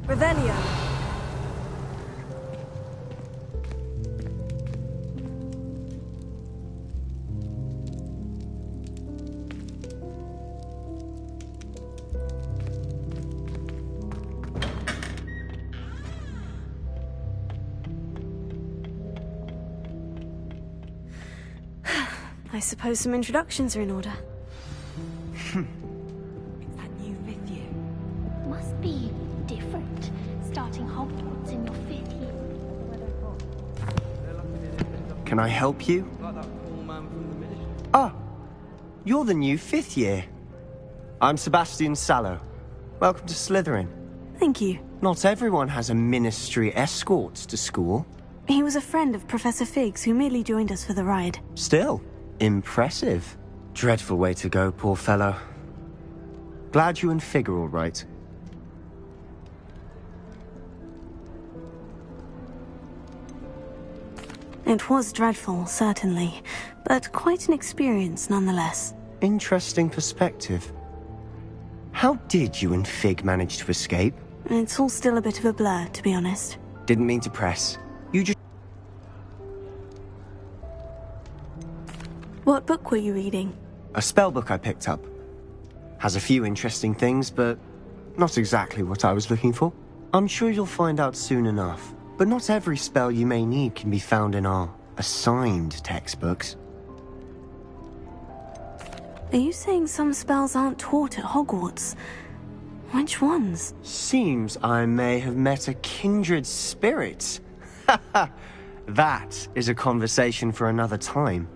Revelio. I suppose some introductions are in order. It's that new 5th year. Must be different, starting Hogwarts in your 5th year. Can I help you? Ah, you're the new 5th year. I'm Sebastian Sallow. Welcome to Slytherin. Thank you. Not everyone has a ministry escort to school. He was a friend of Professor Fig's who merely joined us for the ride. Still, impressive. Dreadful way to go, poor fellow. Glad you and Fig are all right. It was dreadful, certainly, but quite an experience nonetheless. Interesting perspective. How did you and Fig manage to escape? It's all still a bit of a blur, to be honest. Didn't mean to press. You just... What book were you reading? A spell book I picked up. Has a few interesting things, but not exactly what I was looking for. I'm sure you'll find out soon enough. But not every spell you may need can be found in our assigned textbooks. Are you saying some spells aren't taught at Hogwarts? Which ones? Seems I may have met a kindred spirit. That is a conversation for another time.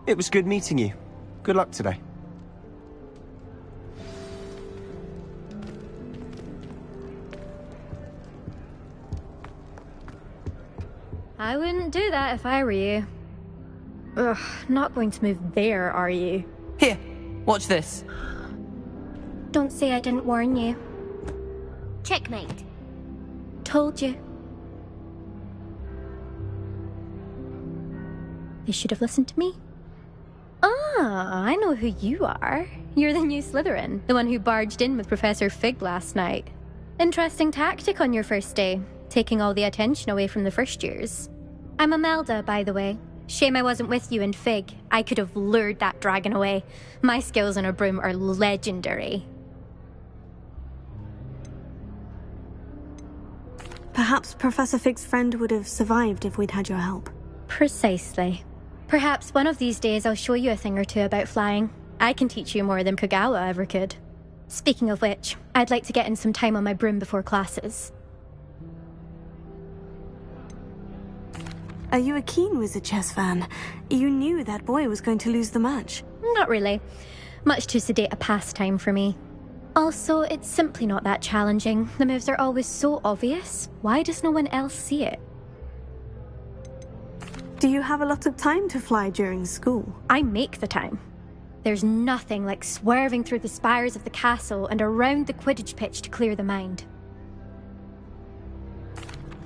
It was good meeting you. Good luck today. I wouldn't do that if I were you. Ugh, not going to move there, are you? Here, watch this. Don't say I didn't warn you. Checkmate. Told you. They should have listened to me. Ah, I know who you are. You're the new Slytherin, the one who barged in with Professor Fig last night. Interesting tactic on your first day, taking all the attention away from the first years. I'm Imelda, by the way. Shame I wasn't with you and Fig. I could have lured that dragon away. My skills on a broom are legendary. Perhaps Professor Fig's friend would have survived if we'd had your help. Precisely. Perhaps one of these days I'll show you a thing or two about flying. I can teach you more than Kagawa ever could. Speaking of which, I'd like to get in some time on my broom before classes. Are you a keen Wizard chess fan? You knew that boy was going to lose the match. Not really. Much too sedate a pastime for me. Also, it's simply not that challenging. The moves are always so obvious. Why does no one else see it? Do you have a lot of time to fly during school? I make the time. There's nothing like swerving through the spires of the castle and around the Quidditch pitch to clear the mind.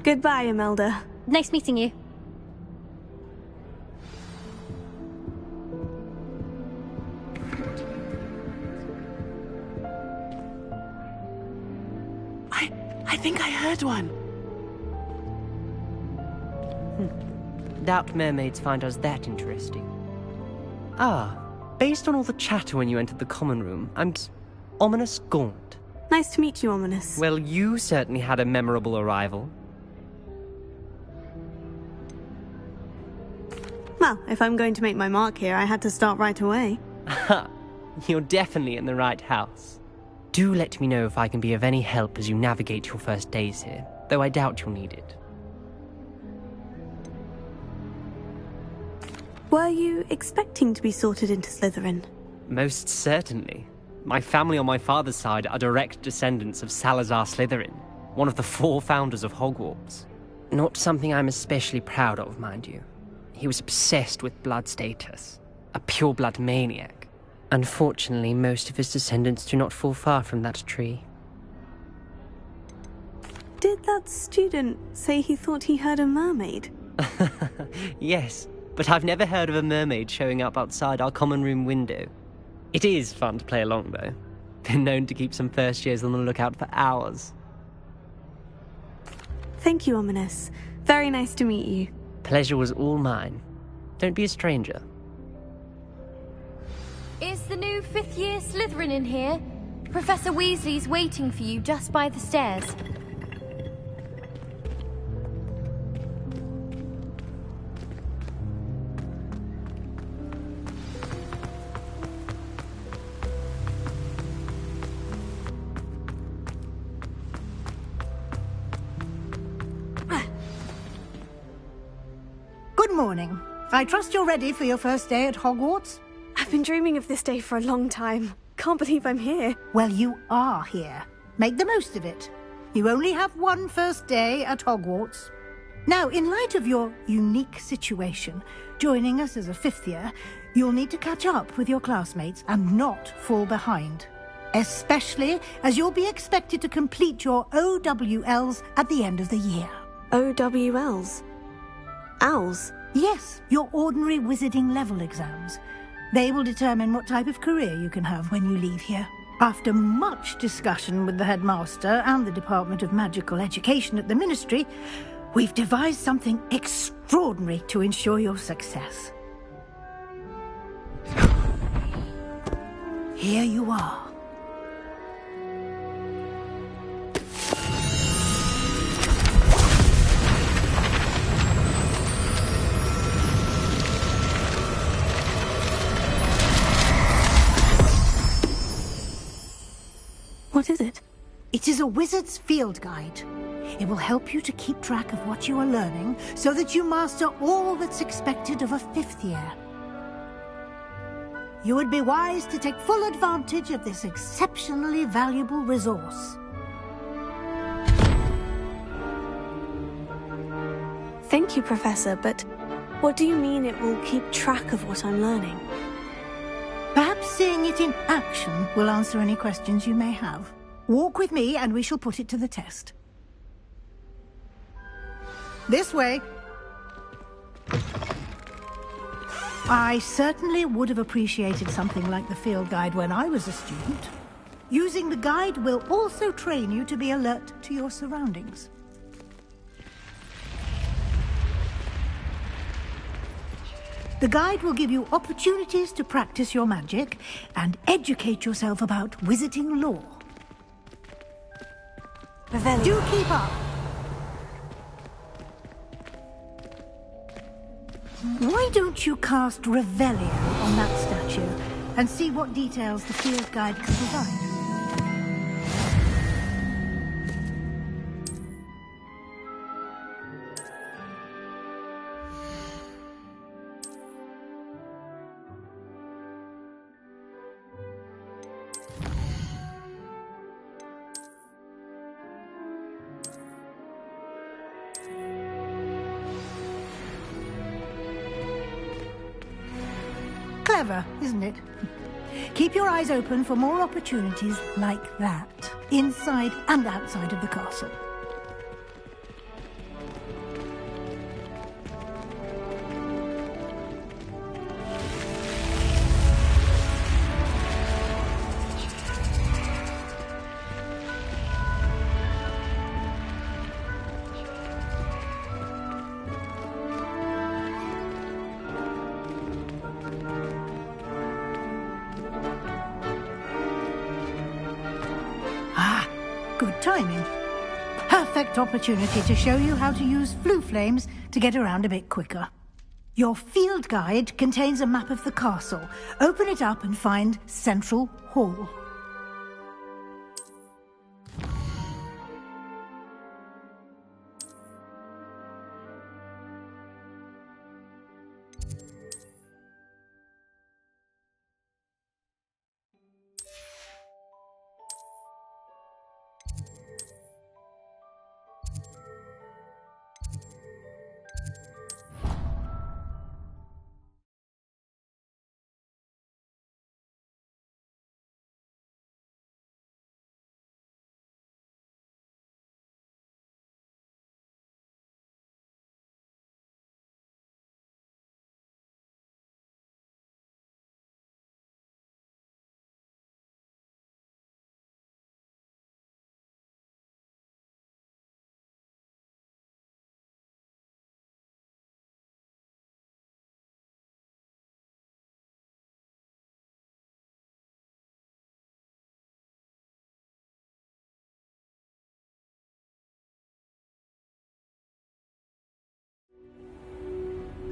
Goodbye, Imelda. Nice meeting you. I think I heard one. Doubt mermaids find us that interesting. Ah, based on all the chatter when you entered the common room, I'm ominous Gaunt. Nice to meet you, Ominous. Well, you certainly had a memorable arrival. Well, if I'm going to make my mark here, I had to start right away. Ha! You're definitely in the right house. Do let me know if I can be of any help as you navigate your first days here, though I doubt you'll need it. Were you expecting to be sorted into Slytherin? Most certainly. My family on my father's side are direct descendants of Salazar Slytherin, one of the 4 founders of Hogwarts. Not something I'm especially proud of, mind you. He was obsessed with blood status, a pure-blood maniac. Unfortunately, most of his descendants do not fall far from that tree. Did that student say he thought he heard a mermaid? Yes, but I've never heard of a mermaid showing up outside our common room window. It is fun to play along, though. Been known to keep some first years on the lookout for hours. Thank you, Ominous. Very nice to meet you. Pleasure was all mine. Don't be a stranger. Is the new fifth-year Slytherin in here? Professor Weasley's waiting for you just by the stairs. Good morning. I trust you're ready for your first day at Hogwarts? I've been dreaming of this day for a long time. Can't believe I'm here. Well, you are here. Make the most of it. You only have one first day at Hogwarts. Now, in light of your unique situation, joining us as a fifth year, you'll need to catch up with your classmates and not fall behind. Especially as you'll be expected to complete your OWLs at the end of the year. OWLs? Owls? Yes, your ordinary wizarding level exams. They will determine what type of career you can have when you leave here. After much discussion with the headmaster and the Department of Magical Education at the Ministry, we've devised something extraordinary to ensure your success. Here you are. What is it? It is a wizard's field guide. It will help you to keep track of what you are learning so that you master all that's expected of a fifth year. You would be wise to take full advantage of this exceptionally valuable resource. Thank you, Professor, but what do you mean it will keep track of what I'm learning? Perhaps seeing it in action will answer any questions you may have. Walk with me and we shall put it to the test. This way. I certainly would have appreciated something like the field guide when I was a student. Using the guide will also train you to be alert to your surroundings. The guide will give you opportunities to practice your magic and educate yourself about wizarding lore. Do keep up. Why don't you cast Revelio on that statue and see what details the field guide can provide? Clever, isn't it? Keep your eyes open for more opportunities like that, inside and outside of the castle. Good timing. Perfect opportunity to show you how to use flue flames to get around a bit quicker. Your field guide contains a map of the castle. Open it up and find Central Hall.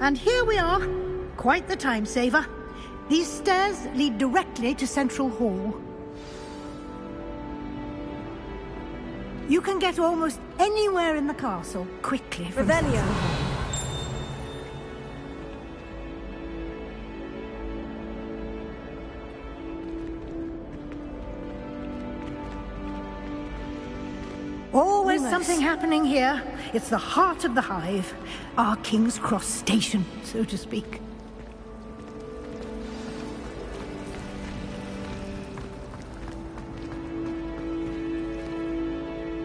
And here we are. Quite the time saver. These stairs lead directly to Central Hall. You can get almost anywhere in the castle quickly from Revelio. Central Hall. Always something happening here. It's the heart of the hive. Our King's Cross station, so to speak.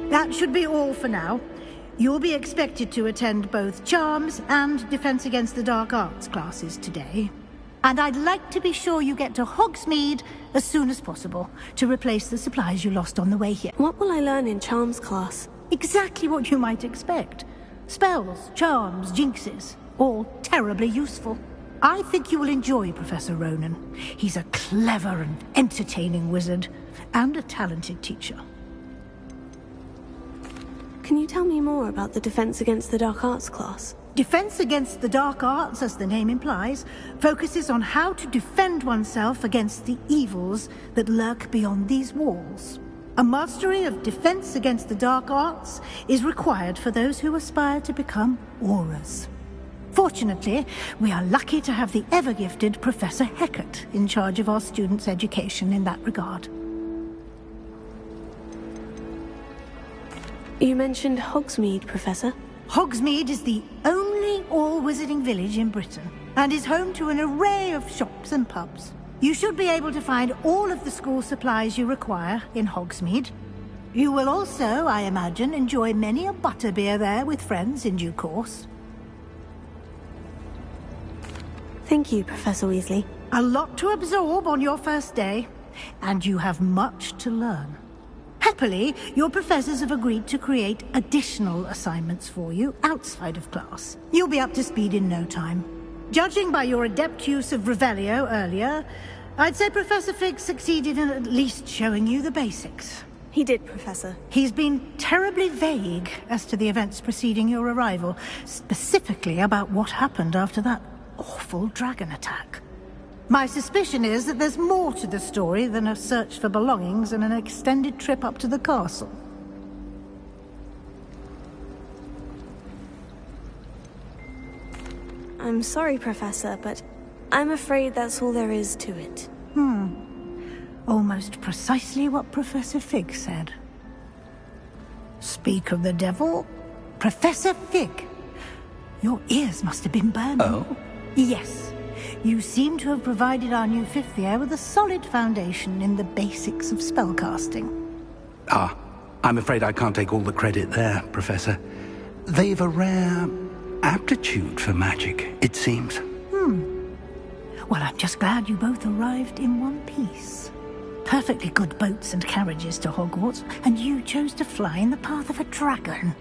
That should be all for now. You'll be expected to attend both Charms and Defense Against the Dark Arts classes today. And I'd like to be sure you get to Hogsmeade as soon as possible to replace the supplies you lost on the way here. What will I learn in Charms class? Exactly what you might expect. Spells, charms, jinxes, all terribly useful. I think you will enjoy Professor Ronan. He's a clever and entertaining wizard, and a talented teacher. Can you tell me more about the Defense Against the Dark Arts class? Defense Against the Dark Arts, as the name implies, focuses on how to defend oneself against the evils that lurk beyond these walls. A mastery of Defense Against the Dark Arts is required for those who aspire to become Auras. Fortunately, we are lucky to have the ever-gifted Professor Hecat in charge of our students' education in that regard. You mentioned Hogsmeade, Professor. Hogsmeade is the only all-wizarding village in Britain, and is home to an array of shops and pubs. You should be able to find all of the school supplies you require in Hogsmeade. You will also, I imagine, enjoy many a butterbeer there with friends in due course. Thank you, Professor Weasley. A lot to absorb on your first day, and you have much to learn. Happily, your professors have agreed to create additional assignments for you outside of class. You'll be up to speed in no time. Judging by your adept use of Revelio earlier, I'd say Professor Fig succeeded in at least showing you the basics. He did, Professor. He's been terribly vague as to the events preceding your arrival, specifically about what happened after that awful dragon attack. My suspicion is that there's more to the story than a search for belongings and an extended trip up to the castle. I'm sorry, Professor, but I'm afraid that's all there is to it. Almost precisely what Professor Fig said. Speak of the devil, Professor Fig. Your ears must have been burning. Oh? Yes. You seem to have provided our new fifth year with a solid foundation in the basics of spellcasting. Ah, I'm afraid I can't take all the credit there, Professor. They've a rare aptitude for magic, it seems. Well, I'm just glad you both arrived in one piece. Perfectly good boats and carriages to Hogwarts, and you chose to fly in the path of a dragon.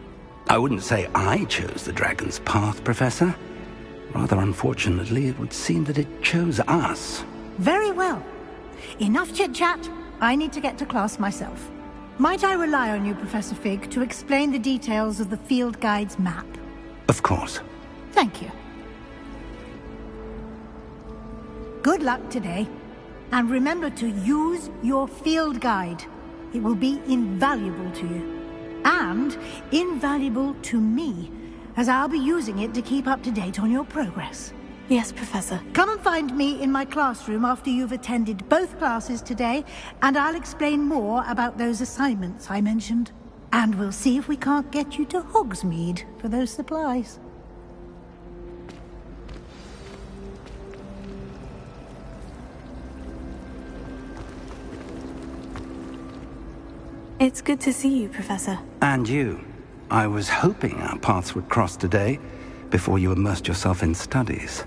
I wouldn't say I chose the dragon's path, Professor. Rather unfortunately, it would seem that it chose us. Very well. Enough chit-chat. I need to get to class myself. Might I rely on you, Professor Fig, to explain the details of the field guide's map? Of course. Thank you. Good luck today. And remember to use your field guide. It will be invaluable to you. And invaluable to me, as I'll be using it to keep up to date on your progress. Yes, Professor. Come and find me in my classroom after you've attended both classes today, and I'll explain more about those assignments I mentioned. And we'll see if we can't get you to Hogsmeade for those supplies. It's good to see you, Professor. And you. I was hoping our paths would cross today, before you immersed yourself in studies.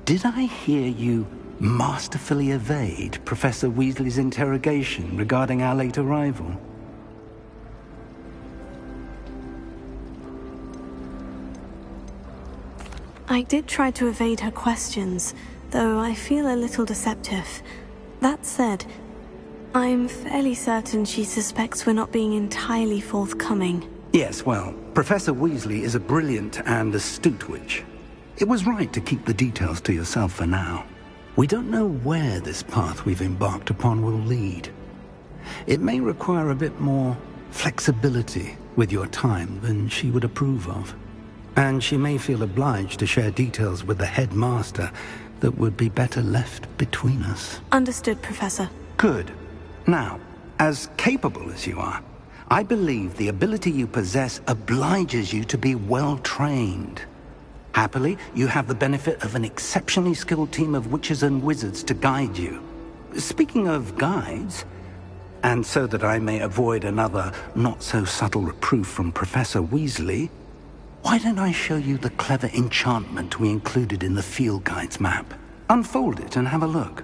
Did I hear you masterfully evade Professor Weasley's interrogation regarding our late arrival? I did try to evade her questions, though I feel a little deceptive. That said, I'm fairly certain she suspects we're not being entirely forthcoming. Yes, well, Professor Weasley is a brilliant and astute witch. It was right to keep the details to yourself for now. We don't know where this path we've embarked upon will lead. It may require a bit more flexibility with your time than she would approve of. And she may feel obliged to share details with the headmaster that would be better left between us. Understood, Professor. Good. Now, as capable as you are, I believe the ability you possess obliges you to be well-trained. Happily, you have the benefit of an exceptionally skilled team of witches and wizards to guide you. Speaking of guides, and so that I may avoid another not-so-subtle reproof from Professor Weasley, why don't I show you the clever enchantment we included in the field guide's map? Unfold it and have a look.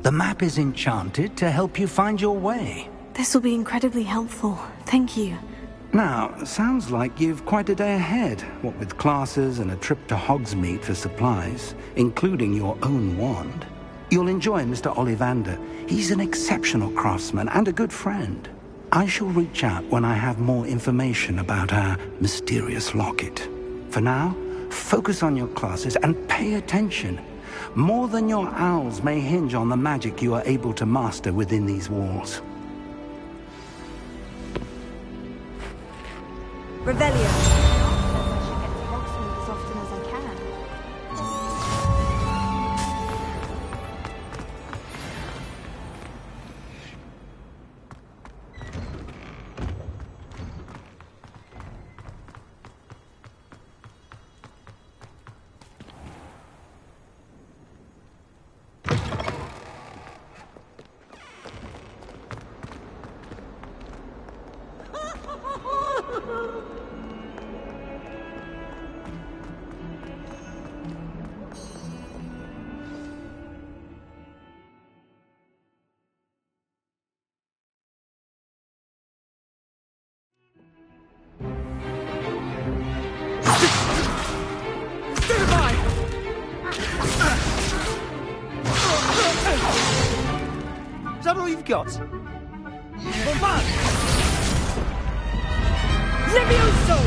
The map is enchanted to help you find your way. This will be incredibly helpful. Thank you. Now, sounds like you've quite a day ahead, what with classes and a trip to Hogsmeade for supplies, including your own wand. You'll enjoy Mr. Ollivander. He's an exceptional craftsman and a good friend. I shall reach out when I have more information about our mysterious locket. For now, focus on your classes and pay attention. More than your owls may hinge on the magic you are able to master within these walls. Revelio. Is that all you've got? Levioso!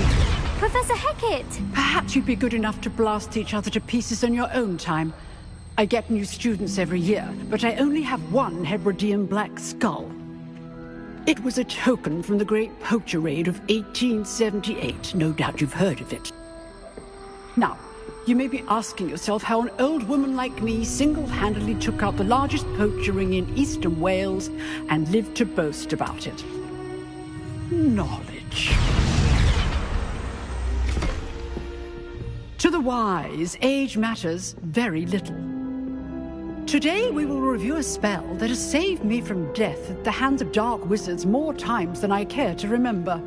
Professor Hecat! Perhaps you'd be good enough to blast each other to pieces in your own time. I get new students every year, but I only have one Hebridean black skull. It was a token from the Great Poacher Raid of 1878. No doubt you've heard of it. Now, you may be asking yourself how an old woman like me single-handedly took out the largest poacher ring in eastern Wales and lived to boast about it. Knowledge. To the wise, age matters very little. Today we will review a spell that has saved me from death at the hands of dark wizards more times than I care to remember.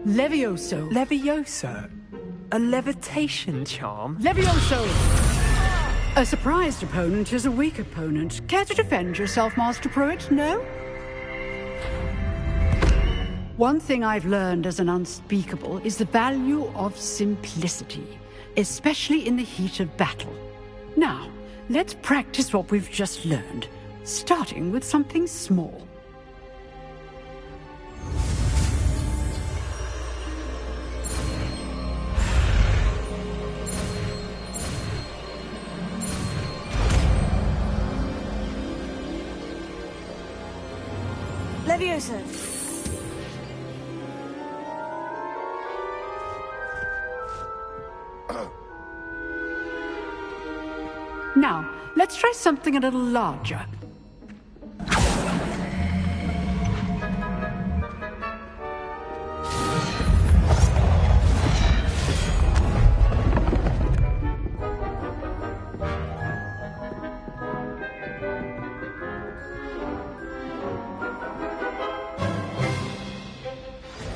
Levioso. Levioso? A levitation charm? Levioso! A surprised opponent is a weak opponent. Care to defend yourself, Master Pruitt? No? One thing I've learned as an unspeakable is the value of simplicity, especially in the heat of battle. Now, let's practice what we've just learned, starting with something small. Levioso. Now, let's try something a little larger.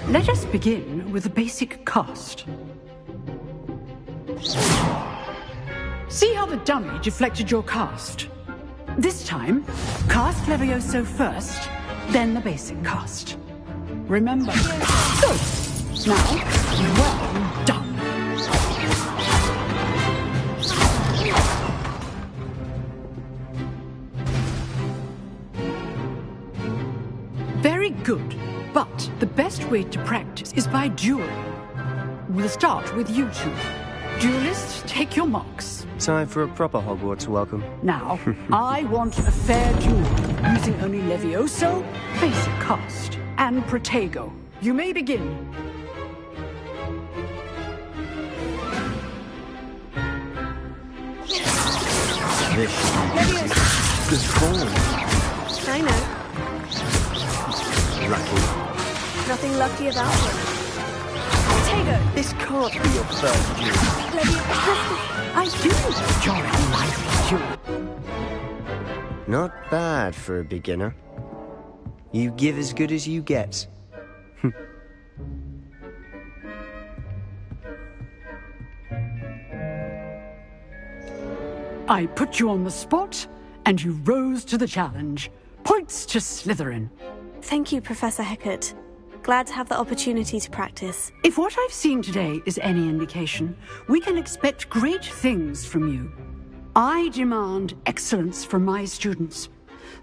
Let us begin with the basic cast. See how the dummy deflected your cast? This time, cast Levioso first, then the basic cast. Remember. Good. Now, well done. Very good. But the best way to practice is by dueling. We'll start with you two. Duelists, take your marks. Time for a proper Hogwarts welcome. Now, I want a fair duel, using only Levioso, basic cast, and Protego. You may begin. This should be easy. Good ball. I know. Lucky. Nothing lucky about it. Tego! This can't be your first duel. I do enjoy a lively duel. Not bad for a beginner. You give as good as you get. I put you on the spot, and you rose to the challenge. Points to Slytherin. Thank you, Professor Hecat. Glad to have the opportunity to practice. If what I've seen today is any indication, we can expect great things from you. I demand excellence from my students.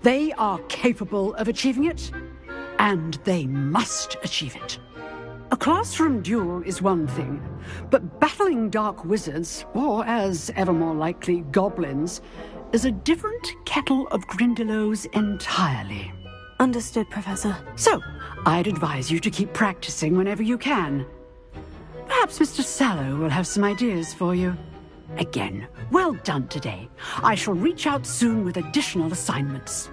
They are capable of achieving it, and they must achieve it. A classroom duel is one thing, but battling dark wizards, or as ever more likely, goblins, is a different kettle of Grindylows entirely. Understood, Professor. So, I'd advise you to keep practicing whenever you can. Perhaps Mr. Sallow will have some ideas for you. Again, well done today. I shall reach out soon with additional assignments.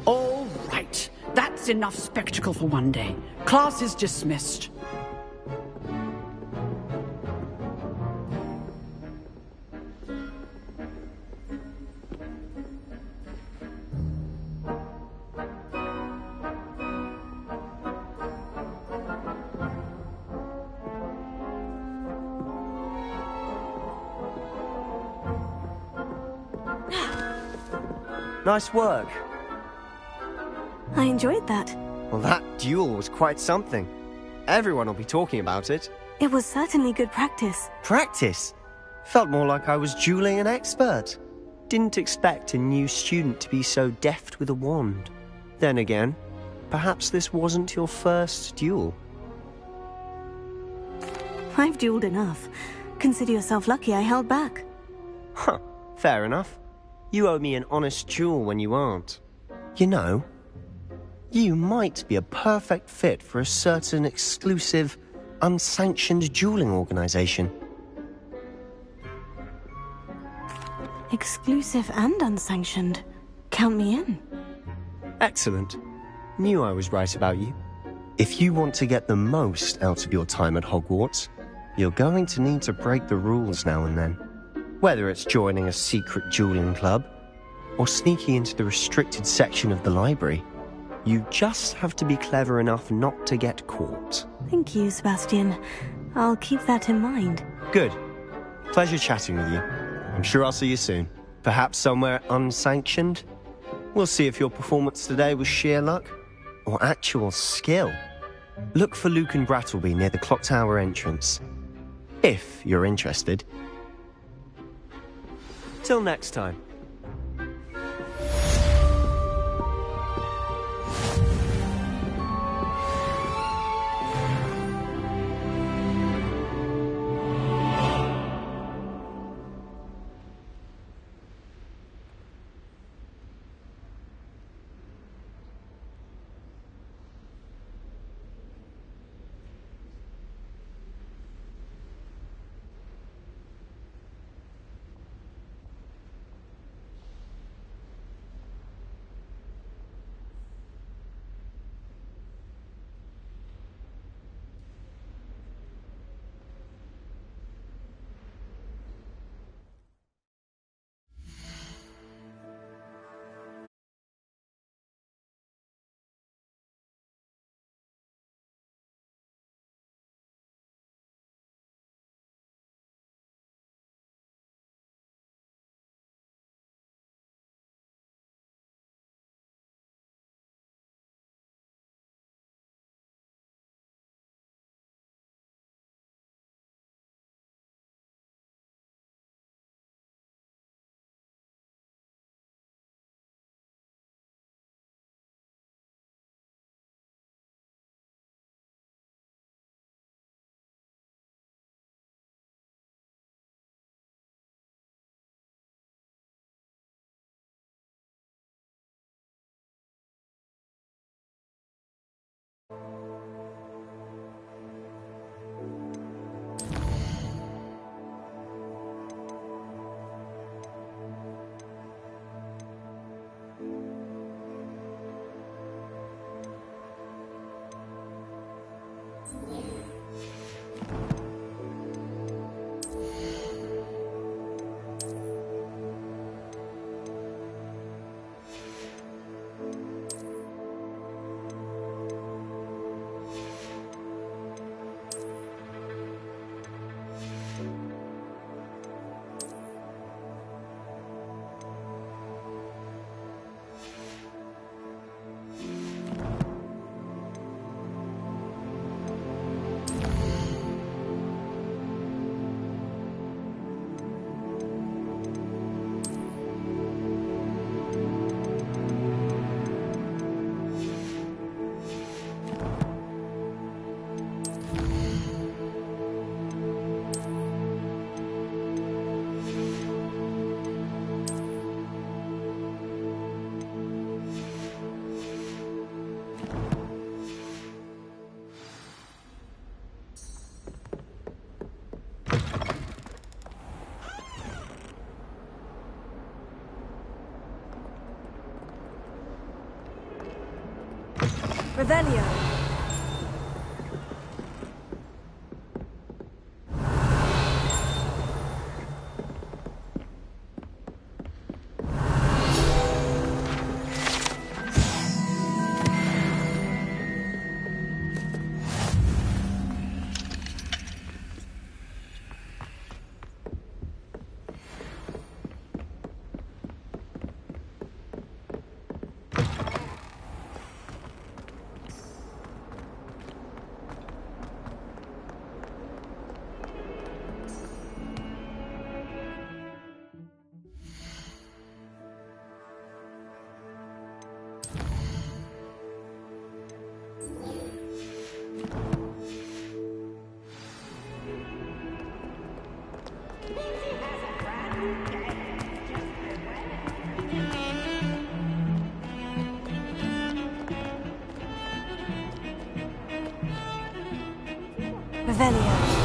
All right. That's enough spectacle for one day. Class is dismissed. Nice work. I enjoyed that. Well, that duel was quite something. Everyone will be talking about it. It was certainly good practice. Practice? Felt more like I was dueling an expert. Didn't expect a new student to be so deft with a wand. Then again, perhaps this wasn't your first duel. I've dueled enough. Consider yourself lucky I held back. Huh, fair enough. You owe me an honest duel when you aren't. You know, you might be a perfect fit for a certain exclusive, unsanctioned dueling organization. Exclusive and unsanctioned. Count me in. Excellent. Knew I was right about you. If you want to get the most out of your time at Hogwarts, you're going to need to break the rules now and then. Whether it's joining a secret dueling club, or sneaking into the restricted section of the library, you just have to be clever enough not to get caught. Thank you, Sebastian. I'll keep that in mind. Good. Pleasure chatting with you. I'm sure I'll see you soon. Perhaps somewhere unsanctioned? We'll see if your performance today was sheer luck or actual skill. Look for Luke and Brattleby near the clock tower entrance. If you're interested. Till next time. Revelio. Revelio.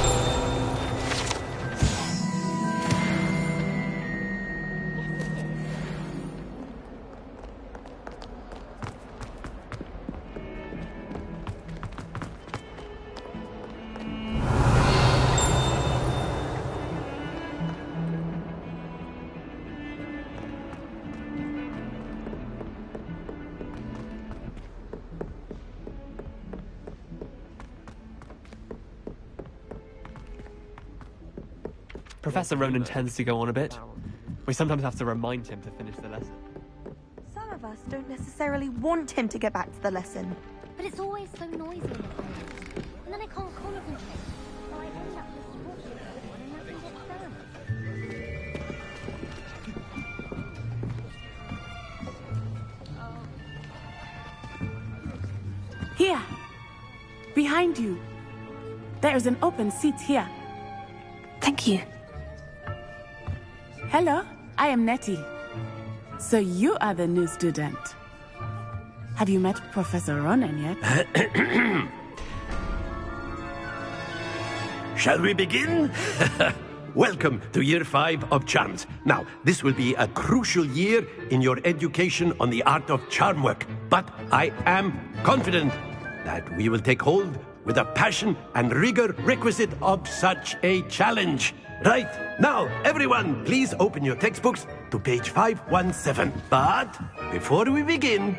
Professor Ronan tends to go on a bit. We sometimes have to remind him to finish the lesson. Some of us don't necessarily want him to get back to the lesson. But it's always so noisy in the corridors. And then I can't concentrate. So I end up just watching everyone and nothing gets done. Here. Behind you. There is an open seat here. Thank you. Hello, I am Nettie. So you are the new student. Have you met Professor Ronan yet? Shall we begin? Welcome to Year 5 of Charms. Now, this will be a crucial year in your education on the art of charm work, but I am confident that we will take hold with the passion and rigor requisite of such a challenge. Right, now, everyone, please open your textbooks to page 517. But before we begin,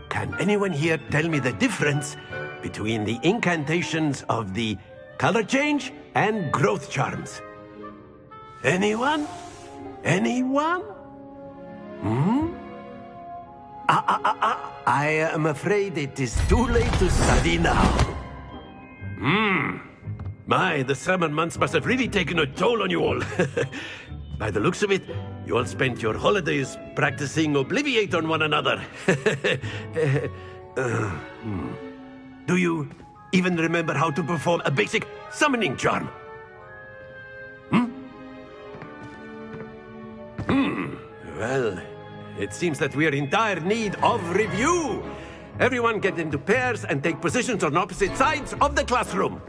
can anyone here tell me the difference between the incantations of the color change and growth charms? Anyone? Anyone? I am afraid it is too late to study now. My, the summer months must have really taken a toll on you all. By the looks of it, you all spent your holidays practicing Obliviate on one another. Do you even remember how to perform a basic summoning charm? Well, it seems that we are in dire need of review. Everyone get into pairs and take positions on opposite sides of the classroom.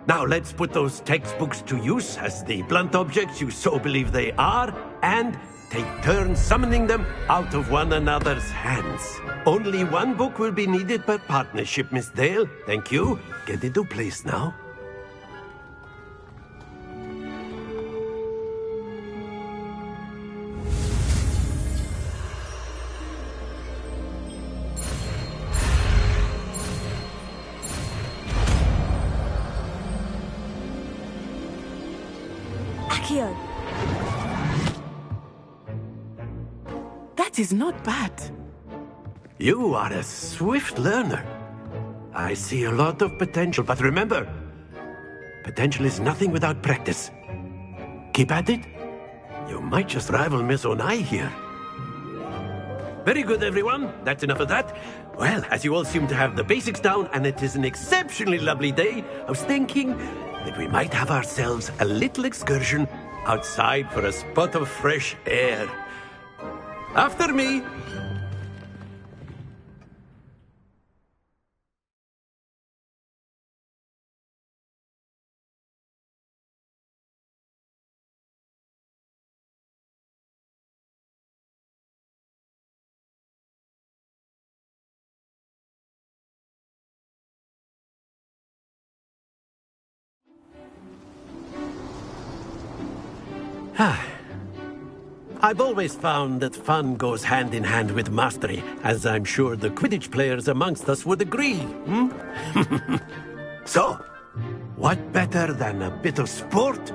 Now let's put those textbooks to use as the blunt objects you so believe they are, and take turns summoning them out of one another's hands. Only one book will be needed per partnership, Miss Dale. Thank you. Get into place now. Accio! That is not bad. You are a swift learner. I see a lot of potential, but remember, potential is nothing without practice. Keep at it. You might just rival Miss Onai here. Very good, everyone. That's enough of that. Well, as you all seem to have the basics down, and it is an exceptionally lovely day, I was thinking that we might have ourselves a little excursion outside for a spot of fresh air. After me. I've always found that fun goes hand in hand with mastery, as I'm sure the Quidditch players amongst us would agree. So, what better than a bit of sport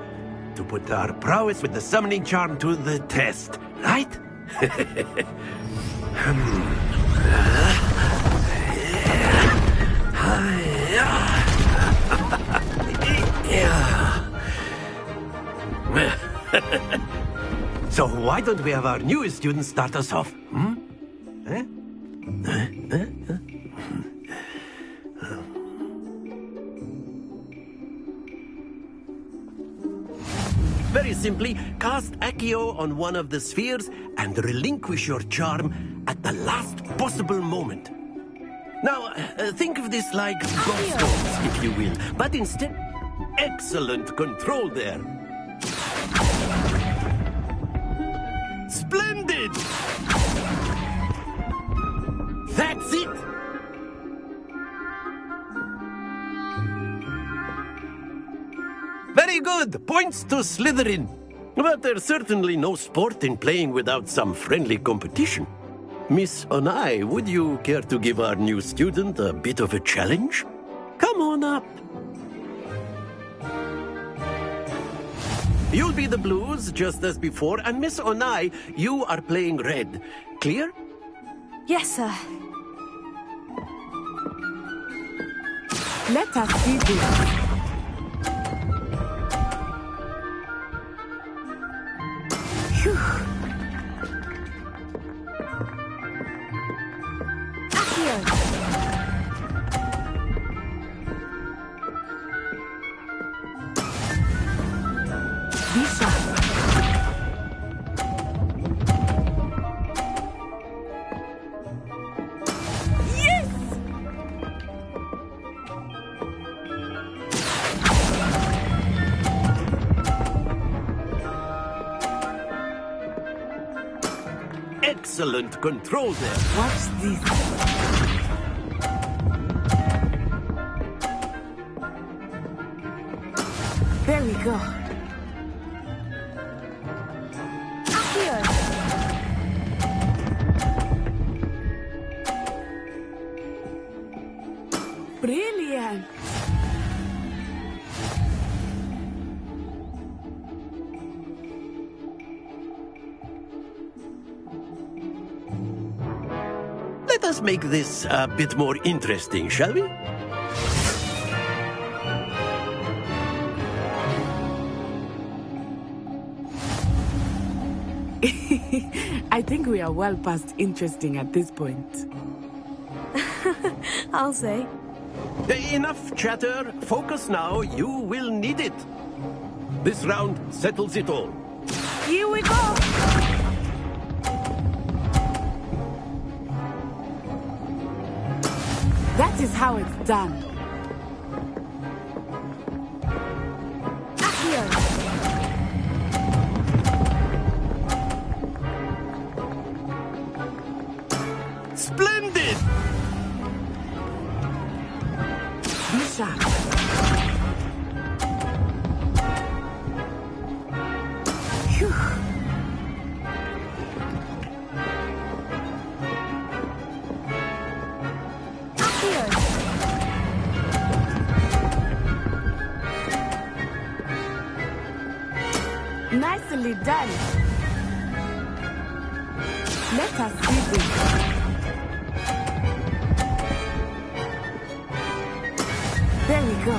to put our prowess with the summoning charm to the test, right? So why don't we have our newest student start us off? Very simply, cast Accio on one of the spheres and relinquish your charm at the last possible moment. Now, think of this like gobstones, if you will, but instead, excellent control there. Splendid! That's it! Very good! Points to Slytherin. But there's certainly no sport in playing without some friendly competition. Miss Onai, would you care to give our new student a bit of a challenge? Come on up. You'll be the blues, just as before, and Miss Onai, you are playing red. Clear? Yes, sir. Let us see this. Phew. Excellent control there. Watch this. There we go. Brilliant. Let us make this a bit more interesting, shall we? I think we are well past interesting at this point. I'll say. Enough chatter. Focus now. You will need it. This round settles it all. Here we go! That is how it's done. Splendid! Be sharp. Phew. Nicely done. Let us see this. There we go.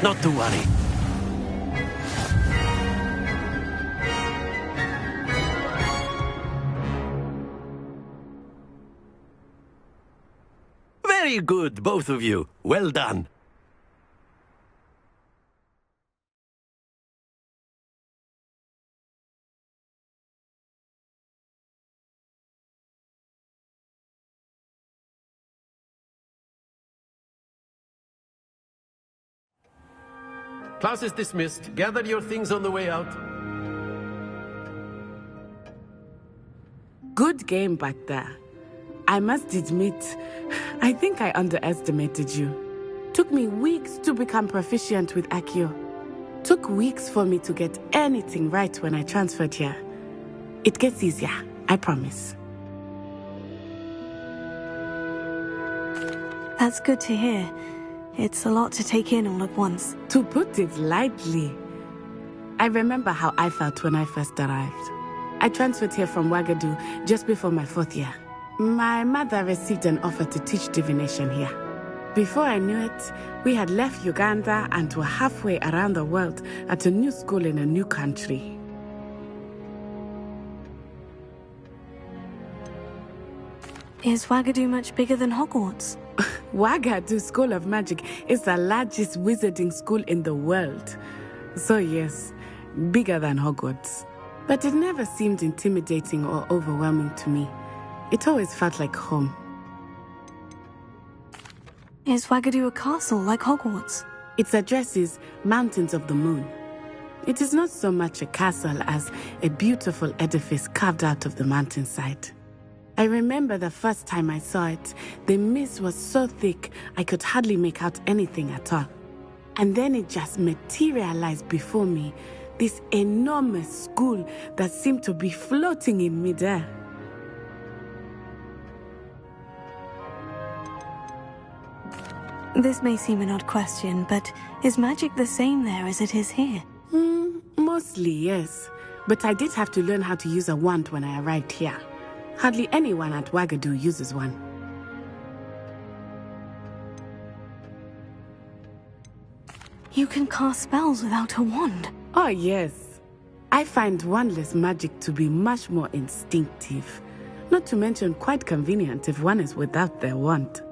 Not to worry. Very good, both of you. Well done. Class is dismissed. Gather your things on the way out. Good game back there. I must admit, I think I underestimated you. Took me weeks to become proficient with Accio. Took weeks for me to get anything right when I transferred here. It gets easier, I promise. That's good to hear. It's a lot to take in all at once. To put it lightly, I remember how I felt when I first arrived. I transferred here from Ouagadougou just before my 4th year. My mother received an offer to teach divination here. Before I knew it, we had left Uganda and were halfway around the world at a new school in a new country. Is Ouagadougou much bigger than Hogwarts? Ouagadougou School of Magic is the largest wizarding school in the world. So yes, bigger than Hogwarts. But it never seemed intimidating or overwhelming to me. It always felt like home. Is Ouagadougou a castle like Hogwarts? Its address is Mountains of the Moon. It is not so much a castle as a beautiful edifice carved out of the mountainside. I remember the first time I saw it, the mist was so thick I could hardly make out anything at all. And then it just materialized before me, this enormous school that seemed to be floating in midair. This may seem an odd question, but is magic the same there as it is here? Mostly, yes. But I did have to learn how to use a wand when I arrived here. Hardly anyone at Ouagadougou uses one. You can cast spells without a wand? Oh, yes. I find wandless magic to be much more instinctive. Not to mention quite convenient if one is without their wand.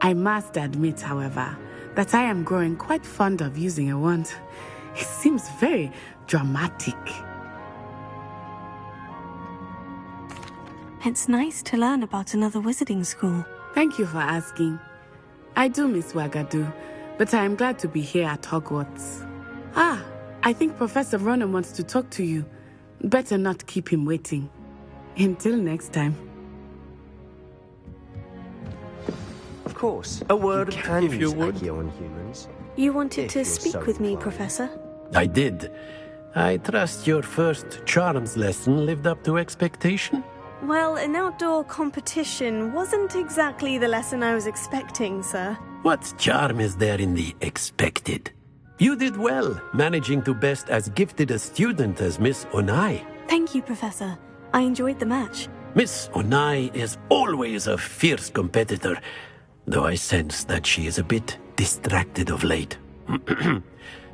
I must admit, however, that I am growing quite fond of using a wand. It seems very dramatic. It's nice to learn about another wizarding school. Thank you for asking. I do miss Ouagadougou, but I am glad to be here at Hogwarts. I think Professor Ronan wants to talk to you. Better not keep him waiting. Until next time. Of course. A word, you can if you use would. Accio on humans. You wanted If to you're speak so with me, inclined. Professor? I did. I trust your first charms lesson lived up to expectation? Well, an outdoor competition wasn't exactly the lesson I was expecting, sir. What charm is there in the expected? You did well, managing to best as gifted a student as Miss Onai. Thank you, Professor. I enjoyed the match. Miss Onai is always a fierce competitor, though I sense that she is a bit distracted of late.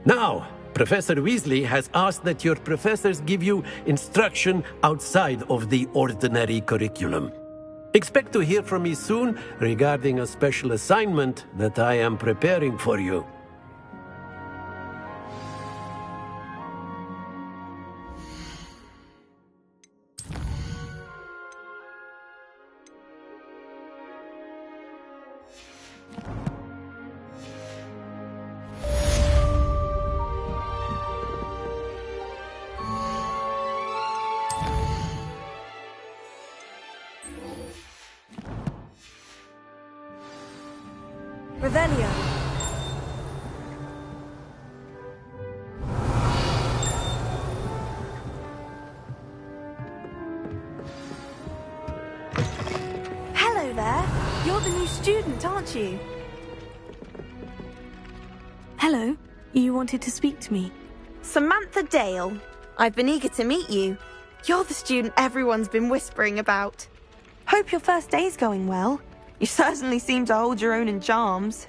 Now, Professor Weasley has asked that your professors give you instruction outside of the ordinary curriculum. Expect to hear from me soon regarding a special assignment that I am preparing for you. Revelio. Hello there. You're the new student, aren't you? Hello. You wanted to speak to me? Samantha Dale. I've been eager to meet you. You're the student everyone's been whispering about. Hope your first day's going well. You certainly seem to hold your own in charms.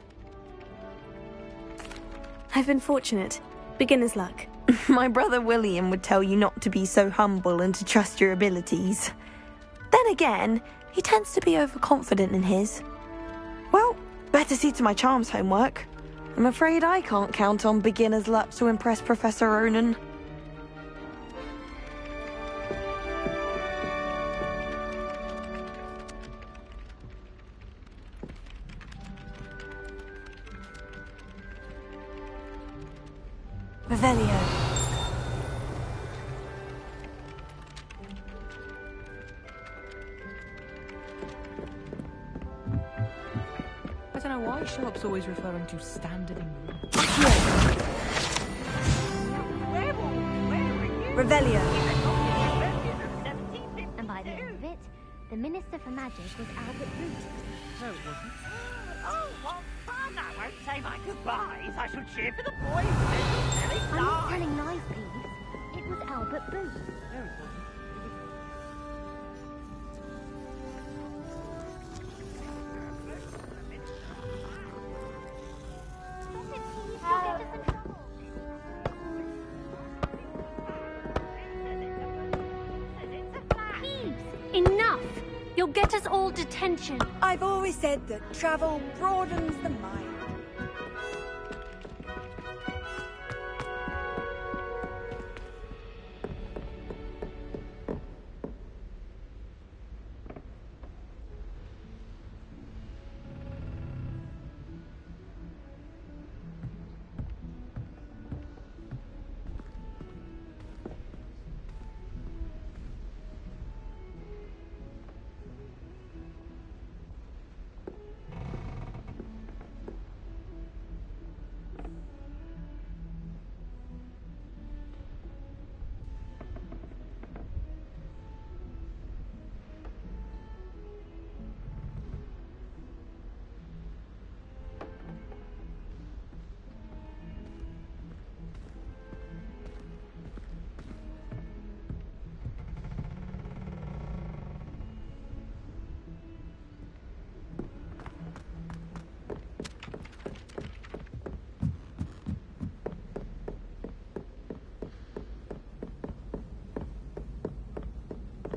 I've been fortunate. Beginner's luck. My brother William would tell you not to be so humble and to trust your abilities. Then again, he tends to be overconfident in his. Well, better see to my charms homework. I'm afraid I can't count on beginner's luck to impress Professor Ronan. Revelio. I don't know why Sharp's always referring to standard English. Revelio. And by the end of it, the Minister for Magic was Albert Boot. No, it wasn't. Oh, what fun! I won't say my goodbyes. I shall cheer for the boys. I'm not telling lies, Peeves. It was Albert Boot. No, it wasn't. Enough! You'll get us all detention. I've always said that travel broadens the mind.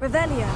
Revelio.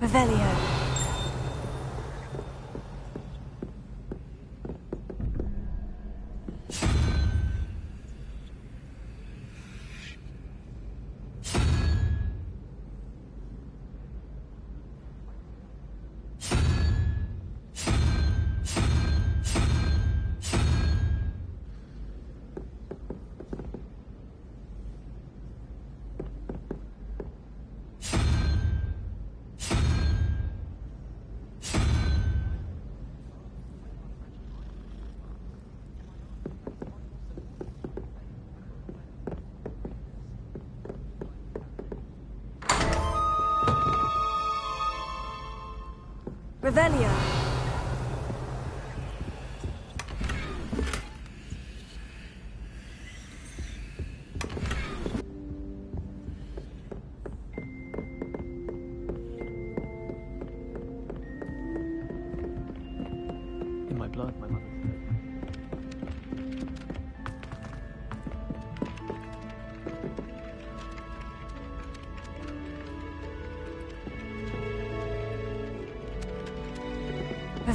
Revelio. Revelio.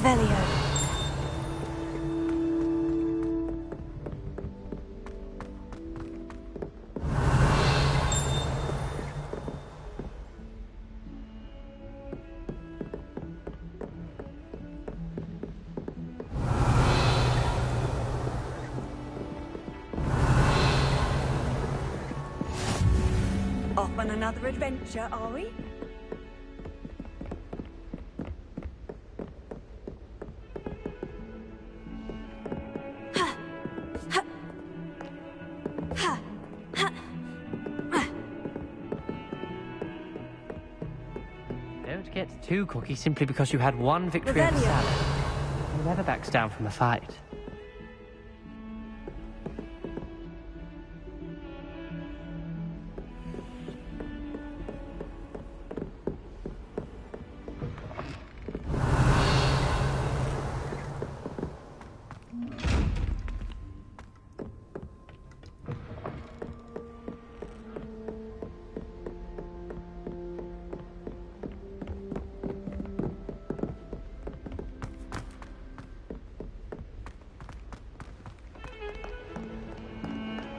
Revelio. Off on another adventure, are we? Don't get too cocky simply because you had one victory over Sally. He never backs down from a fight.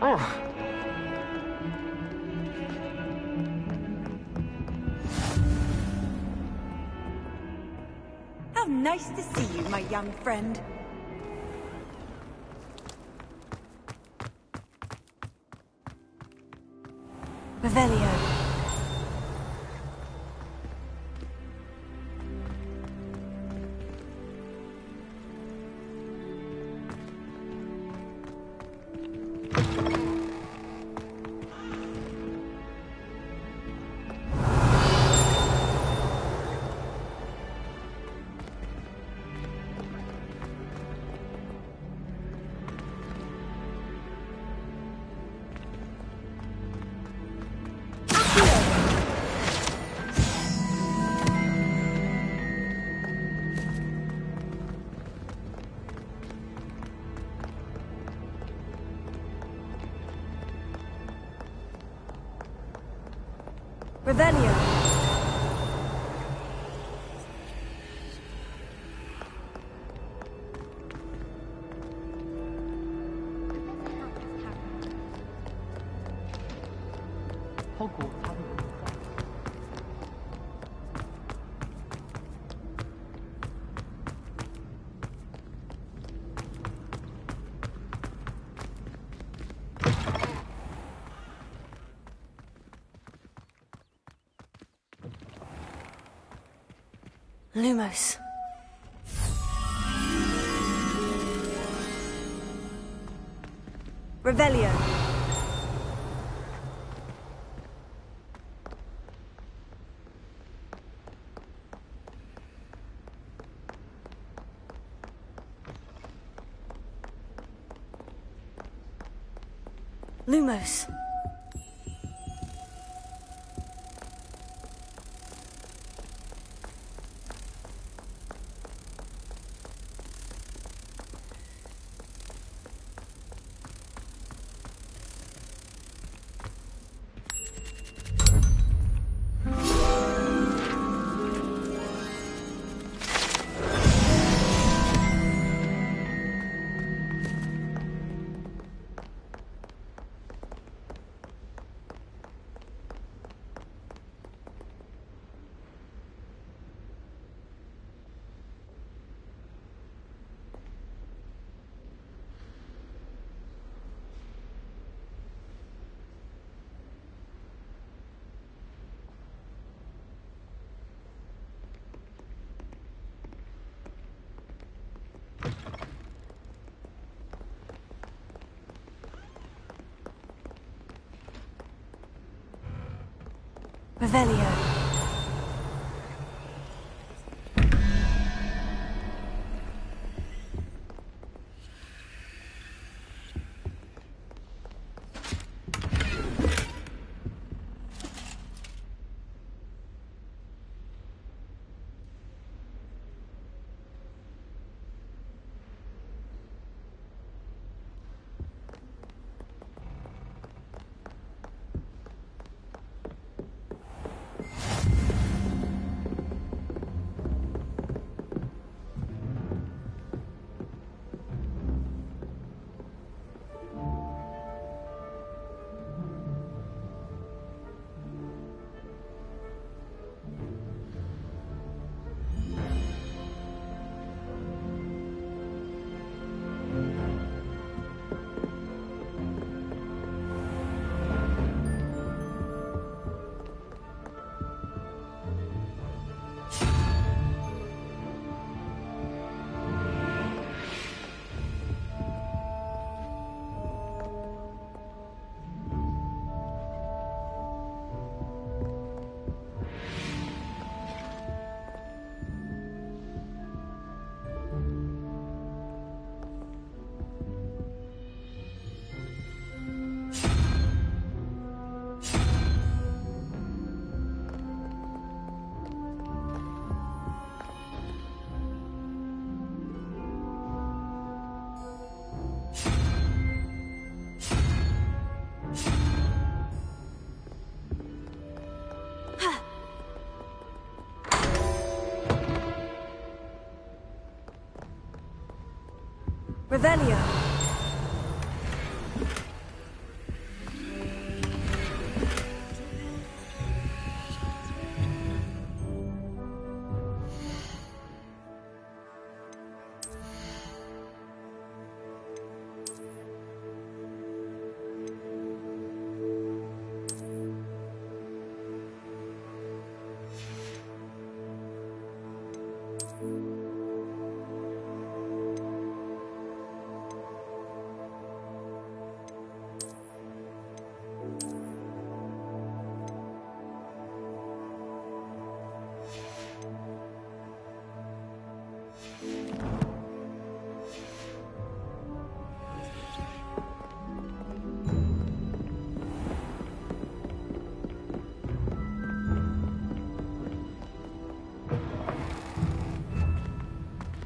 Oh. How nice to see you, my young friend. Revelio. Revelio. Hogwarts. Lumos. Revelio. Lumos. Revelio. Revelio.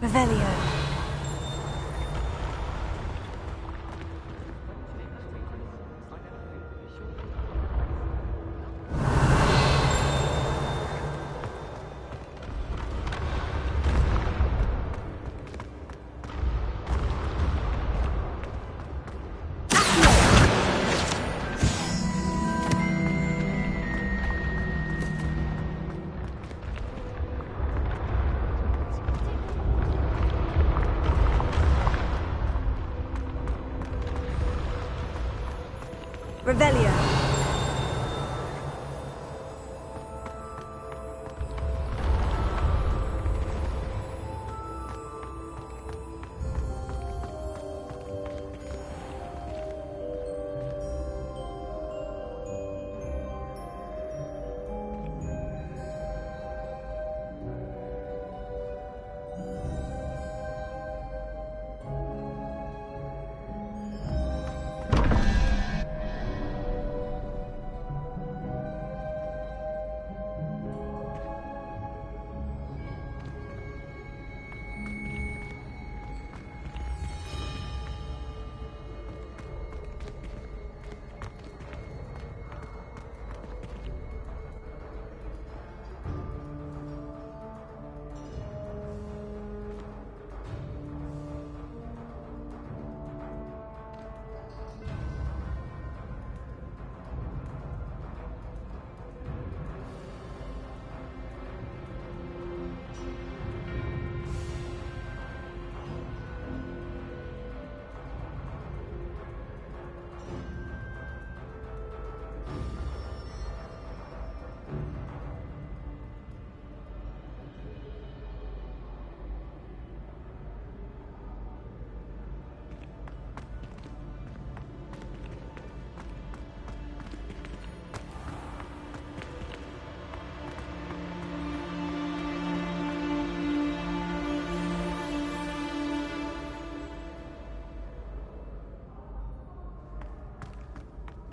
Revelio. Revelio.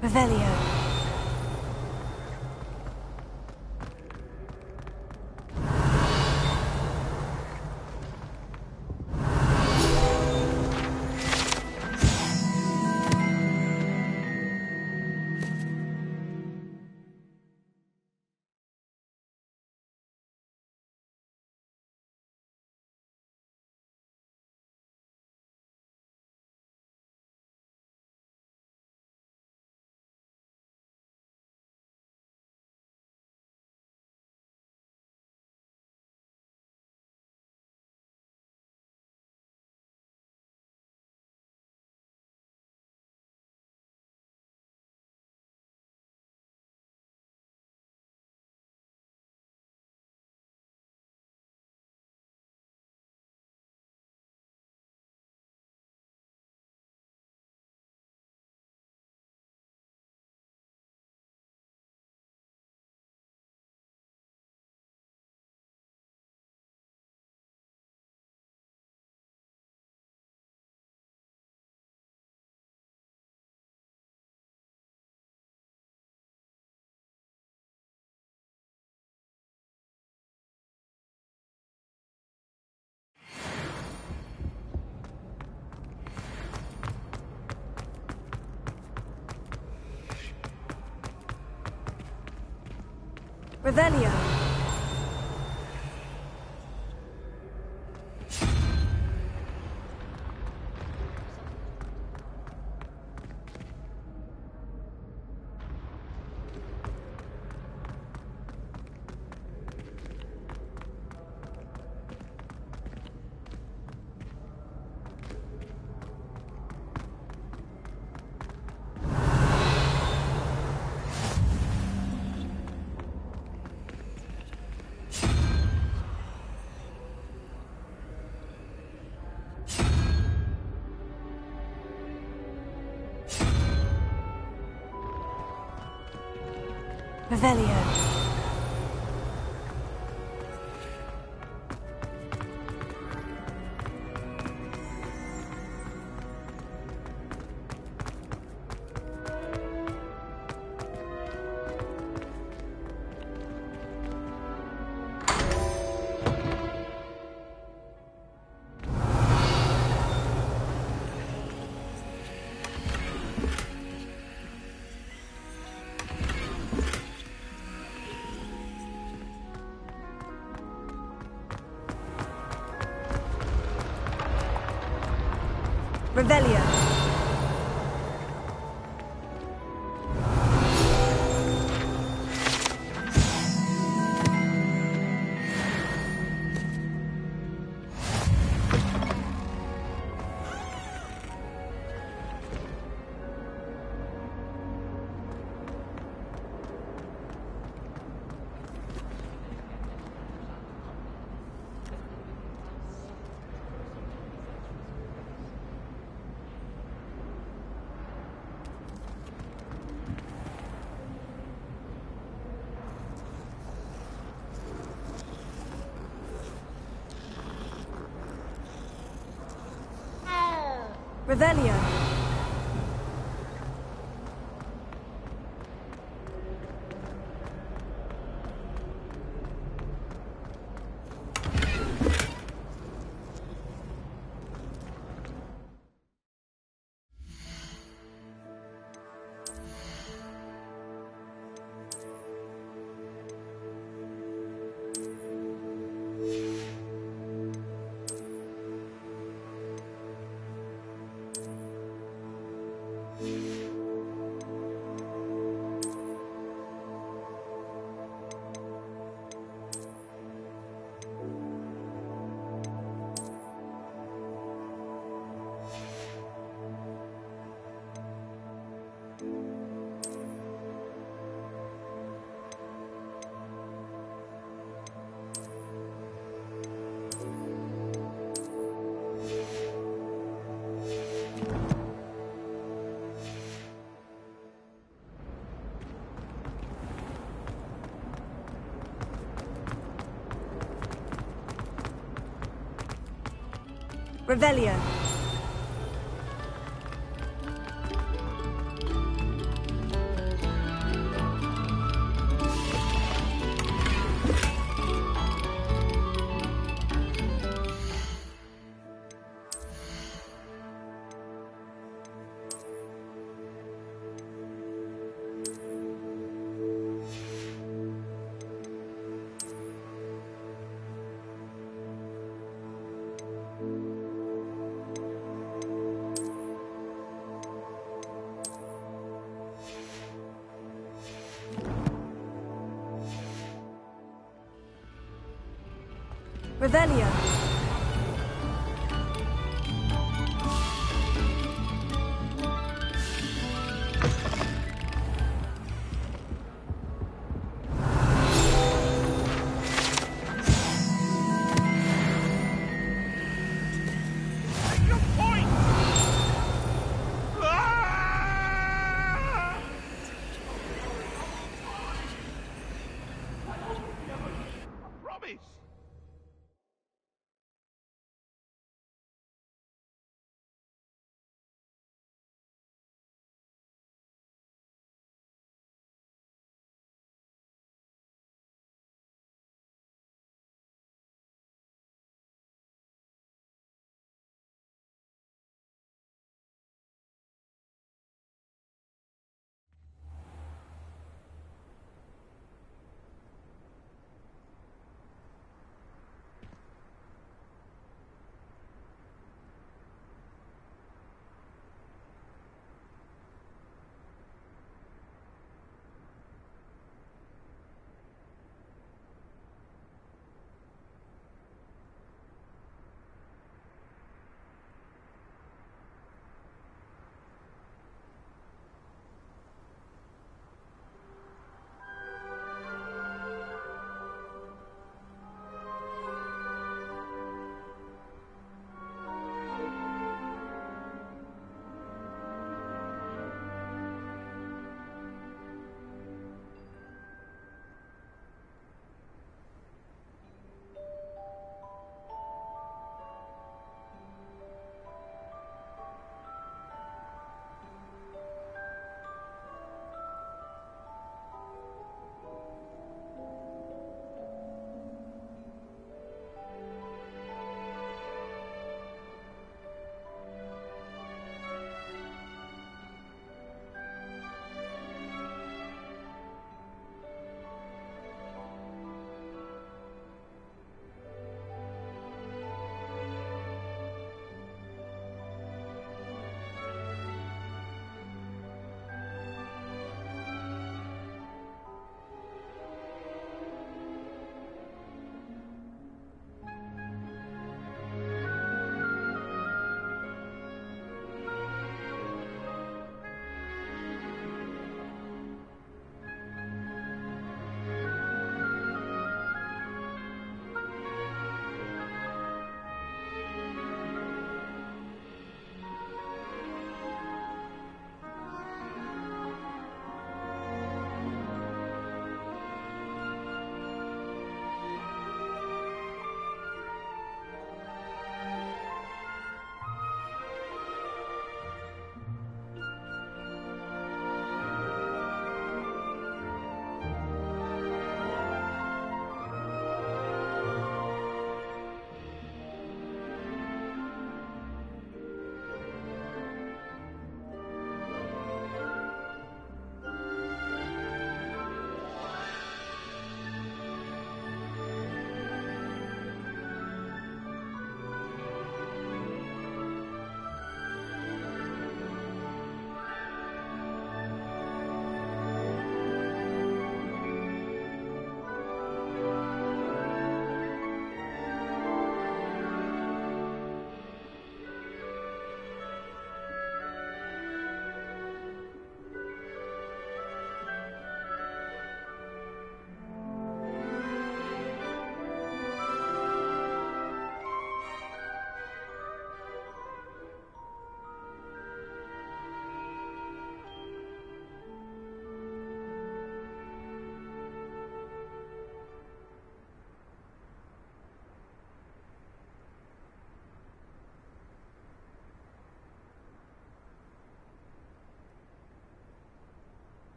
Revelio. Revelio. Revelio. Revelio. Revelio. Revelio. Revelio.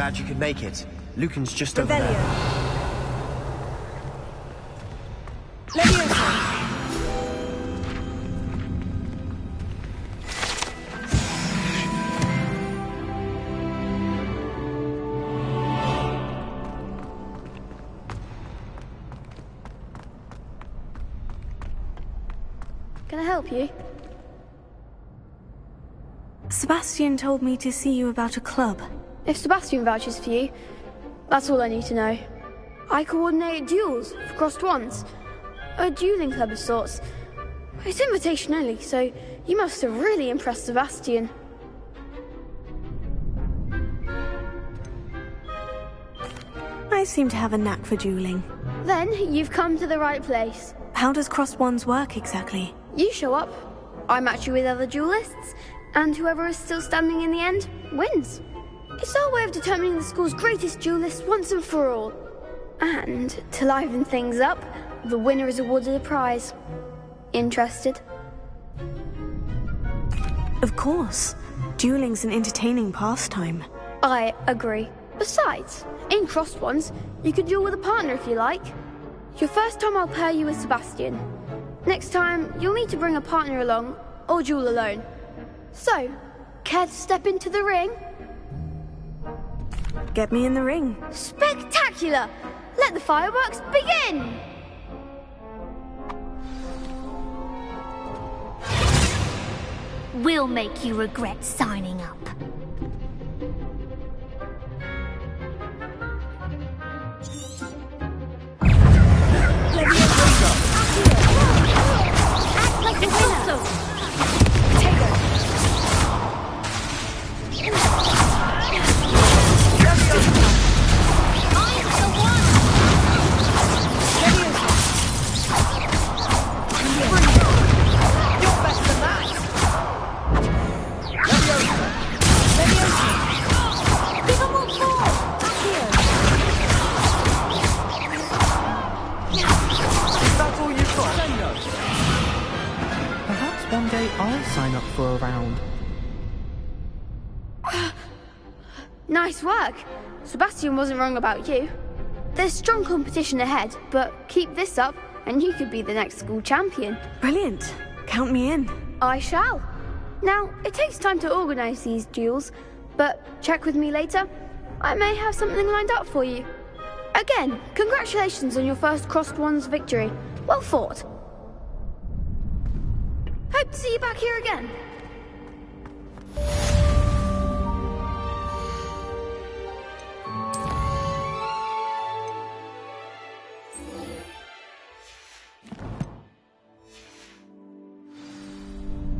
glad you could make it. Lucan's just over there. Can I help you? Sebastian told me to see you about a club. If Sebastian vouches for you, that's all I need to know. I coordinate duels for crossed wands. A dueling club of sorts. It's invitation only, so you must have really impressed Sebastian. I seem to have a knack for dueling. Then you've come to the right place. How does crossed wands work exactly? You show up, I match you with other duelists, and whoever is still standing in the end wins. It's our way of determining the school's greatest duelist once and for all. And to liven things up, the winner is awarded a prize. Interested? Of course. Dueling's an entertaining pastime. I agree. Besides, in crossed ones, you can duel with a partner if you like. Your first time I'll pair you with Sebastian. Next time, you'll need to bring a partner along, or duel alone. So, care to step into the ring? Get me in the ring. Spectacular! Let the fireworks begin! We'll make you regret signing up. Act like the winner! Take her! One day I'll sign up for a round. Nice work. Sebastian wasn't wrong about you. There's strong competition ahead, but keep this up and you could be the next school champion. Brilliant. Count me in. I shall. Now, it takes time to organise these duels, but check with me later. I may have something lined up for you. Again, congratulations on your first crossed wands victory. Well fought. Hope to see you back here again.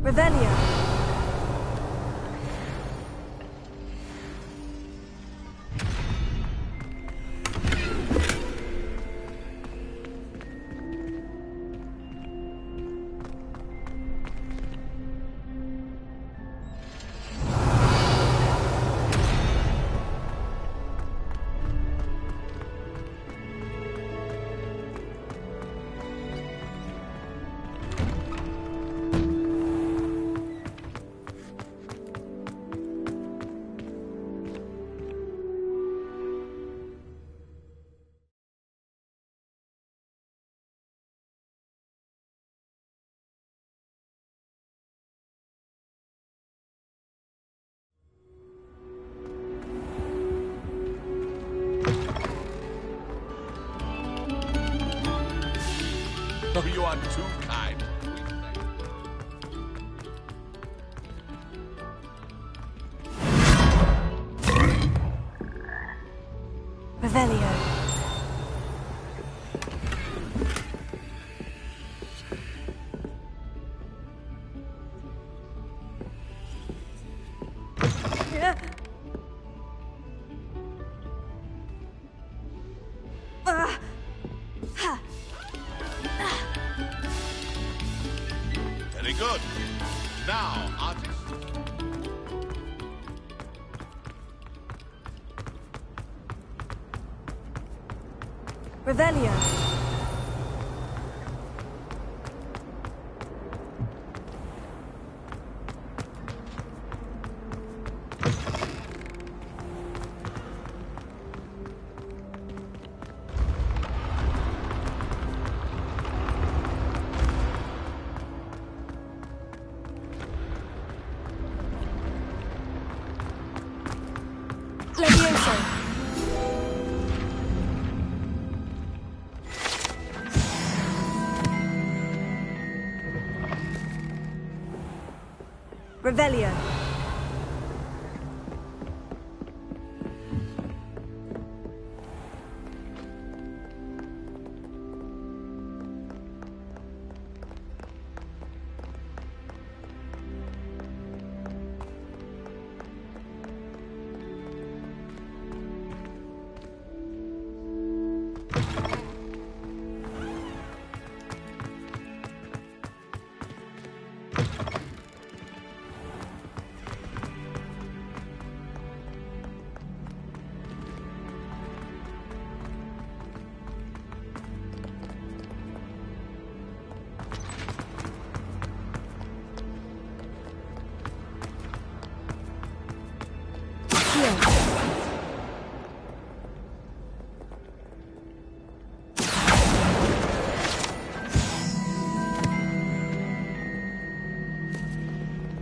Revelio. Oh, you are too kind. Revelio. Very good. Now, artist. Revelio. Levioso. Revelio.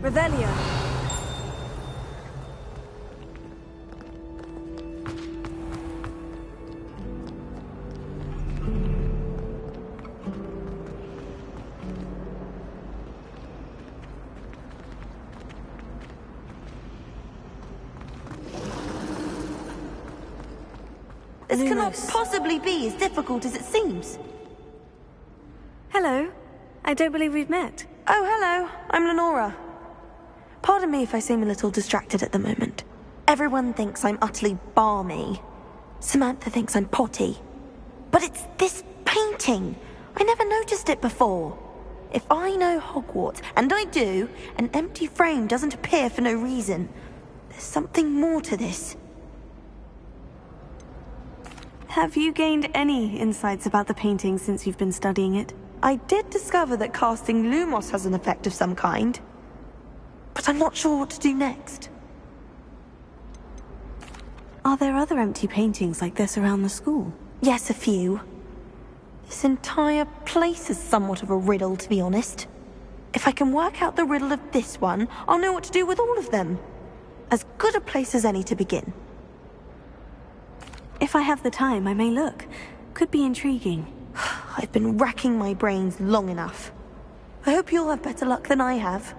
Revelio. This cannot possibly be as difficult as it seems. Hello. I don't believe we've met. Oh, hello. I'm Lenora. Pardon me if I seem a little distracted at the moment. Everyone thinks I'm utterly balmy. Samantha thinks I'm potty. But it's this painting. I never noticed it before. If I know Hogwarts, and I do, an empty frame doesn't appear for no reason. There's something more to this. Have you gained any insights about the painting since you've been studying it? I did discover that casting Lumos has an effect of some kind. But I'm not sure what to do next. Are there other empty paintings like this around the school? Yes, a few. This entire place is somewhat of a riddle, to be honest. If I can work out the riddle of this one, I'll know what to do with all of them. As good a place as any to begin. If I have the time, I may look. Could be intriguing. I've been racking my brains long enough. I hope you'll have better luck than I have.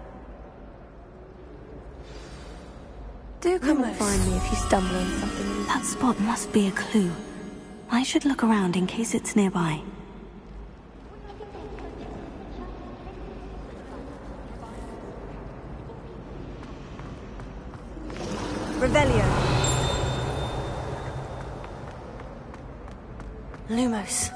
Do come and find me if you stumble on something. That spot must be a clue. I should look around in case it's nearby. Revelio. Lumos.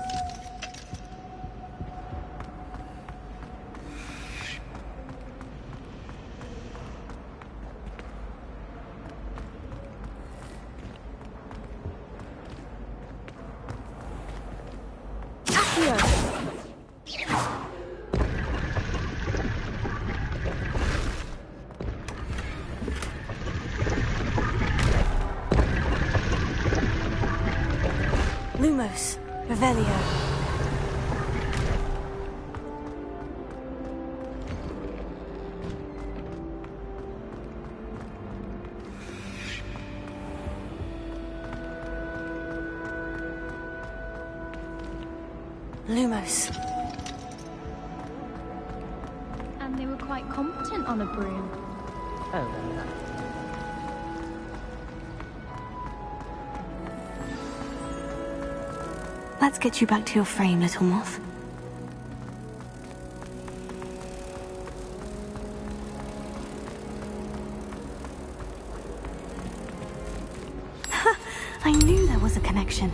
Lumos. Revelio. Lumos. And they were quite competent on a broom. Oh, Let's get you back to your frame, little moth. I knew there was a connection.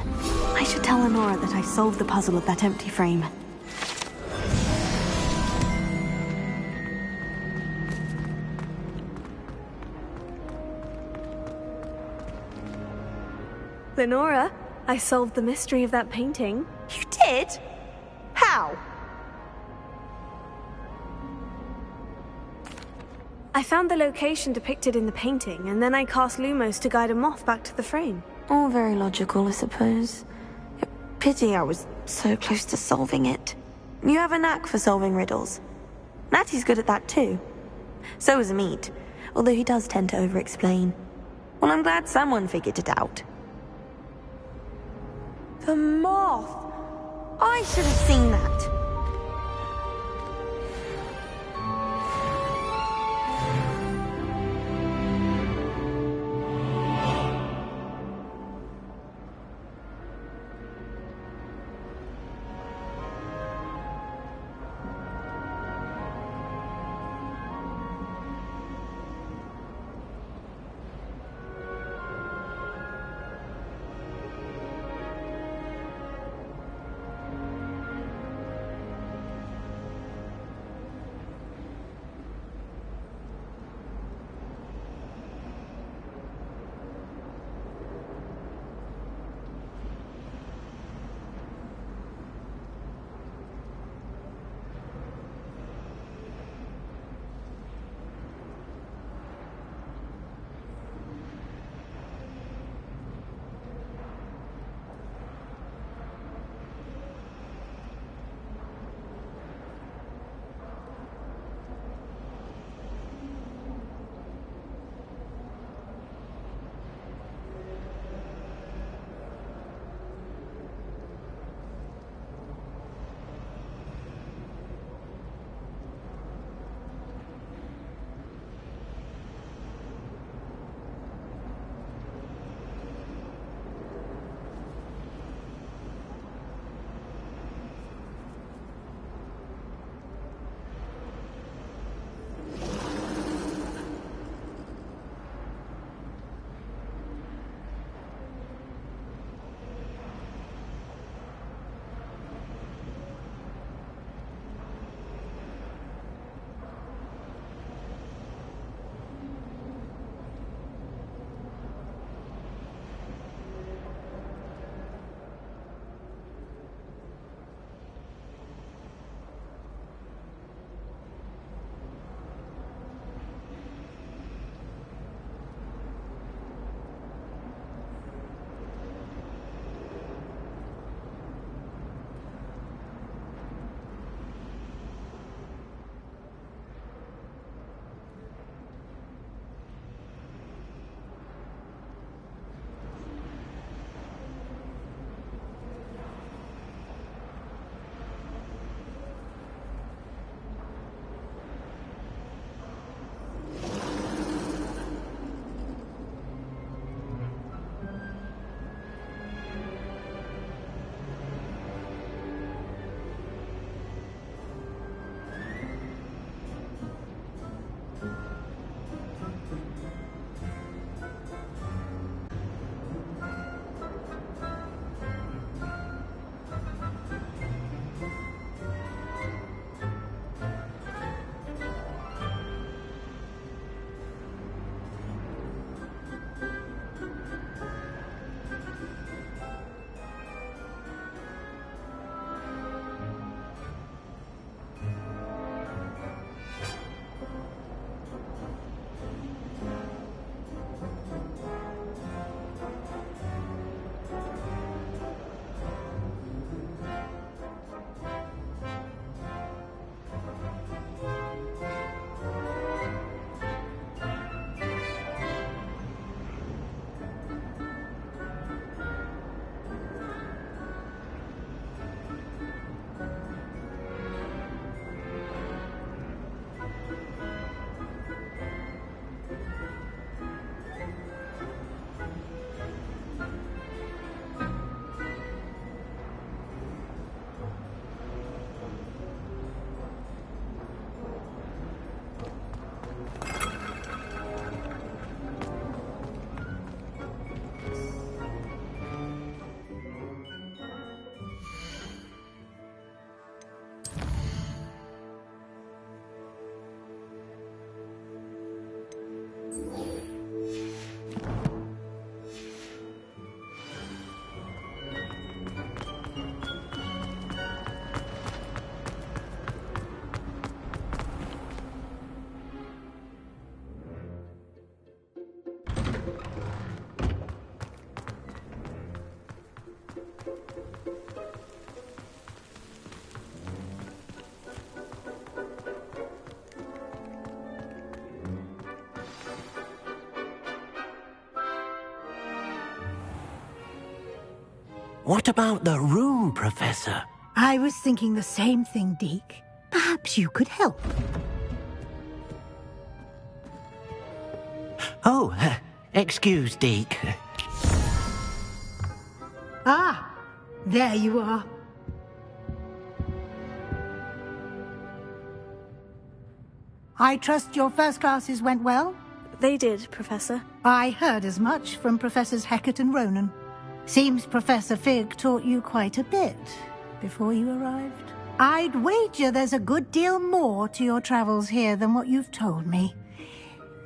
I should tell Lenora that I solved the puzzle of that empty frame. Lenora, I solved the mystery of that painting. You did? How? I found the location depicted in the painting, and then I cast Lumos to guide a moth back to the frame. All very logical, I suppose. Pity I was so close to solving it. You have a knack for solving riddles. Natty's good at that too. So is Amit, although he does tend to over-explain. Well, I'm glad someone figured it out. The moth! I should have seen that. What about the room, Professor? I was thinking the same thing, Deke. Perhaps you could help. Oh, excuse, Deke. Ah, there you are. I trust your first classes went well? They did, Professor. I heard as much from Professors Hecat and Ronan. Seems Professor Fig taught you quite a bit before you arrived. I'd wager there's a good deal more to your travels here than what you've told me.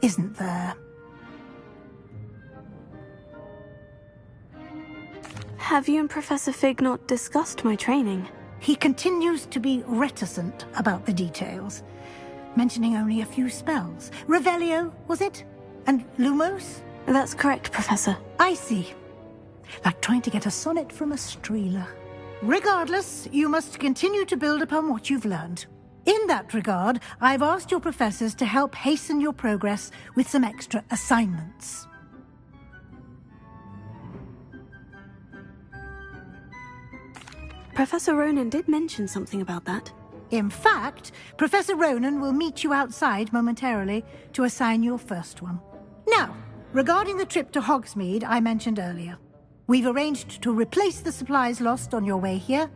Isn't there? Have you and Professor Fig not discussed my training? He continues to be reticent about the details, mentioning only a few spells. Revelio, was it? And Lumos? That's correct, Professor. I see. Like trying to get a sonnet from a streeler. Regardless, you must continue to build upon what you've learned. In that regard, I've asked your professors to help hasten your progress with some extra assignments. Professor Ronan did mention something about that. In fact, Professor Ronan will meet you outside momentarily to assign your first one. Now, regarding the trip to Hogsmeade I mentioned earlier, we've arranged to replace the supplies lost on your way here,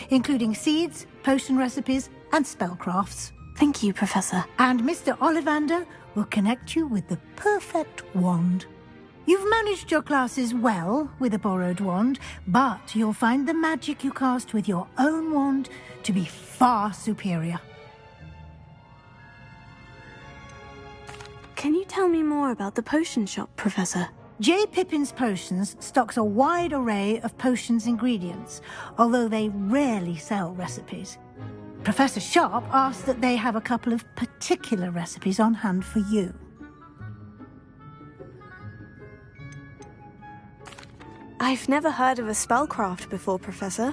including seeds, potion recipes, and spellcrafts. Thank you, Professor. And Mr. Ollivander will connect you with the perfect wand. You've managed your classes well with a borrowed wand, but you'll find the magic you cast with your own wand to be far superior. Can you tell me more about the potion shop, Professor? J. Pippin's Potions stocks a wide array of potions ingredients, although they rarely sell recipes. Professor Sharp asked that they have a couple of particular recipes on hand for you. I've never heard of a spellcraft before, Professor.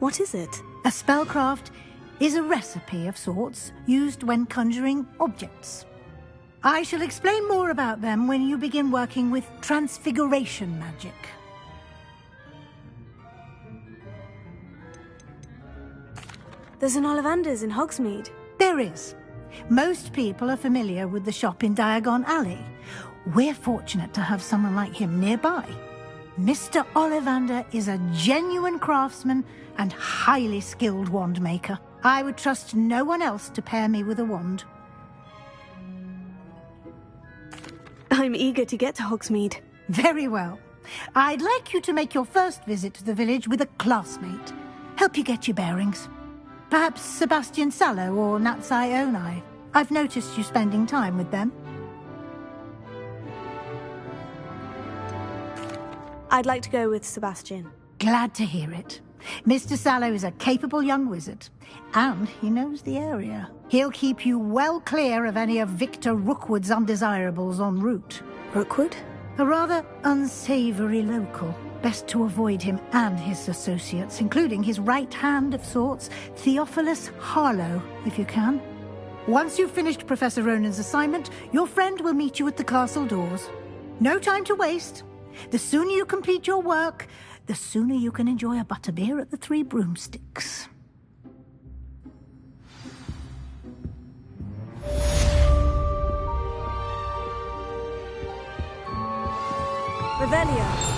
What is it? A spellcraft is a recipe of sorts used when conjuring objects. I shall explain more about them when you begin working with transfiguration magic. There's an Ollivander's in Hogsmeade. There is. Most people are familiar with the shop in Diagon Alley. We're fortunate to have someone like him nearby. Mr. Ollivander is a genuine craftsman and highly skilled wand maker. I would trust no one else to pair me with a wand. I'm eager to get to Hogsmeade. Very well. I'd like you to make your first visit to the village with a classmate. Help you get your bearings. Perhaps Sebastian Sallow or Natsai Onai. I've noticed you spending time with them. I'd like to go with Sebastian. Glad to hear it. Mr. Sallow is a capable young wizard, and he knows the area. He'll keep you well clear of any of Victor Rookwood's undesirables en route. Rookwood? A rather unsavory local. Best to avoid him and his associates, including his right hand of sorts, Theophilus Harlow, if you can. Once you've finished Professor Ronan's assignment, your friend will meet you at the castle doors. No time to waste. The sooner you complete your work, the sooner you can enjoy a butterbeer at the Three Broomsticks. Revelio.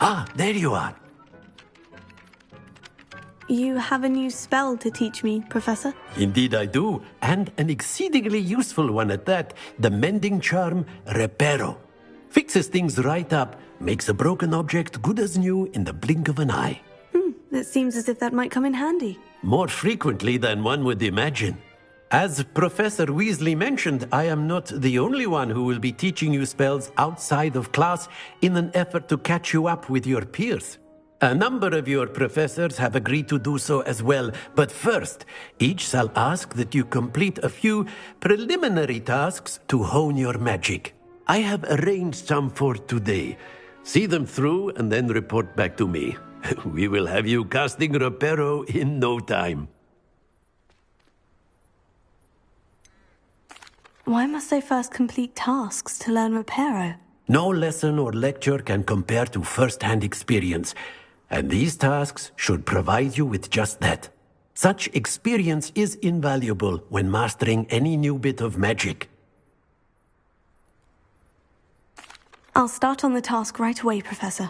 Ah, there you are. You have a new spell to teach me, Professor? Indeed I do, and an exceedingly useful one at that. The mending charm, Reparo. Fixes things right up, makes a broken object good as new in the blink of an eye. It seems as if that might come in handy. More frequently than one would imagine. As Professor Weasley mentioned, I am not the only one who will be teaching you spells outside of class in an effort to catch you up with your peers. A number of your professors have agreed to do so as well, but first, each shall ask that you complete a few preliminary tasks to hone your magic. I have arranged some for today. See them through and then report back to me. We will have you casting Reparo in no time. Why must I first complete tasks to learn Reparo? No lesson or lecture can compare to first-hand experience, and these tasks should provide you with just that. Such experience is invaluable when mastering any new bit of magic. I'll start on the task right away, Professor.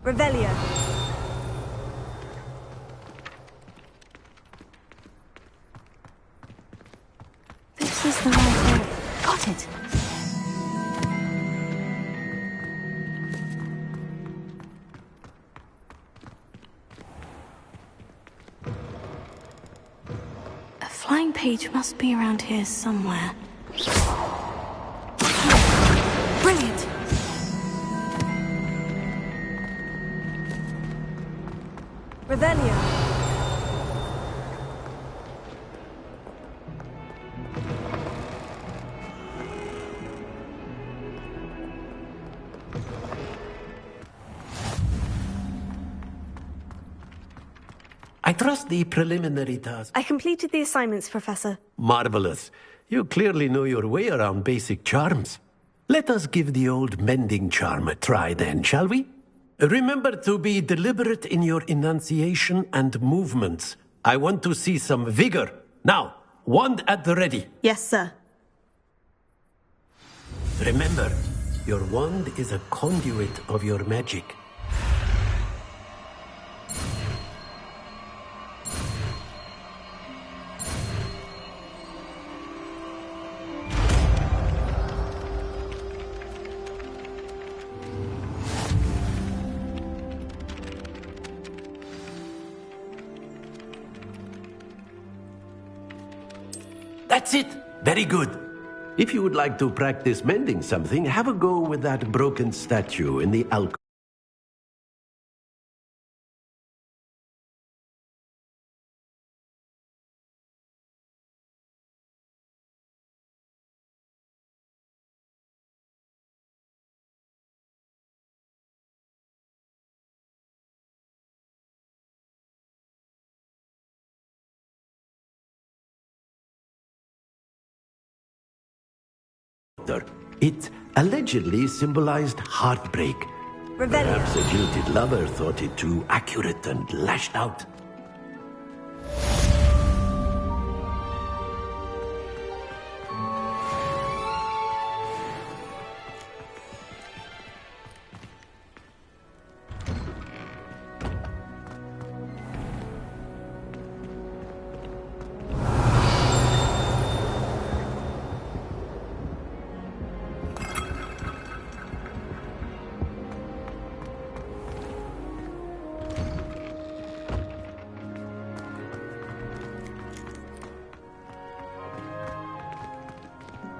Revelio. This is the right way. Got it. A flying page must be around here somewhere. Brilliant! Revelio. I trust the preliminary task. I completed the assignments, Professor. Marvelous. You clearly know your way around basic charms. Let us give the old mending charm a try then, shall we? Remember to be deliberate in your enunciation and movements. I want to see some vigor. Now, wand at the ready. Yes, sir. Remember, your wand is a conduit of your magic. That's it. Very good. If you would like to practice mending something, have a go with that broken statue in the alcove. It allegedly symbolized heartbreak. Revelio. Perhaps a jilted lover thought it too accurate and lashed out.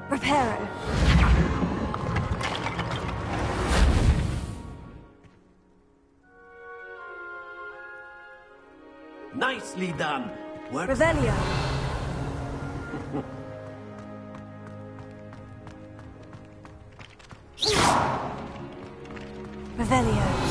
Reparo. Nicely done. Work. Revelio. Revelio.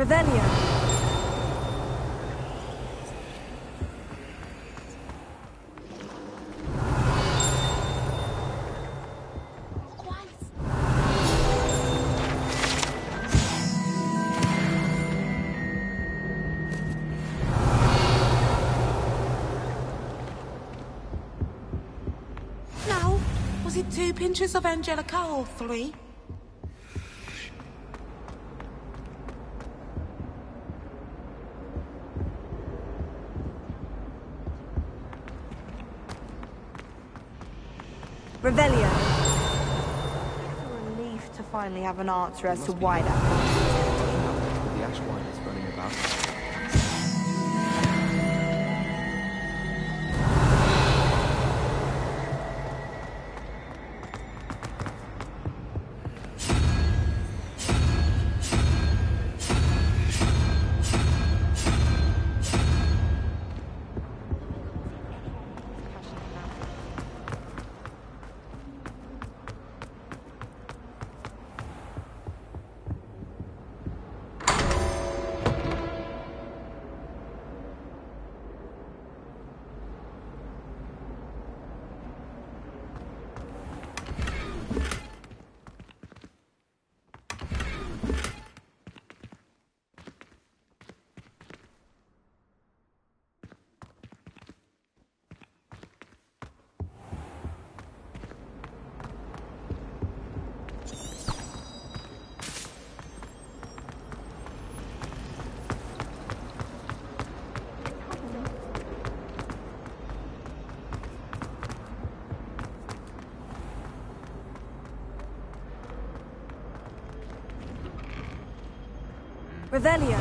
Revelio. No. Was it 2 pinches of Angelica or 3? Revelio. It's a relief to finally have an answer as to why that. The ash wine is running about. Revelio.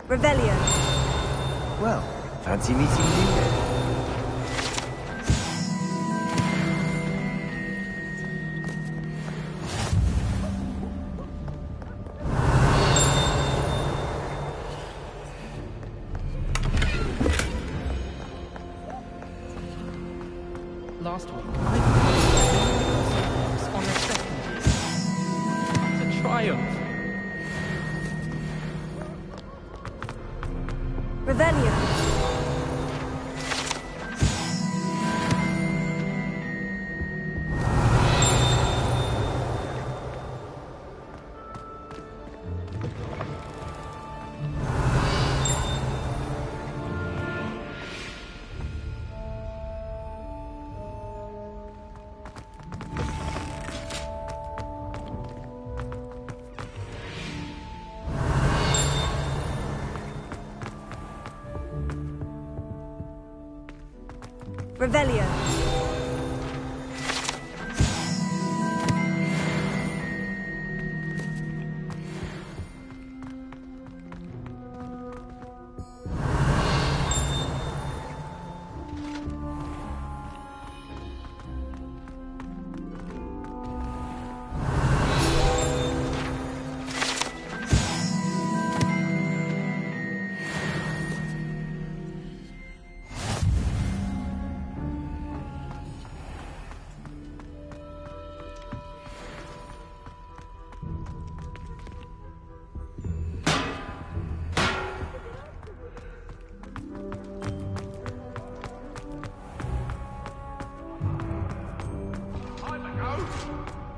Revelio. Well, fancy meeting you then. Last week, I on a second year. It's a triumph. Revelio. Revelio.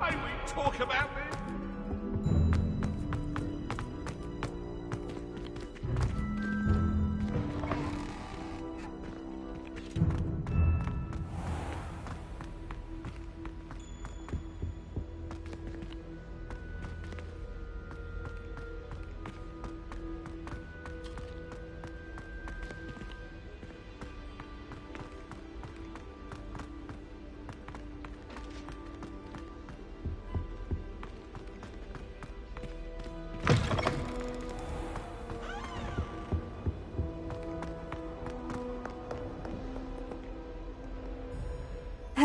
May we talk about this?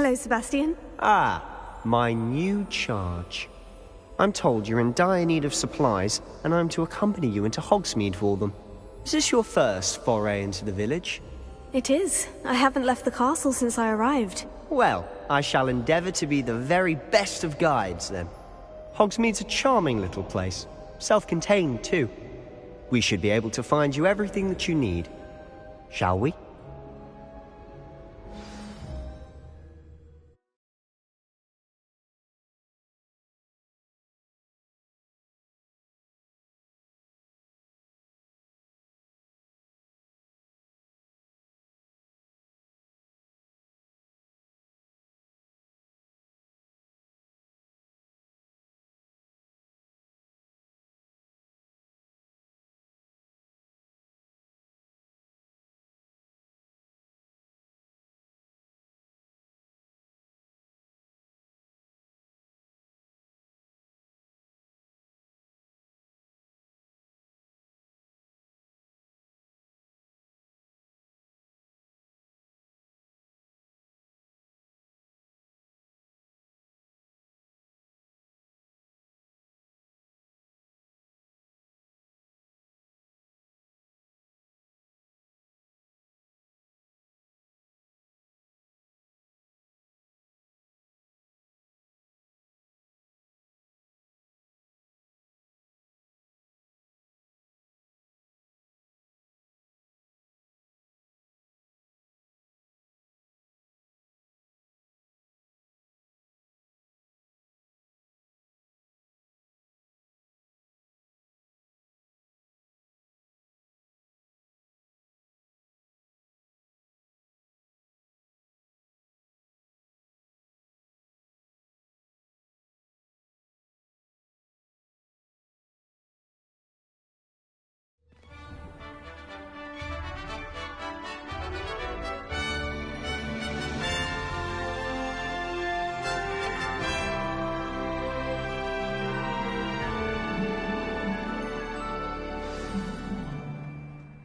Hello, Sebastian. Ah, my new charge. I'm told you're in dire need of supplies, and I'm to accompany you into Hogsmeade for them. Is this your first foray into the village? It is. I haven't left the castle since I arrived. Well, I shall endeavour to be the very best of guides, then. Hogsmeade's a charming little place. Self-contained, too. We should be able to find you everything that you need. Shall we?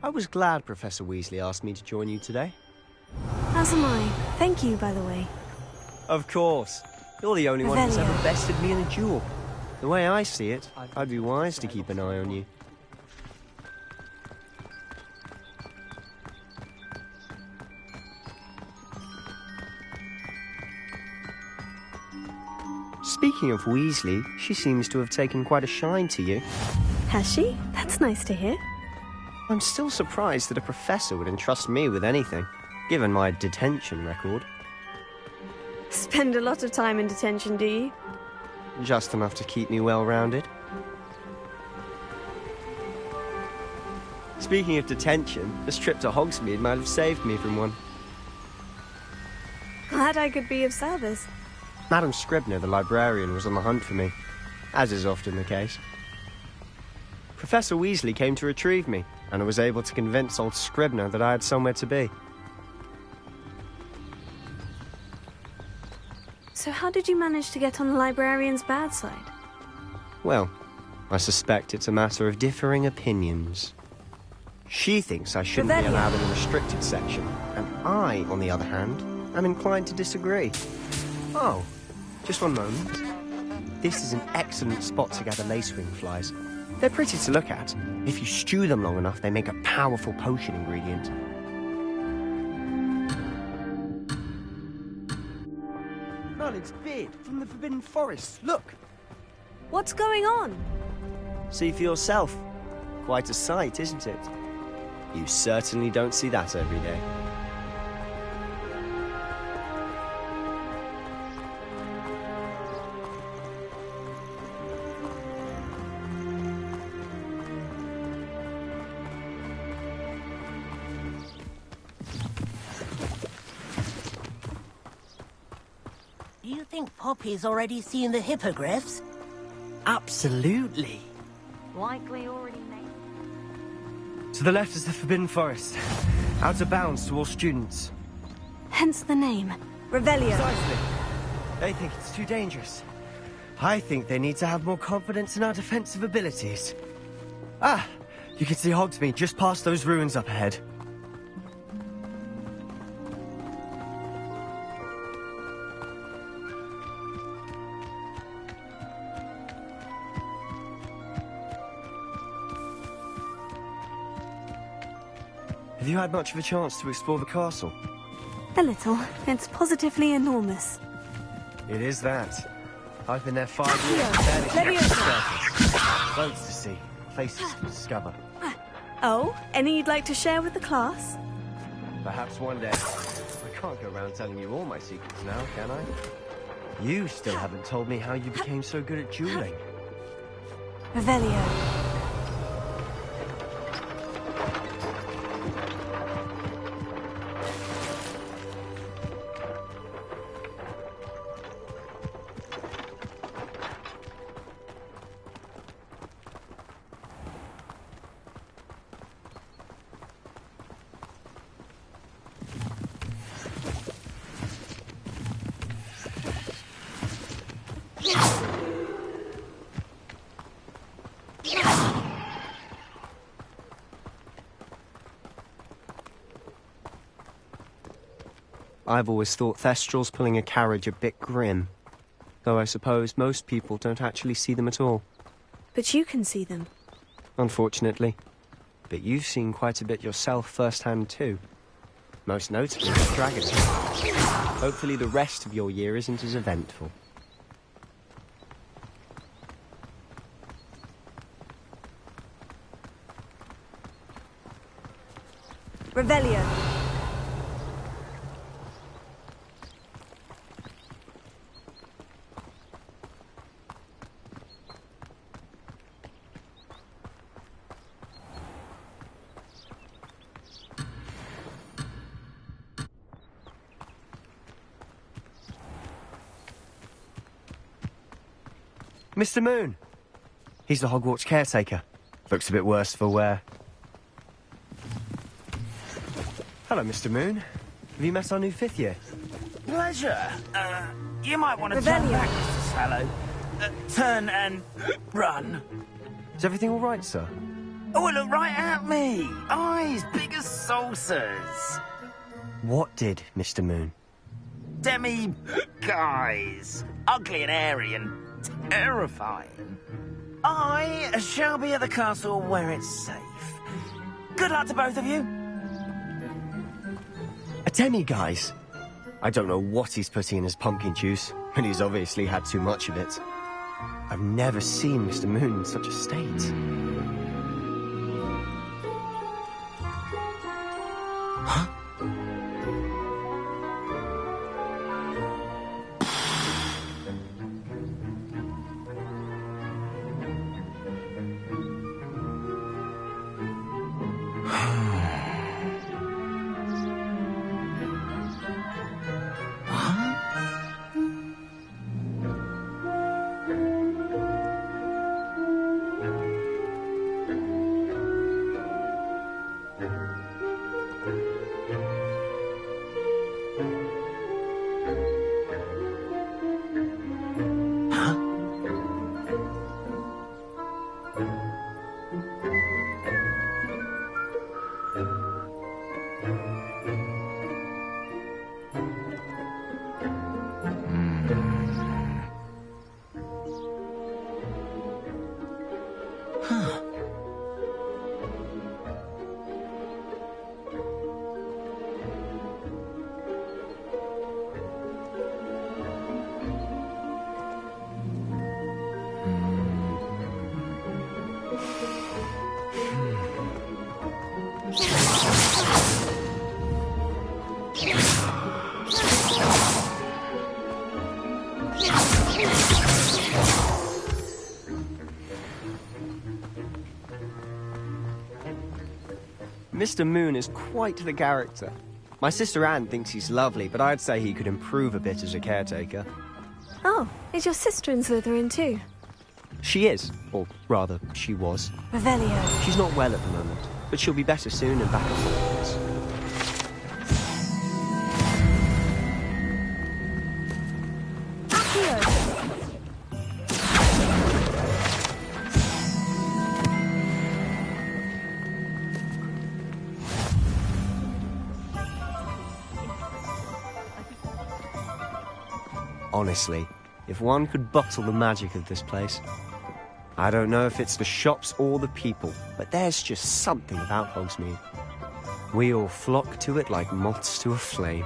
I was glad Professor Weasley asked me to join you today. As am I. Thank you, by the way. Of course. You're the only one who's ever bested me in a duel. The way I see it, I'd be wise to keep an eye on you. Speaking of Weasley, she seems to have taken quite a shine to you. Has she? That's nice to hear. I'm still surprised that a professor would entrust me with anything, given my detention record. Spend a lot of time in detention, do you? Just enough to keep me well-rounded. Speaking of detention, this trip to Hogsmeade might have saved me from one. Glad I could be of service. Madam Scribner, the librarian, was on the hunt for me, as is often the case. Professor Weasley came to retrieve me, and I was able to convince old Scribner that I had somewhere to be. So how did you manage to get on the librarian's bad side? Well, I suspect it's a matter of differing opinions. She thinks I shouldn't be allowed in the restricted section, and I, on the other hand, am inclined to disagree. Oh, just one moment. This is an excellent spot to gather lacewing flies. They're pretty to look at. If you stew them long enough, they make a powerful potion ingredient. It's Beard from the Forbidden Forest. Look! What's going on? See for yourself. Quite a sight, isn't it? You certainly don't see that every day. Do you think Poppy's already seen the hippogriffs? Absolutely. Likely already made. To the left is the Forbidden Forest. Out of bounds to all students. Hence the name. Revelio. Precisely. They think it's too dangerous. I think they need to have more confidence in our defensive abilities. Ah! You can see Hogsmeade just past those ruins up ahead. Have you had much of a chance to explore the castle? A little. It's positively enormous. It is that. I've been there 5 years. Barely scratched the surface. Clothes to see, places to discover. Oh, any you'd like to share with the class? Perhaps one day. I can't go around telling you all my secrets now, can I? You still haven't told me how you became so good at dueling. Revelio. I've always thought Thestrals pulling a carriage a bit grim. Though I suppose most people don't actually see them at all. But you can see them. Unfortunately. But you've seen quite a bit yourself firsthand too. Most notably the dragon. Hopefully the rest of your year isn't as eventful. Revelio. Mr. Moon! He's the Hogwarts caretaker. Looks a bit worse for wear. Hello, Mr. Moon. Have you met our new 5th year? Pleasure. You might want to turn back, Mr. Sallow. Turn and run. Is everything all right, sir? Oh, look right at me. Eyes big as saucers. What did, Mr. Moon? Guys. Ugly and airy and terrifying. I shall be at the castle where it's safe. Good luck to both of you. A demi-guise? I don't know what he's putting in his pumpkin juice, but he's obviously had too much of it. I've never seen Mr. Moon in such a state. Huh? Mr. Moon is quite the character. My sister Anne thinks he's lovely, but I'd say he could improve a bit as a caretaker. Oh, is your sister in Slytherin too? She is, or rather, she was. Revelio. She's not well at the moment, but she'll be better soon and back at Hogwarts. Honestly, if one could bottle the magic of this place. I don't know if it's the shops or the people, but there's just something about Hogsmeade. We all flock to it like moths to a flame.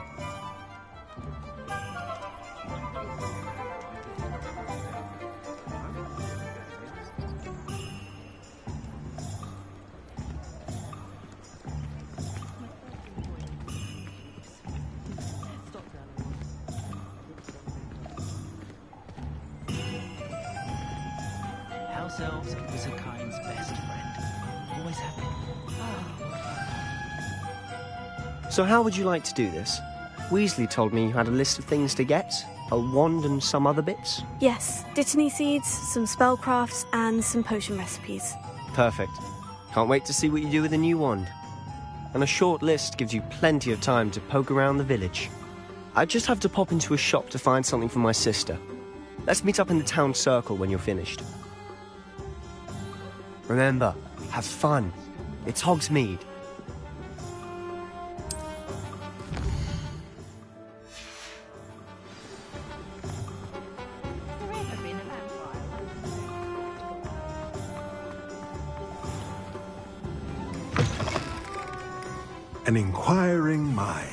House elves are wizardkind's best friend. Always have been. So how would you like to do this? Weasley told me you had a list of things to get, a wand and some other bits. Yes, Dittany seeds, some spellcrafts, and some potion recipes. Perfect. Can't wait to see what you do with the new wand. And a short list gives you plenty of time to poke around the village. I just have to pop into a shop to find something for my sister. Let's meet up in the town circle when you're finished. Remember, have fun. It's Hogsmeade. An inquiring mind.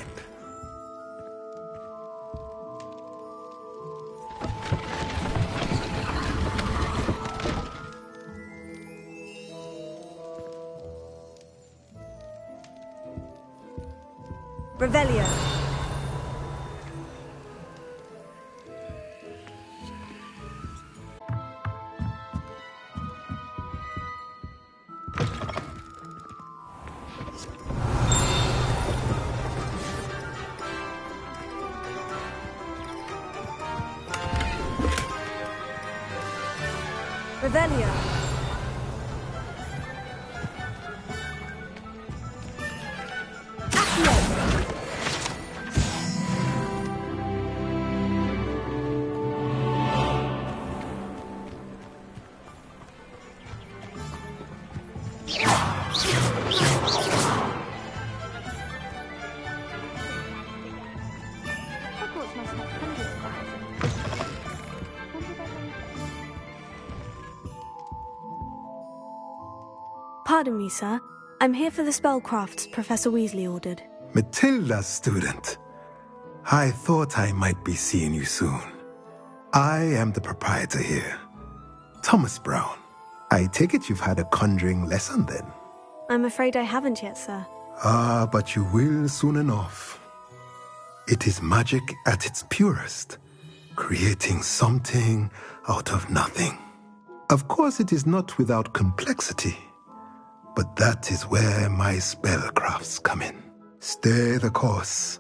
Revelio. Revelio. Hogwarts must have hundreds of items. Pardon me, sir. I'm here for the spellcrafts Professor Weasley ordered. Matilda's student. I thought I might be seeing you soon. I am the proprietor here, Thomas Brown. I take it you've had a conjuring lesson then? I'm afraid I haven't yet, sir. Ah, but you will soon enough. It is magic at its purest, creating something out of nothing. Of course, it is not without complexity, but that is where my spellcrafts come in. Stay the course,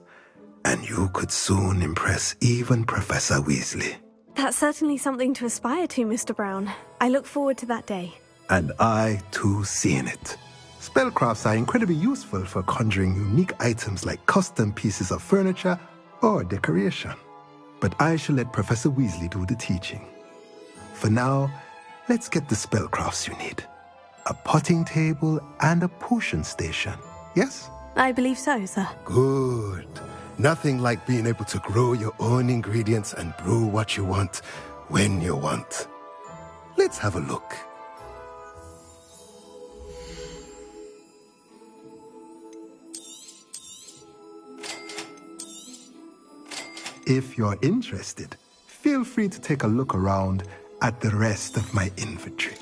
and you could soon impress even Professor Weasley. That's certainly something to aspire to, Mr. Brown. I look forward to that day. And I, too, seeing it. Spellcrafts are incredibly useful for conjuring unique items like custom pieces of furniture or decoration. But I shall let Professor Weasley do the teaching. For now, let's get the spellcrafts you need. A potting table and a potion station, yes? I believe so, sir. Good. Nothing like being able to grow your own ingredients and brew what you want when you want. Let's have a look. If you're interested, feel free to take a look around at the rest of my inventory.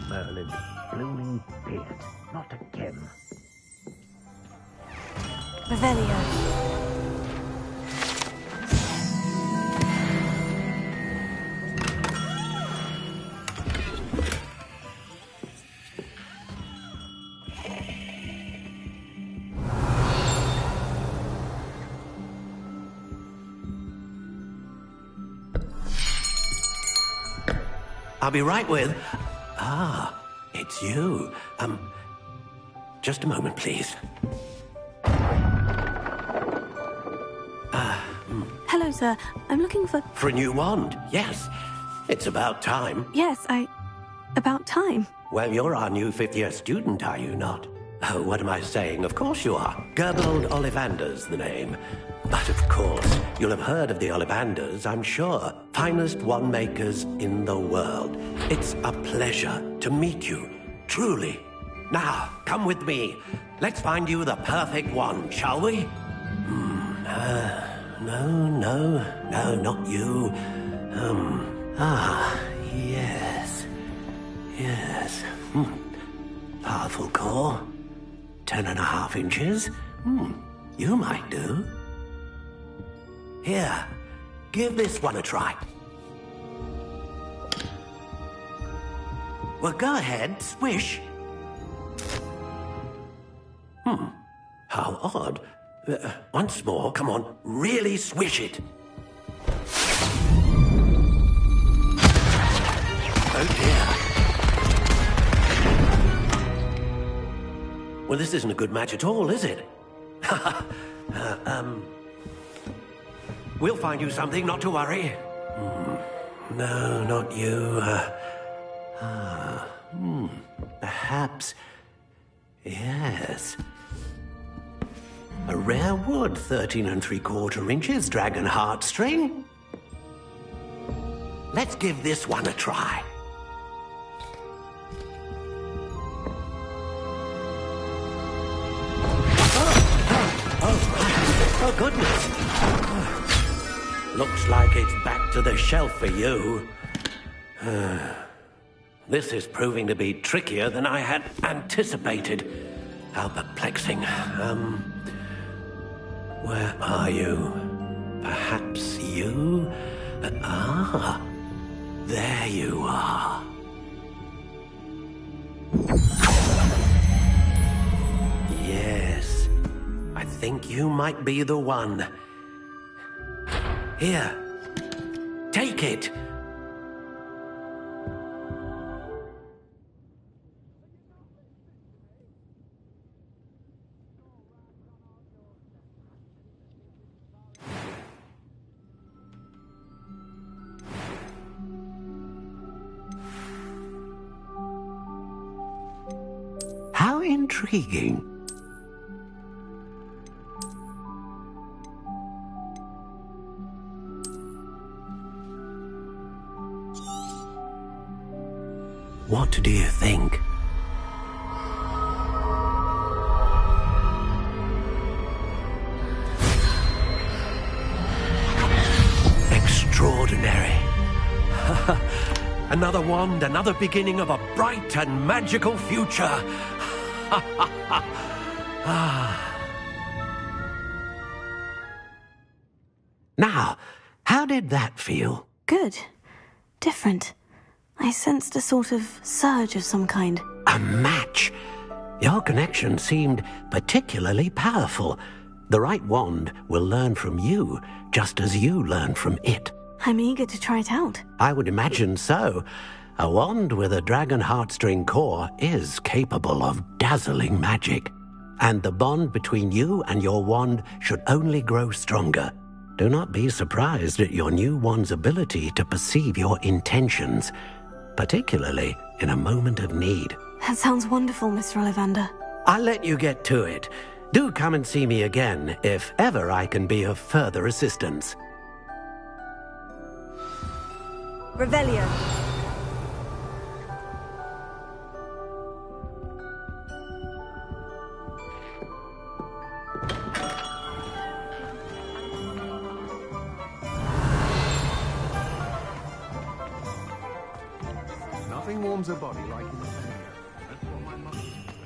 Merlin's blooming beard. Not again. Revelio. I'll be right with... Ah, it's you. Just a moment, please. Hello, sir. I'm looking for... For a new wand, yes. It's about time. Yes, about time. Well, you're our new fifth-year student, are you not? Oh, what am I saying? Of course you are. Gerbold Ollivander's the name. But of course, you'll have heard of the Ollivanders, I'm sure. Finest wand makers in the world. It's a pleasure to meet you, truly. Now, come with me. Let's find you the perfect wand, shall we? No, not you. Yes. Powerful core. 10.5 inches. You might do. Here, give this one a try. Well, go ahead, swish. How odd. Once more, come on, really swish it. Oh dear. Well, this isn't a good match at all, is it? We'll find you something, not to worry. No, not you. Perhaps... Yes. A rare wood, 13 3/4 inches, dragon heartstring. Let's give this one a try. Oh, goodness. Looks like it's back to the shelf for you. This is proving to be trickier than I had anticipated. How perplexing. Where are you? Perhaps you? There you are. Yes, I think you might be the one. Here, take it. How intriguing. What do you think? Extraordinary. Another wand, another beginning of a bright and magical future. Now, how did that feel? Good. Different. I sensed a sort of surge of some kind. A match. Your connection seemed particularly powerful. The right wand will learn from you, just as you learn from it. I'm eager to try it out. I would imagine so. A wand with a dragon heartstring core is capable of dazzling magic. And the bond between you and your wand should only grow stronger. Do not be surprised at your new wand's ability to perceive your intentions, particularly in a moment of need. That sounds wonderful, Mr. Ollivander. I'll let you get to it. Do come and see me again if ever I can be of further assistance. Revelio. Nothing warms a body like in the video. That's what my mother used to say.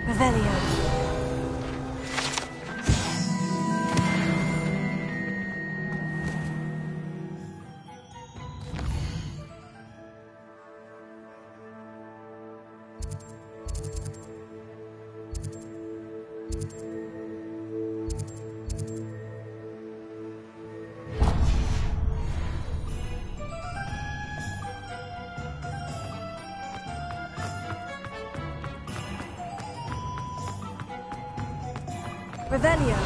Revelio. Revelio.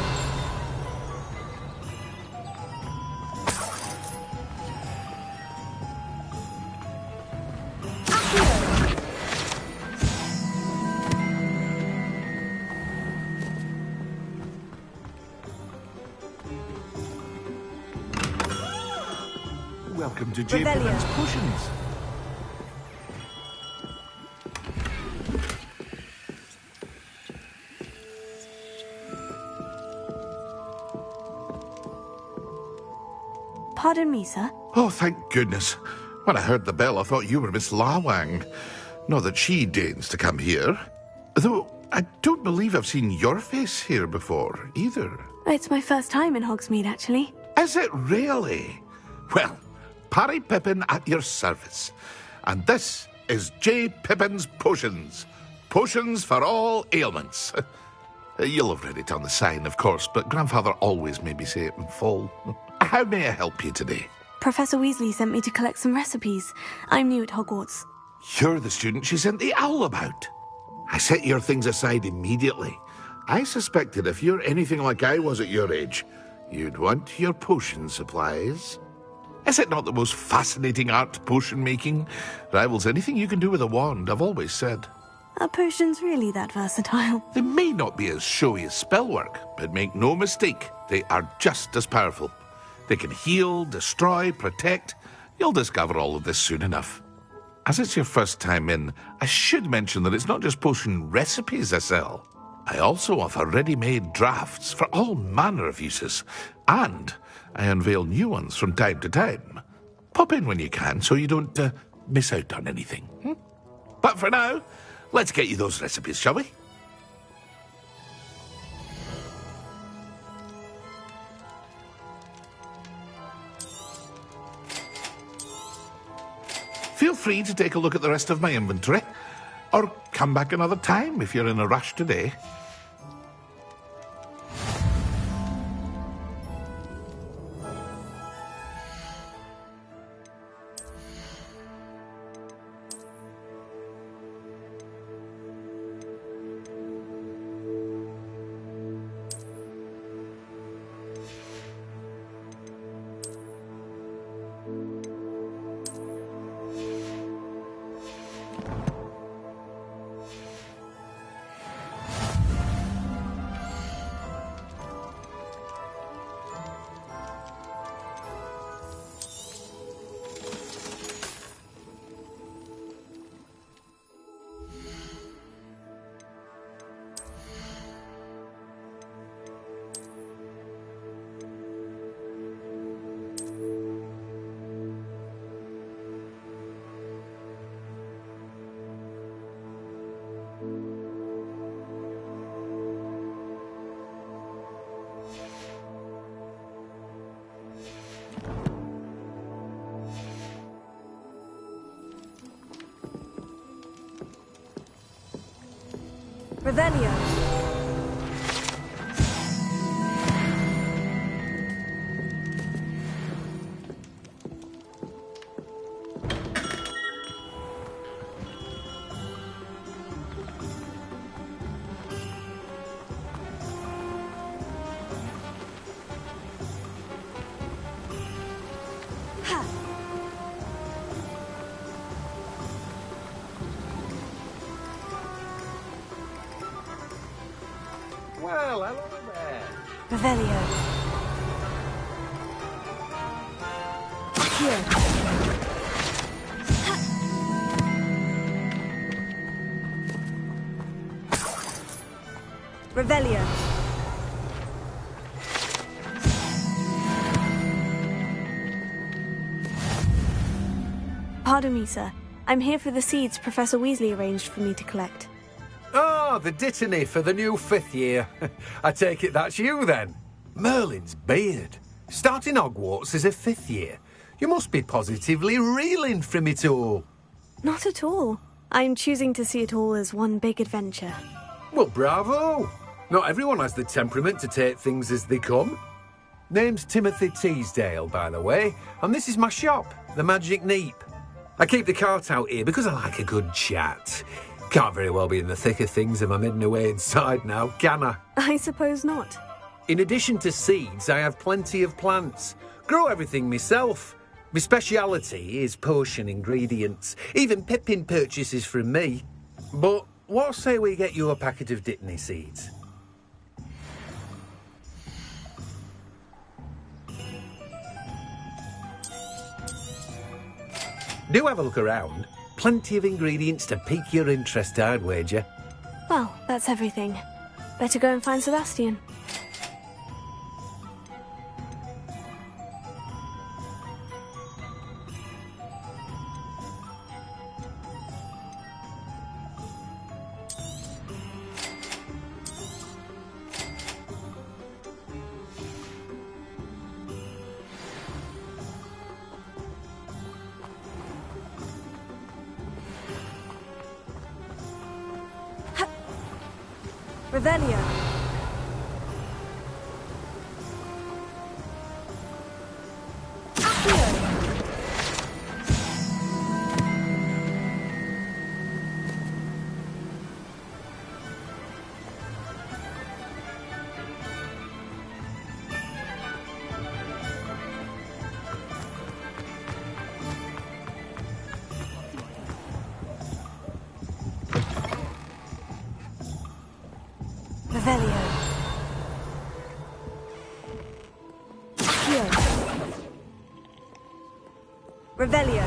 Welcome to J. Revelio. Pippin's Potions. Pardon me, sir. Oh, thank goodness. When I heard the bell, I thought you were Miss Lawang. Not that she deigns to come here. Though I don't believe I've seen your face here before, either. It's my first time in Hogsmeade, actually. Is it really? Well, Parry Pippin at your service. And this is J. Pippin's Potions. Potions for all ailments. You'll have read it on the sign, of course, but Grandfather always made me say it in full. How may I help you today? Professor Weasley sent me to collect some recipes. I'm new at Hogwarts. You're the student she sent the owl about. I set your things aside immediately. I suspected if you're anything like I was at your age, you'd want your potion supplies. Is it not the most fascinating art, potion making? Rivals anything you can do with a wand, I've always said. Are potions really that versatile? They may not be as showy as spellwork, but make no mistake, they are just as powerful. They can heal, destroy, protect. You'll discover all of this soon enough. As it's your first time in, I should mention that it's not just potion recipes I sell. I also offer ready-made drafts for all manner of uses, and I unveil new ones from time to time. Pop in when you can so you don't miss out on anything. But for now, let's get you those recipes, shall we? Feel free to take a look at the rest of my inventory, or come back another time if you're in a rush today. Revelio. Well, hello there. Revelio. Here. Revelio. Pardon me, sir. I'm here for the seeds Professor Weasley arranged for me to collect. Ah, the dittany for the new 5th year. I take it that's you, then. Merlin's beard. Starting Hogwarts as a 5th year. You must be positively reeling from it all. Not at all. I'm choosing to see it all as one big adventure. Well, bravo. Not everyone has the temperament to take things as they come. Name's Timothy Teasdale, by the way, and this is my shop, the Magic Neep. I keep the cart out here because I like a good chat. Can't very well be in the thick of things if I'm hidden away inside now, can I? I suppose not. In addition to seeds, I have plenty of plants. Grow everything myself. My speciality is potion ingredients. Even Pippin purchases from me. But what say we get you a packet of dittany seeds? Do have a look around. Plenty of ingredients to pique your interest, I'd wager. Well, that's everything. Better go and find Sebastian. Revelio. Revelio. Here. Revelio.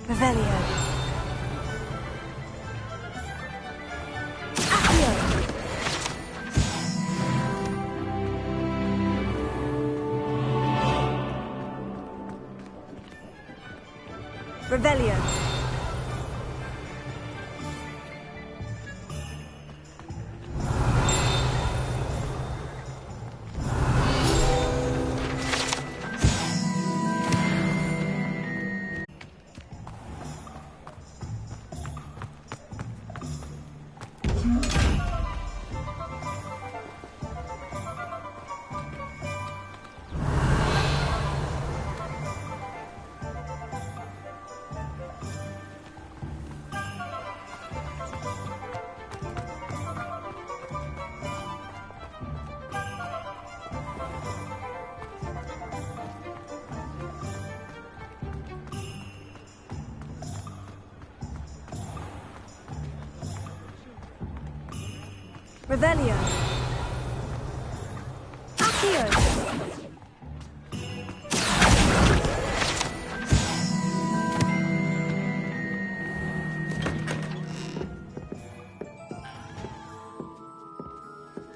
Revelio. Accio. Revelio. Revelio. Accio.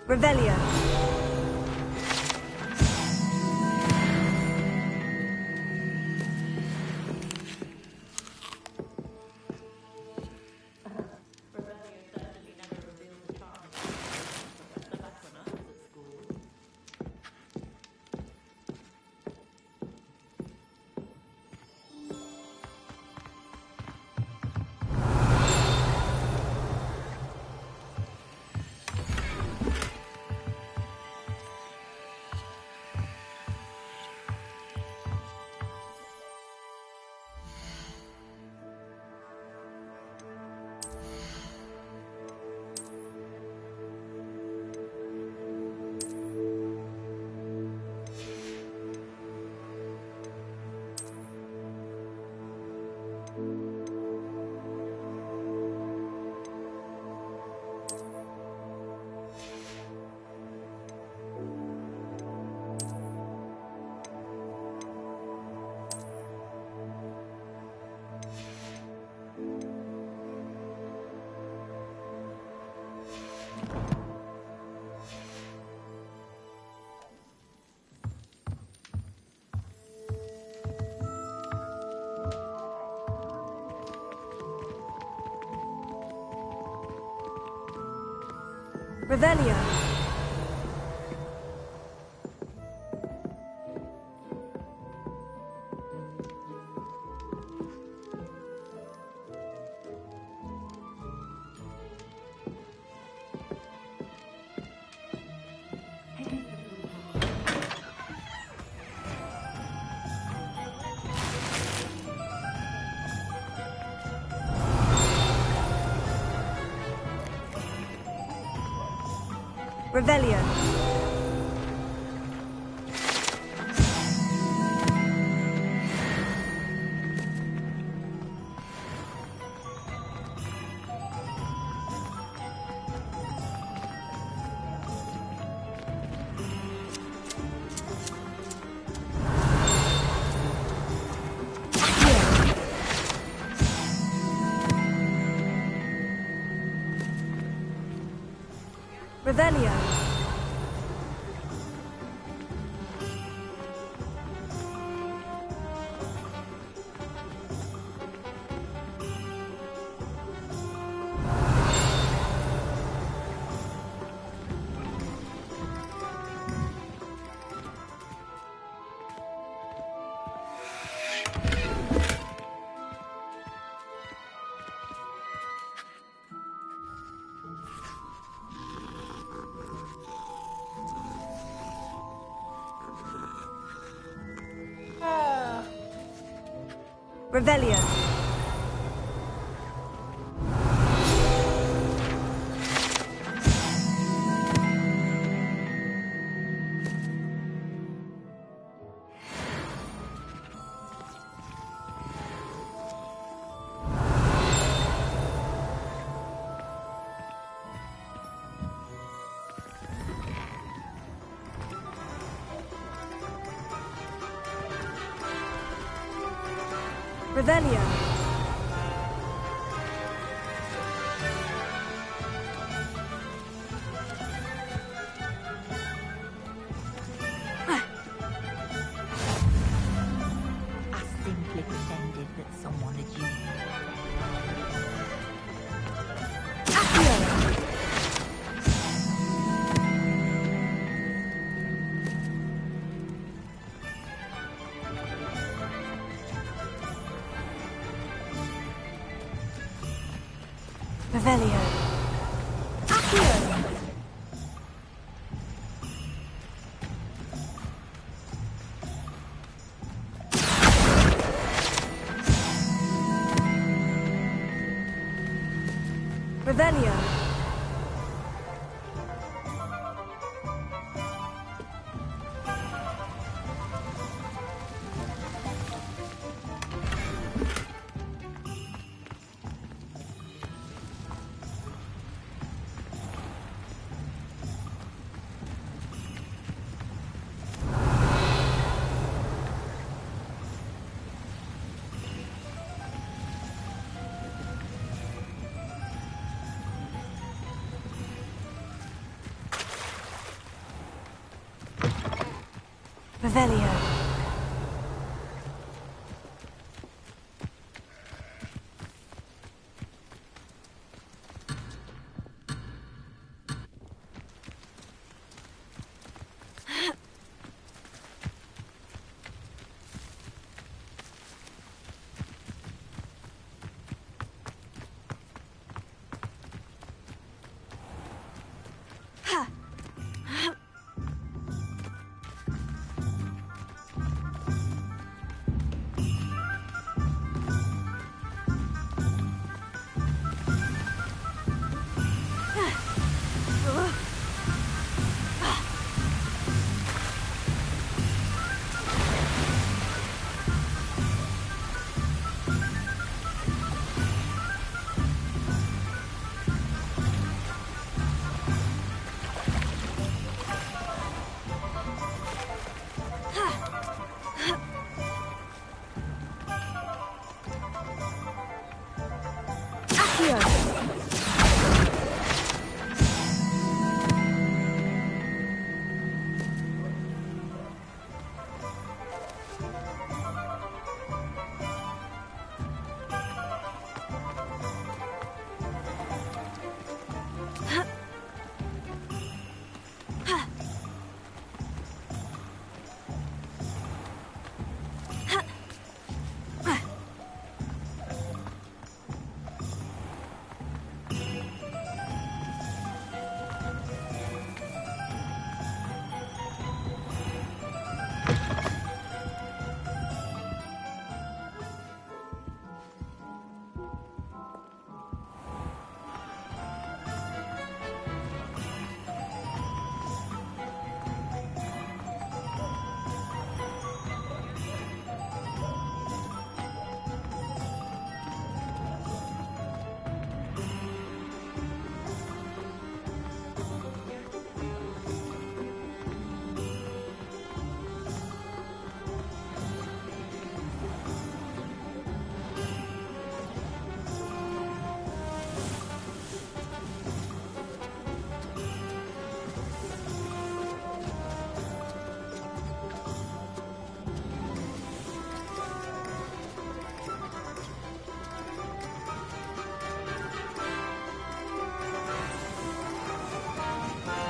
Revelio. Revelio. Revelio. Revelio. Revelio. Revelio. I simply pretended that someone had used Revelio. Accio. Revelio. Revelio.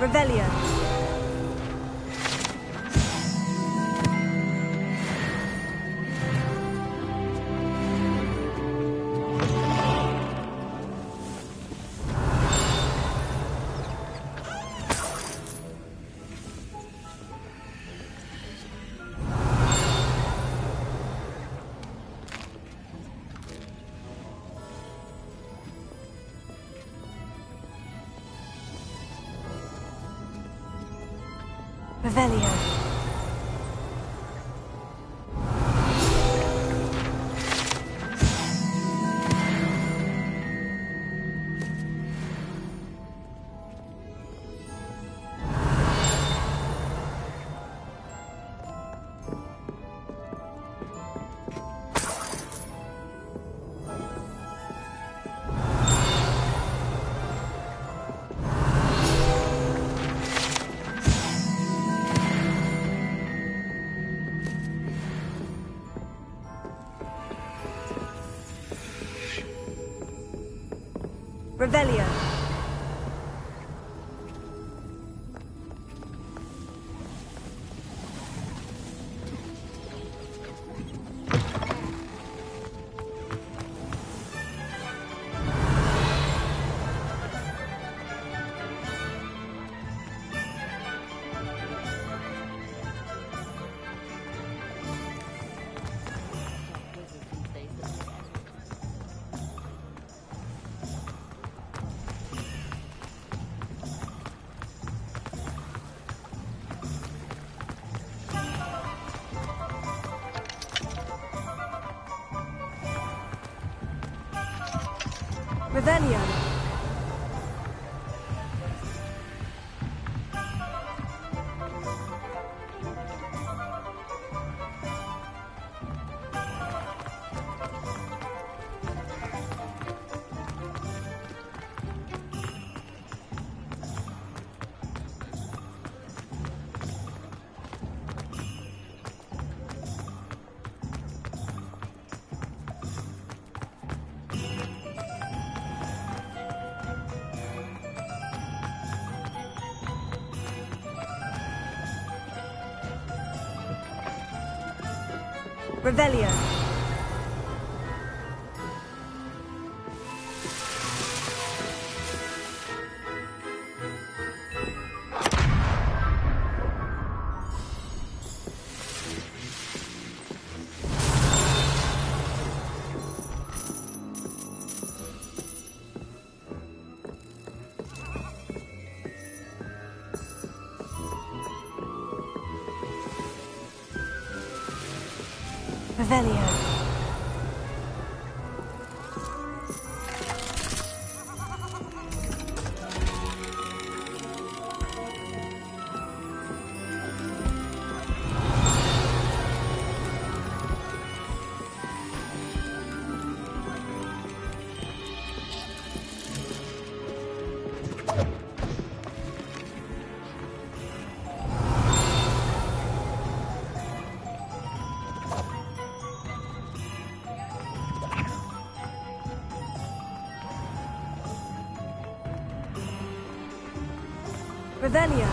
Revelio. Revelio. Revelio. Revelio. Revelio. Revelio. Revelio.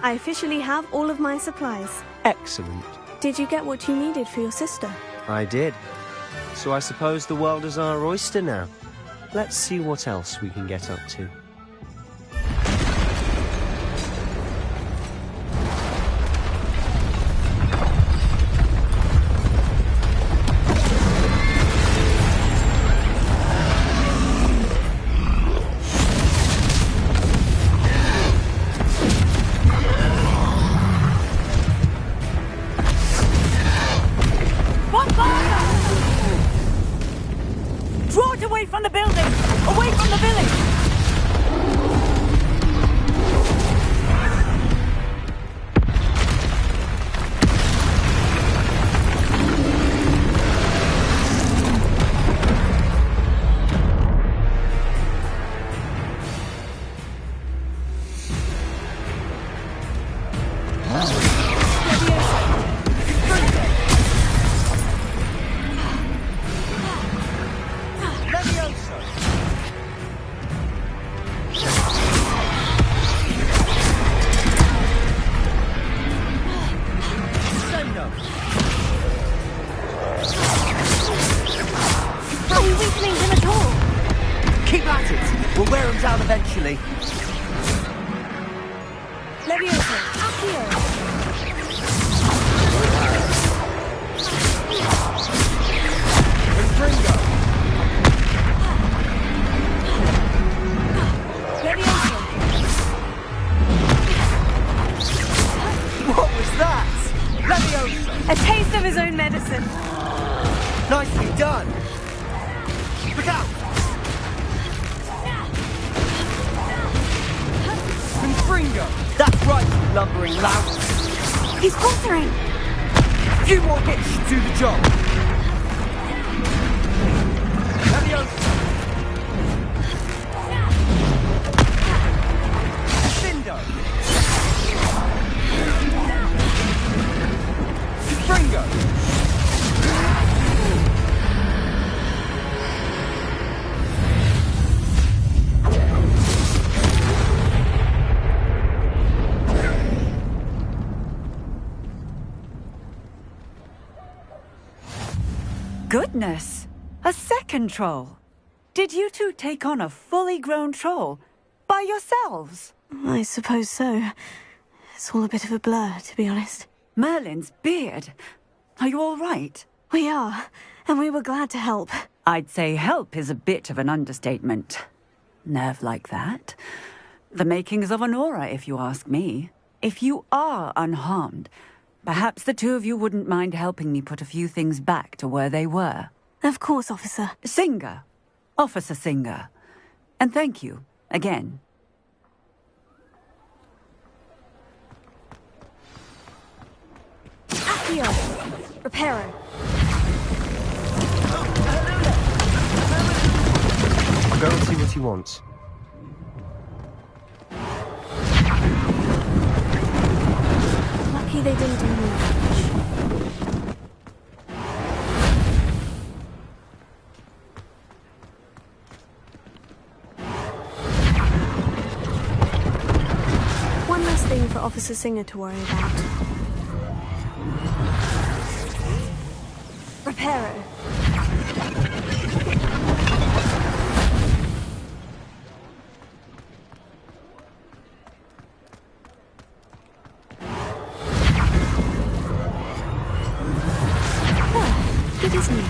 I officially have all of my supplies. Excellent. Did you get what you needed for your sister? I did. So I suppose the world is our oyster now. Let's see what else we can get up to. Draw it away from the building! Away from the village! Keep at it! We'll wear them down eventually. Leviosa, Accio! Ringo! Leviosa! What was that? Leviosa! A taste of his own medicine. Nicely done! Look out! Confringo! That's right, you lumbering lout! He's faltering! A few more hits should do the job! Leviosa! Cindo! Confringo! Goodness! A second troll! Did you two take on a fully grown troll? By yourselves? I suppose so. It's all a bit of a blur, to be honest. Merlin's beard. Are you all right? We are, and we were glad to help. I'd say help is a bit of an understatement. Nerve like that. The makings of an aura, if you ask me. If you are unharmed, perhaps the two of you wouldn't mind helping me put a few things back to where they were. Of course, officer. Singer. Officer Singer. And thank you, again. Accio! Reparo. you want. Lucky they didn't do more damage. One less thing for Officer Singer to worry about. Reparo. Good as new.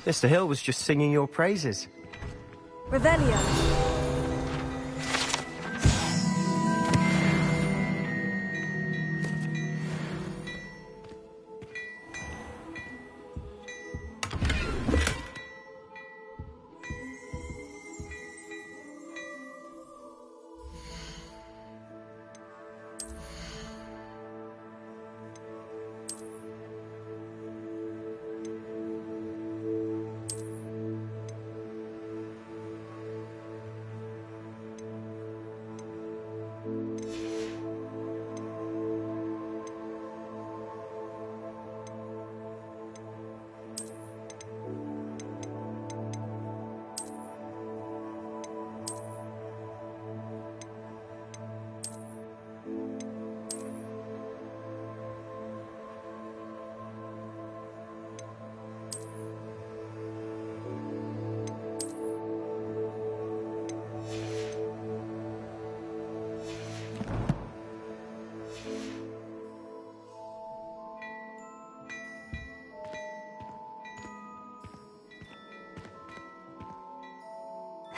Mr. Hill was just singing your praises. Revelio.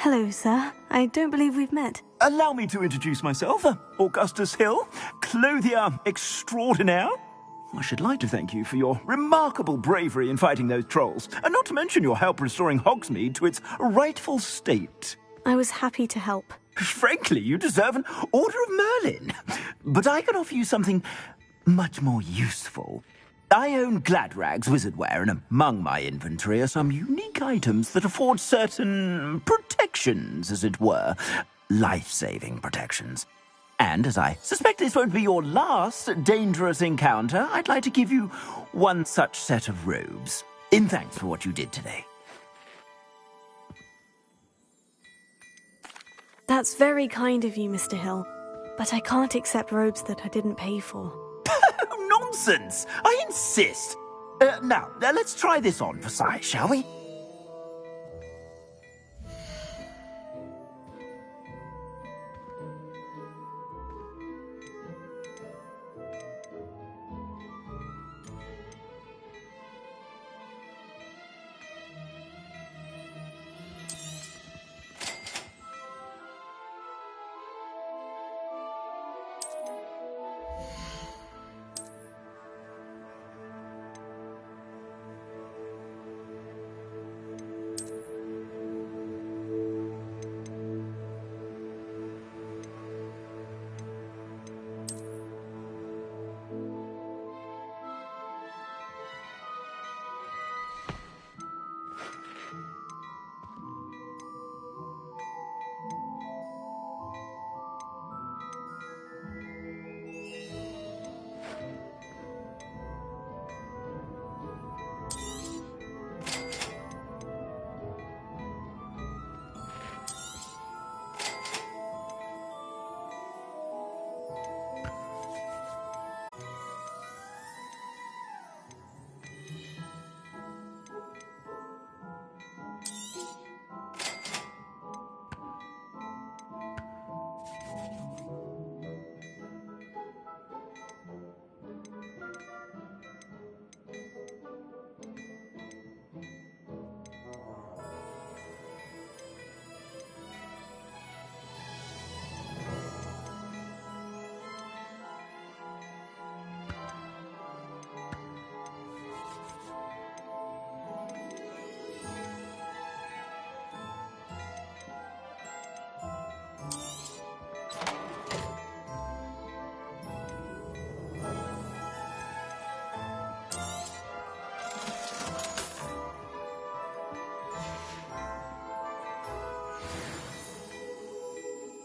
Hello, sir. I don't believe we've met. Allow me to introduce myself, Augustus Hill, clothier extraordinaire. I should like to thank you for your remarkable bravery in fighting those trolls, and not to mention your help restoring Hogsmeade to its rightful state. I was happy to help. Frankly, you deserve an Order of Merlin. But I can offer you something much more useful. I own Gladrag's wizardware, and among my inventory are some unique items that afford certain protections, as it were. Life-saving protections. And as I suspect this won't be your last dangerous encounter, I'd like to give you one such set of robes, in thanks for what you did today. That's very kind of you, Mr. Hill. But I can't accept robes that I didn't pay for. Nonsense! I insist! Now, let's try this on for size, shall we?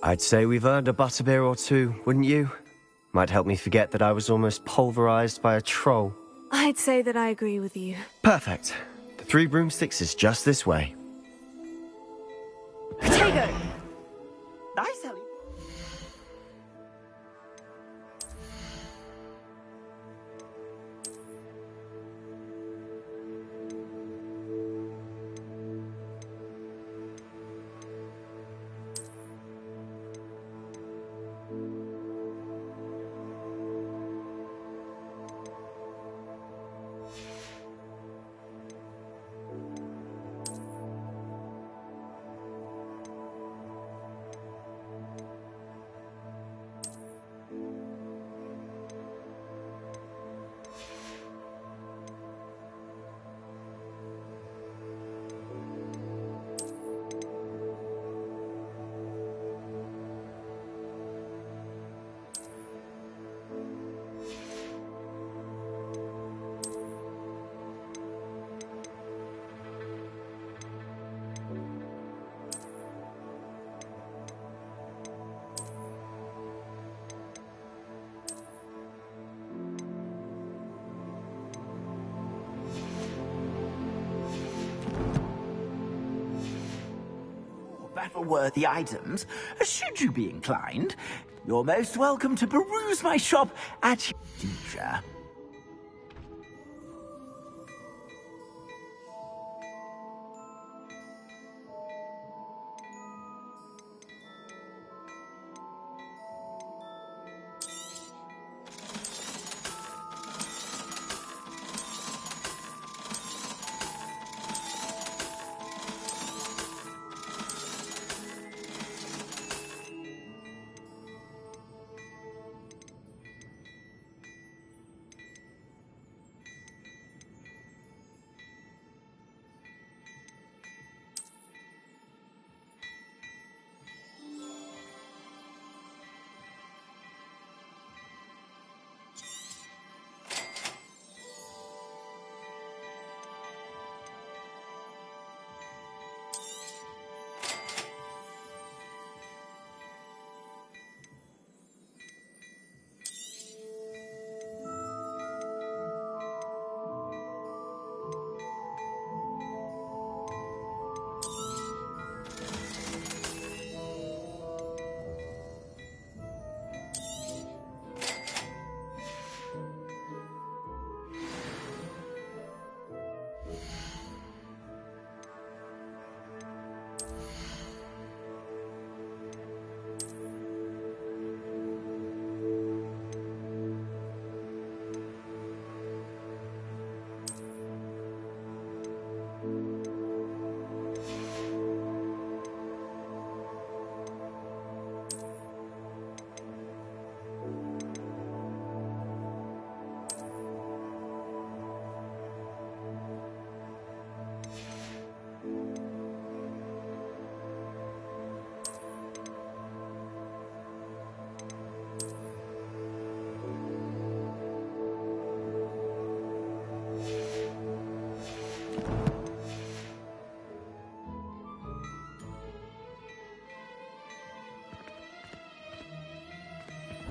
I'd say we've earned a butterbeer or two, wouldn't you? Might help me forget that I was almost pulverized by a troll. I'd say that I agree with you. Perfect. The 3 broomsticks is just this way. Potato! Nice, Ellie. travel-worthy items, should you be inclined, you're most welcome to peruse my shop at your leisure.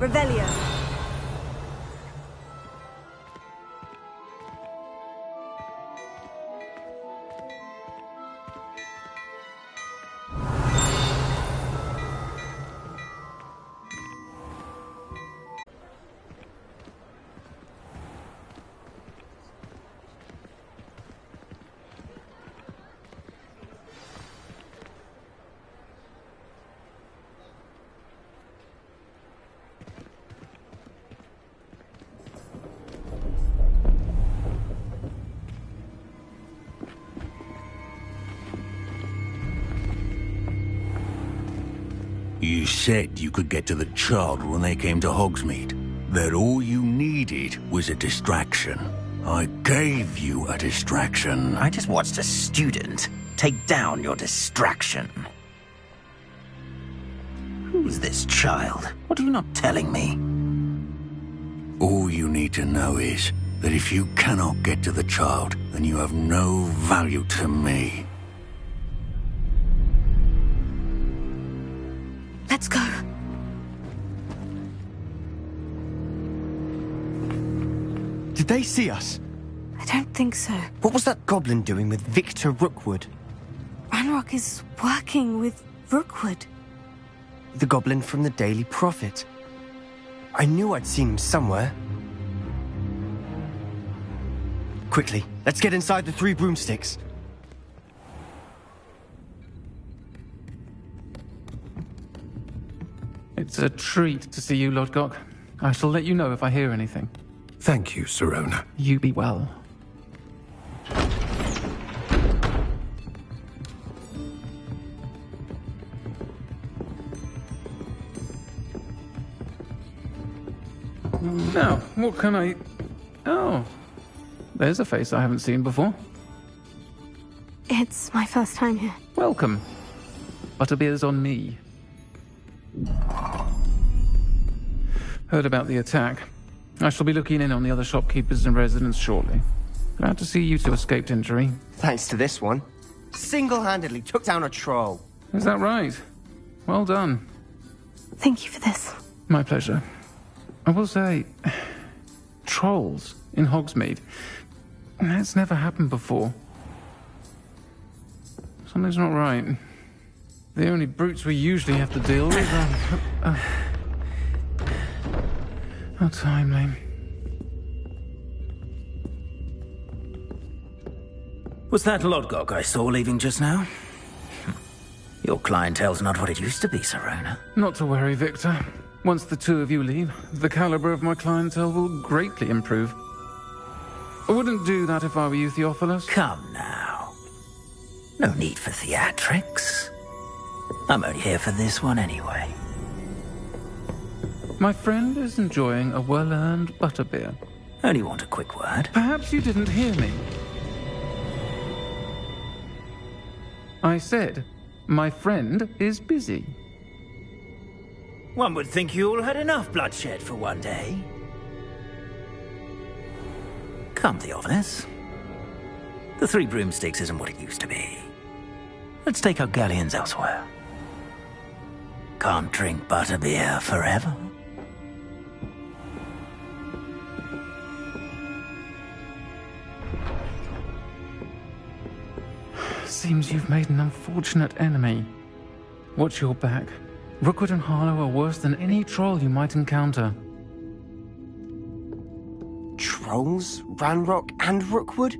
Revelio. You said you could get to the child when they came to Hogsmeade. That all you needed was a distraction. I gave you a distraction. I just watched a student take down your distraction. Who's this child? What are you not telling me? All you need to know is that if you cannot get to the child, then you have no value to me. Let's go. Did they see us? I don't think so. What was that goblin doing with Victor Rookwood? Ranrock is working with Rookwood. The goblin from the Daily Prophet. I knew I'd seen him somewhere. Quickly, let's get inside the Three Broomsticks. It's a treat to see you, Lodgok. I shall let you know if I hear anything. Thank you, Sirona. You be well. Now, what can I... Oh, there's a face I haven't seen before. It's my first time here. Welcome. Butterbeer's on me. Heard about the attack. I shall be looking in on the other shopkeepers and residents shortly. Glad to see you two escaped injury. Thanks to this one. Single-handedly took down a troll. Is that right? Well done. Thank you for this. My pleasure. I will say, trolls in Hogsmeade. That's never happened before. Something's not right. The only brutes we usually have to deal with are... How timely. Was that Lodgok I saw leaving just now? Your clientele's not what it used to be, Serona. Not to worry, Victor. Once the two of you leave, the caliber of my clientele will greatly improve. I wouldn't do that if I were you, Theophilus. Come now. No need for theatrics. I'm only here for this one anyway. My friend is enjoying a well-earned butterbeer. Only want a quick word. Perhaps you didn't hear me. I said, my friend is busy. One would think you all had enough bloodshed for one day. Come, Theophilus. The Three Broomsticks isn't what it used to be. Let's take our galleons elsewhere. Can't drink butterbeer forever. Seems you've made an unfortunate enemy. Watch your back. Rookwood and Harlow are worse than any troll you might encounter. Trolls? Ranrock and Rookwood?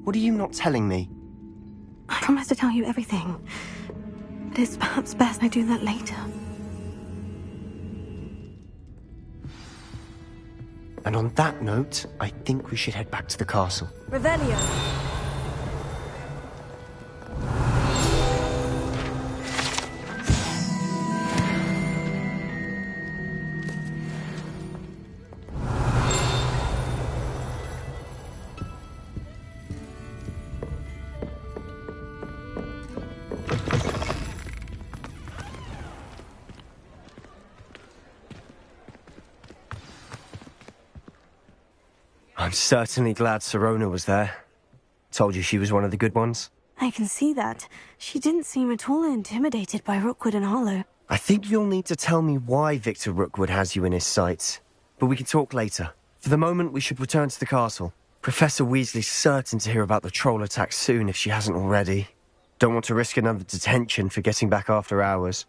What are you not telling me? I promise to tell you everything. But it's perhaps best I do that later. And on that note, I think we should head back to the castle. Revelio. I'm certainly glad Serona was there. Told you she was one of the good ones. I can see that. She didn't seem at all intimidated by Rookwood and Harlow. I think you'll need to tell me why Victor Rookwood has you in his sights. But we can talk later. For the moment, we should return to the castle. Professor Weasley's certain to hear about the troll attack soon if she hasn't already. Don't want to risk another detention for getting back after hours.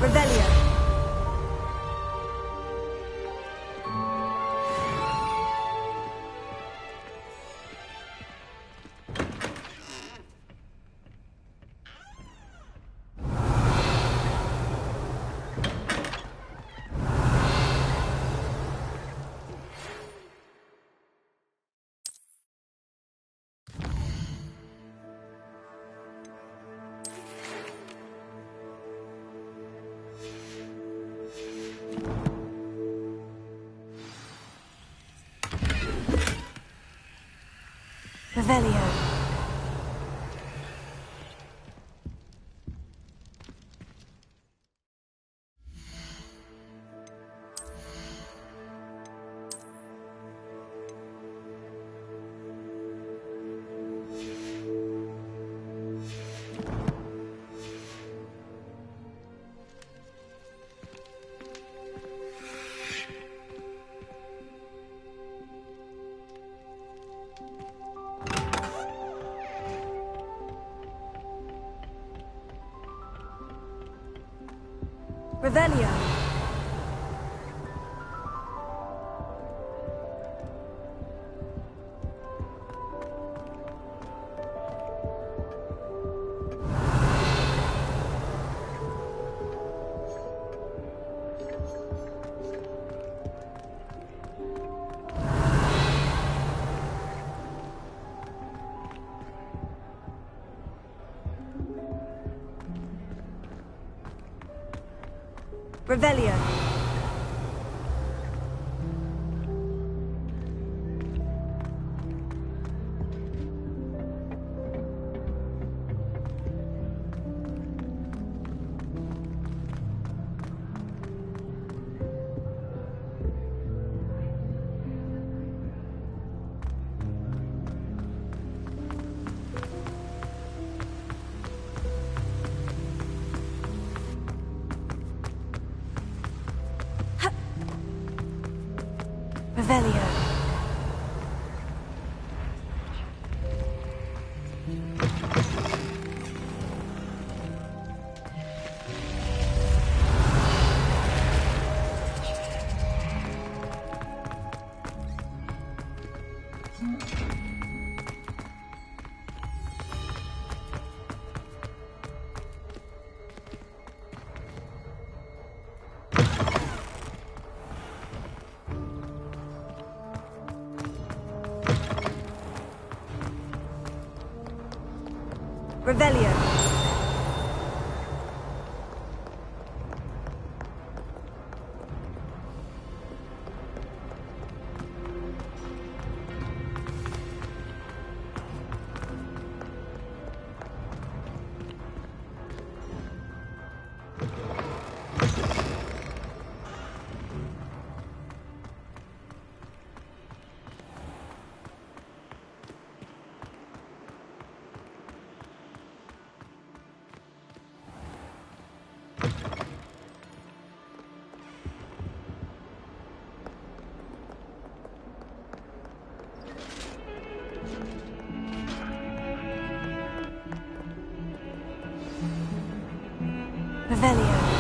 Revelio. Revelio. Revelio. Revelio. Revelio. Revelio. Revelio.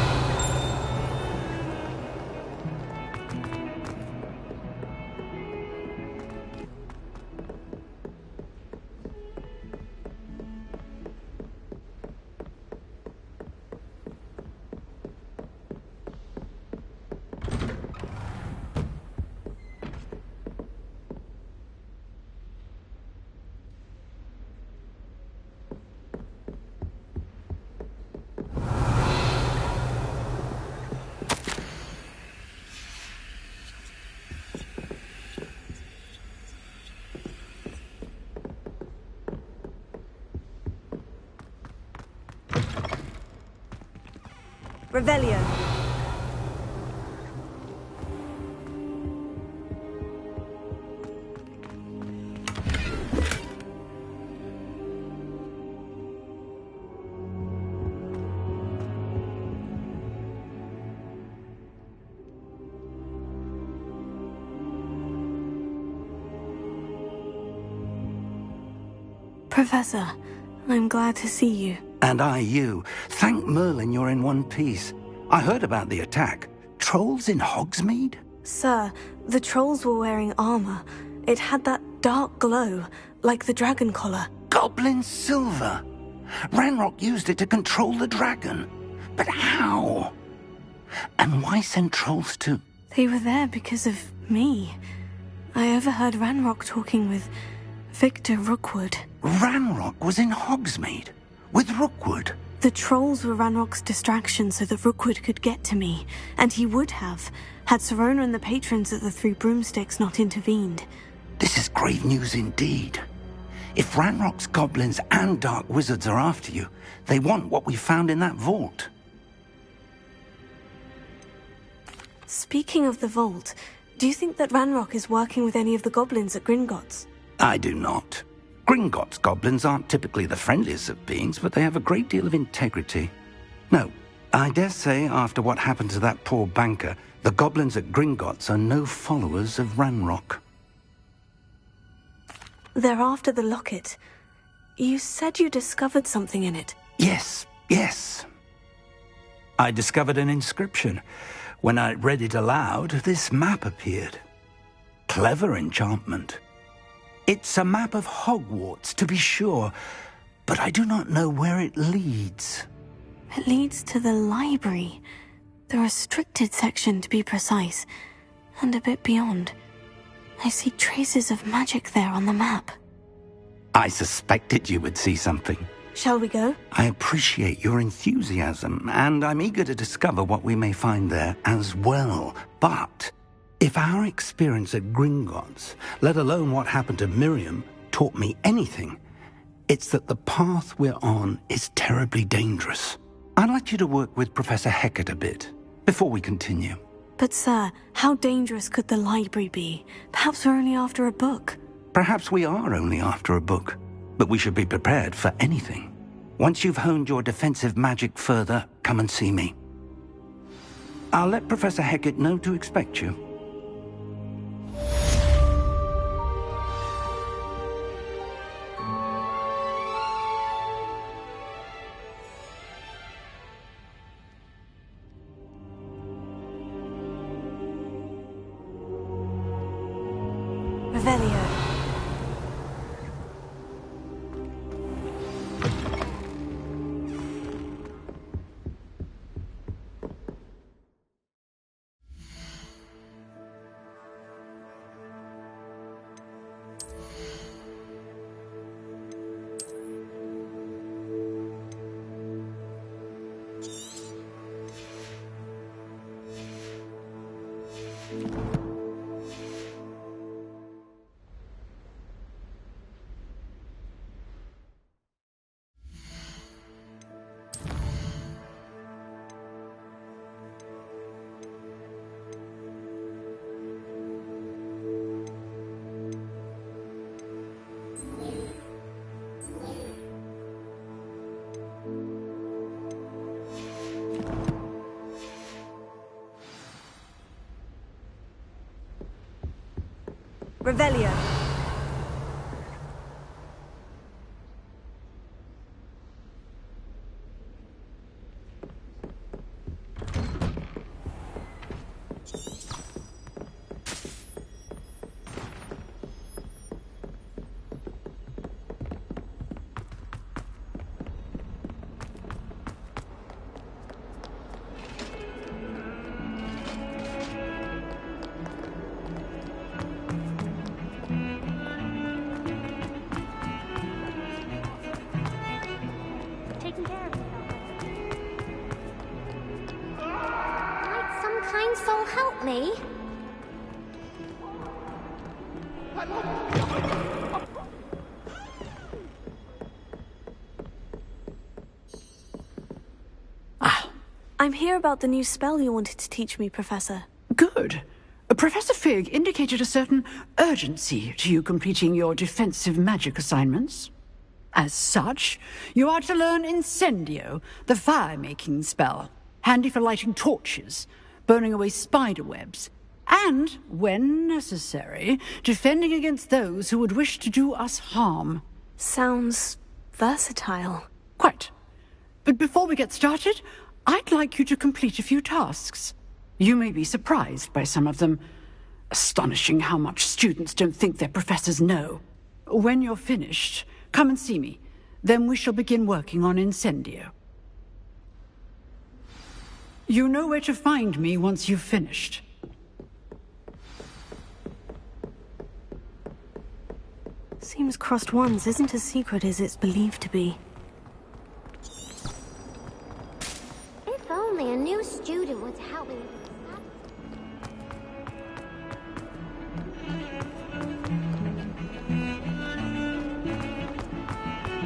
Revelio. Professor, I'm glad to see you. And I you. Thank Merlin you're in one piece. I heard about the attack. Trolls in Hogsmeade? Sir, the trolls were wearing armor. It had that dark glow, like the dragon collar. Goblin silver! Ranrock used it to control the dragon. But how? And why send trolls too? They were there because of me. I overheard Ranrock talking with Victor Rookwood. Ranrock was in Hogsmeade? With Rookwood? The trolls were Ranrock's distraction so that Rookwood could get to me, and he would have, had Serona and the patrons at the Three Broomsticks not intervened. This is grave news indeed. If Ranrock's goblins and dark wizards are after you, they want what we found in that vault. Speaking of the vault, do you think that Ranrock is working with any of the goblins at Gringotts? I do not. Gringotts goblins aren't typically the friendliest of beings, but they have a great deal of integrity. No, I dare say after what happened to that poor banker, the goblins at Gringotts are no followers of Ranrock. They're after the locket. You said you discovered something in it. Yes. I discovered an inscription. When I read it aloud, this map appeared. Clever enchantment. It's a map of Hogwarts, to be sure, but I do not know where it leads. It leads to the library. The restricted section, to be precise, and a bit beyond. I see traces of magic there on the map. I suspected you would see something. Shall we go? I appreciate your enthusiasm, and I'm eager to discover what we may find there as well. But if our experience at Gringotts, let alone what happened to Miriam, taught me anything, it's that the path we're on is terribly dangerous. I'd like you to work with Professor Hecat a bit before we continue. But sir, how dangerous could the library be? Perhaps we're only after a book. Perhaps we are only after a book, but we should be prepared for anything. Once you've honed your defensive magic further, come and see me. I'll let Professor Hecat know to expect you. Revelio. Revelio. Taking care of yourself. Might some kind soul help me? I'm here about the new spell you wanted to teach me, Professor. Good. Professor Fig indicated a certain urgency to you completing your defensive magic assignments. As such, you are to learn Incendio, the fire-making spell, handy for lighting torches, burning away spider webs, and, when necessary, defending against those who would wish to do us harm. Sounds versatile. Quite. But before we get started, I'd like you to complete a few tasks. You may be surprised by some of them. Astonishing how much students don't think their professors know. When you're finished, come and see me. Then we shall begin working on Incendio. You know where to find me once you've finished. Seems crossed wands isn't as secret as it's believed to be. If only a new student were to help me with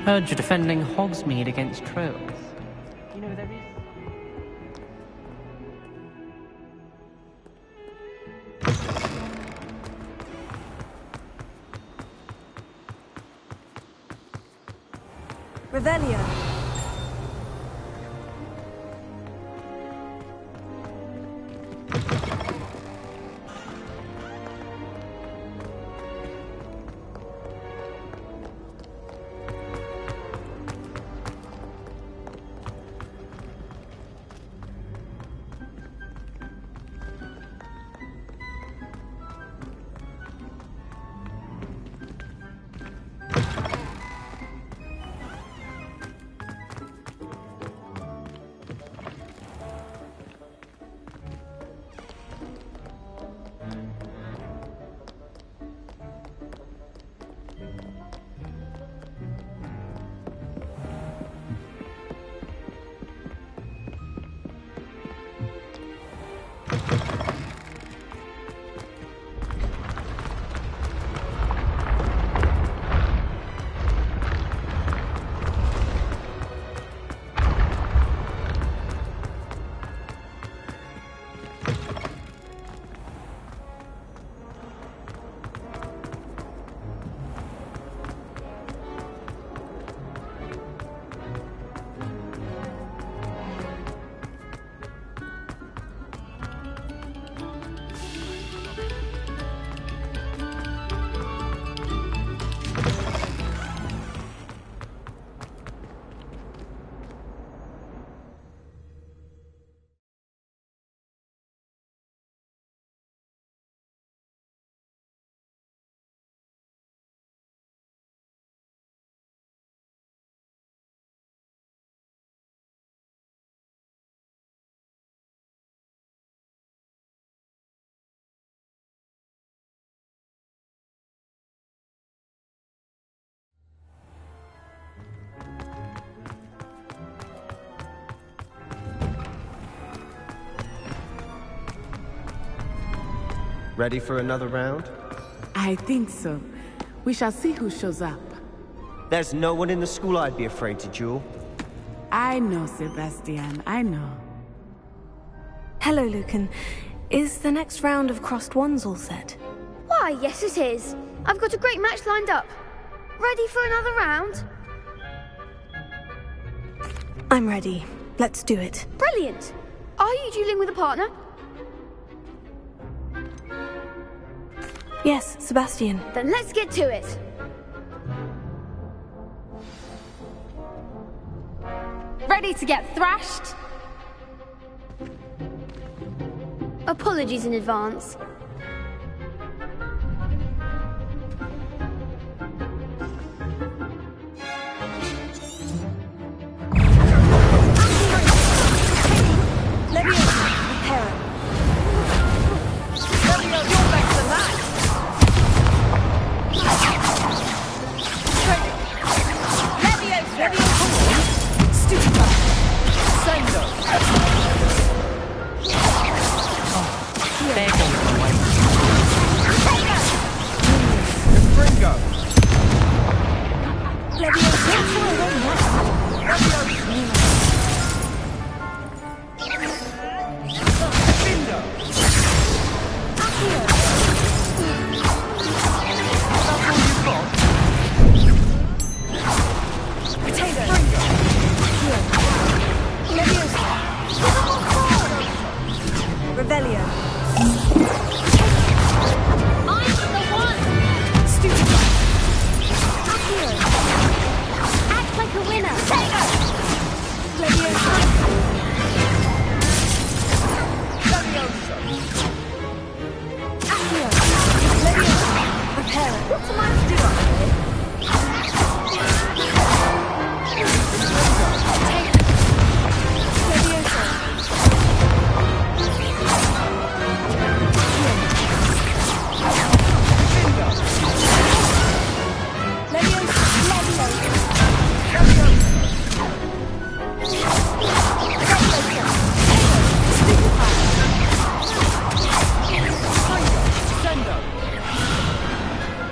Heard you're defending Hogsmeade against trolls. You know, there is... Revelio. Ready for another round? I think so. We shall see who shows up. There's no one in the school I'd be afraid to duel. I know, Sebastian, I know. Hello, Lucan. Is the next round of crossed wands all set? Why, yes it is. I've got a great match lined up. Ready for another round? I'm ready. Let's do it. Brilliant. Are you dueling with a partner? Yes, Sebastian. Then let's get to it. Ready to get thrashed? Apologies in advance.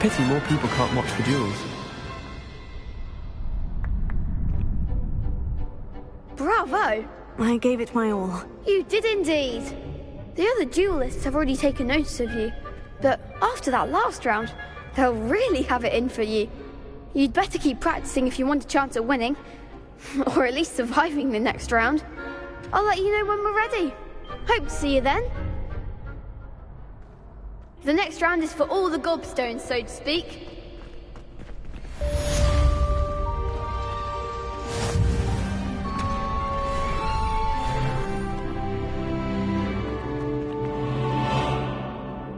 Pity more people can't watch the duels. Bravo! I gave it my all. You did indeed. The other duelists have already taken notice of you, but after that last round, they'll really have it in for you. You'd better keep practicing if you want a chance at winning, or at least surviving the next round. I'll let you know when we're ready. Hope to see you then. The next round is for all the gobstones, so to speak.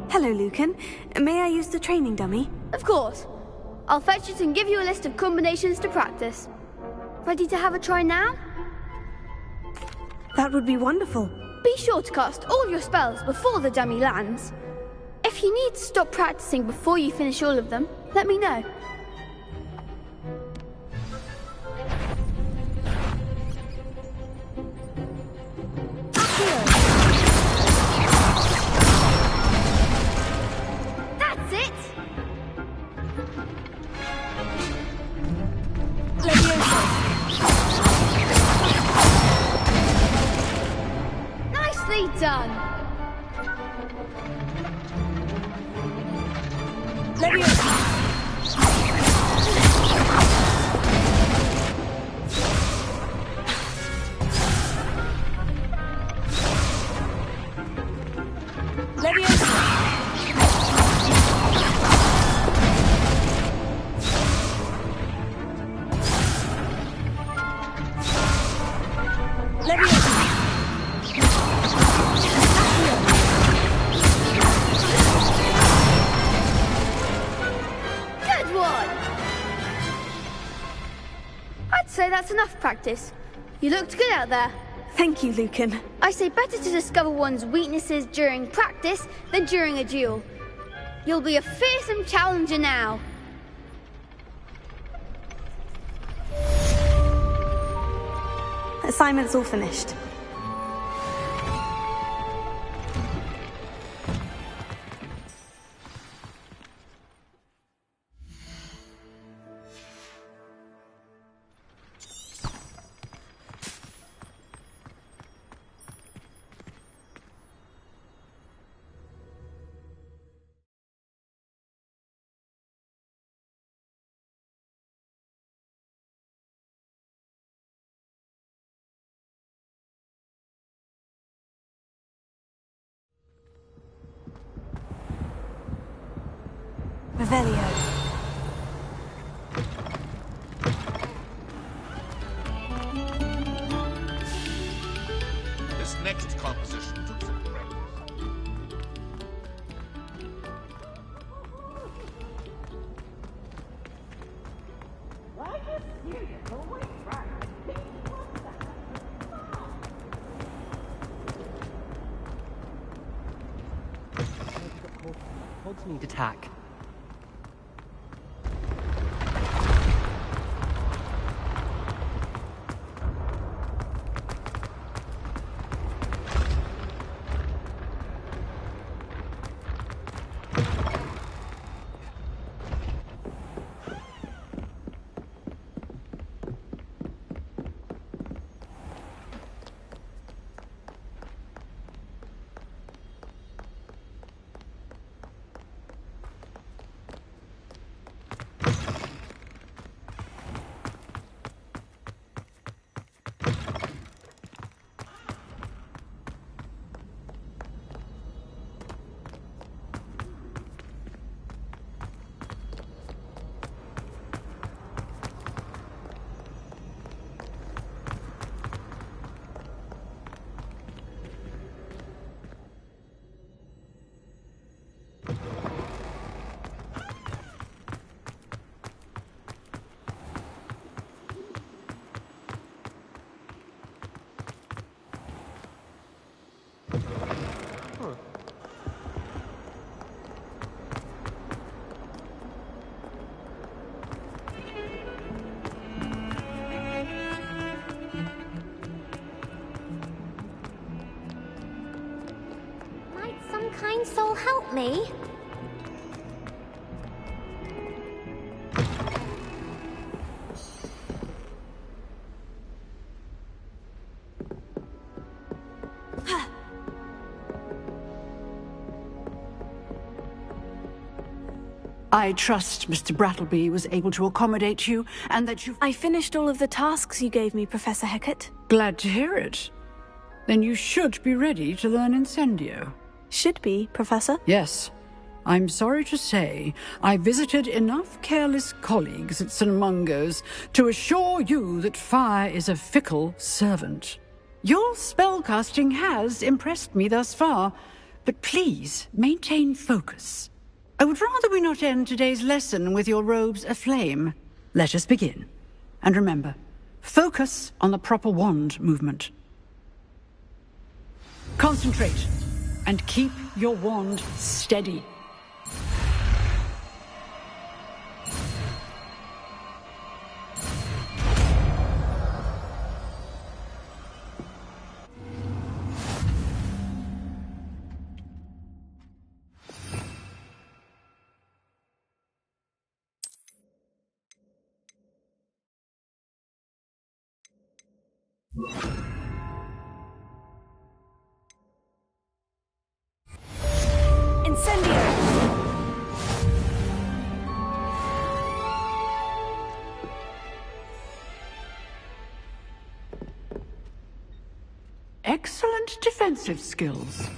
Hello, Lucan. May I use the training dummy? Of course. I'll fetch it and give you a list of combinations to practice. Ready to have a try now? That would be wonderful. Be sure to cast all your spells before the dummy lands. If you need to stop practicing before you finish all of them, let me know. That's it! Nicely done! That's enough practice. You looked good out there. Thank you, Lucan. I say better to discover one's weaknesses during practice than during a duel. You'll be a fearsome challenger now. Assignment's all finished. Revelio. This next composition took some practice. Hogs need attack. Might some kind soul help me? I trust Mr. Brattleby was able to accommodate you, and that you... I finished all of the tasks you gave me, Professor Hecat. Glad to hear it. Then you should be ready to learn Incendio. Should be, Professor? Yes. I'm sorry to say, I visited enough careless colleagues at St. Mungo's to assure you that fire is a fickle servant. Your spellcasting has impressed me thus far, but please maintain focus. I would rather we not end today's lesson with your robes aflame. Let us begin. And remember, focus on the proper wand movement. Concentrate, and keep your wand steady. Incendio! Excellent defensive skills.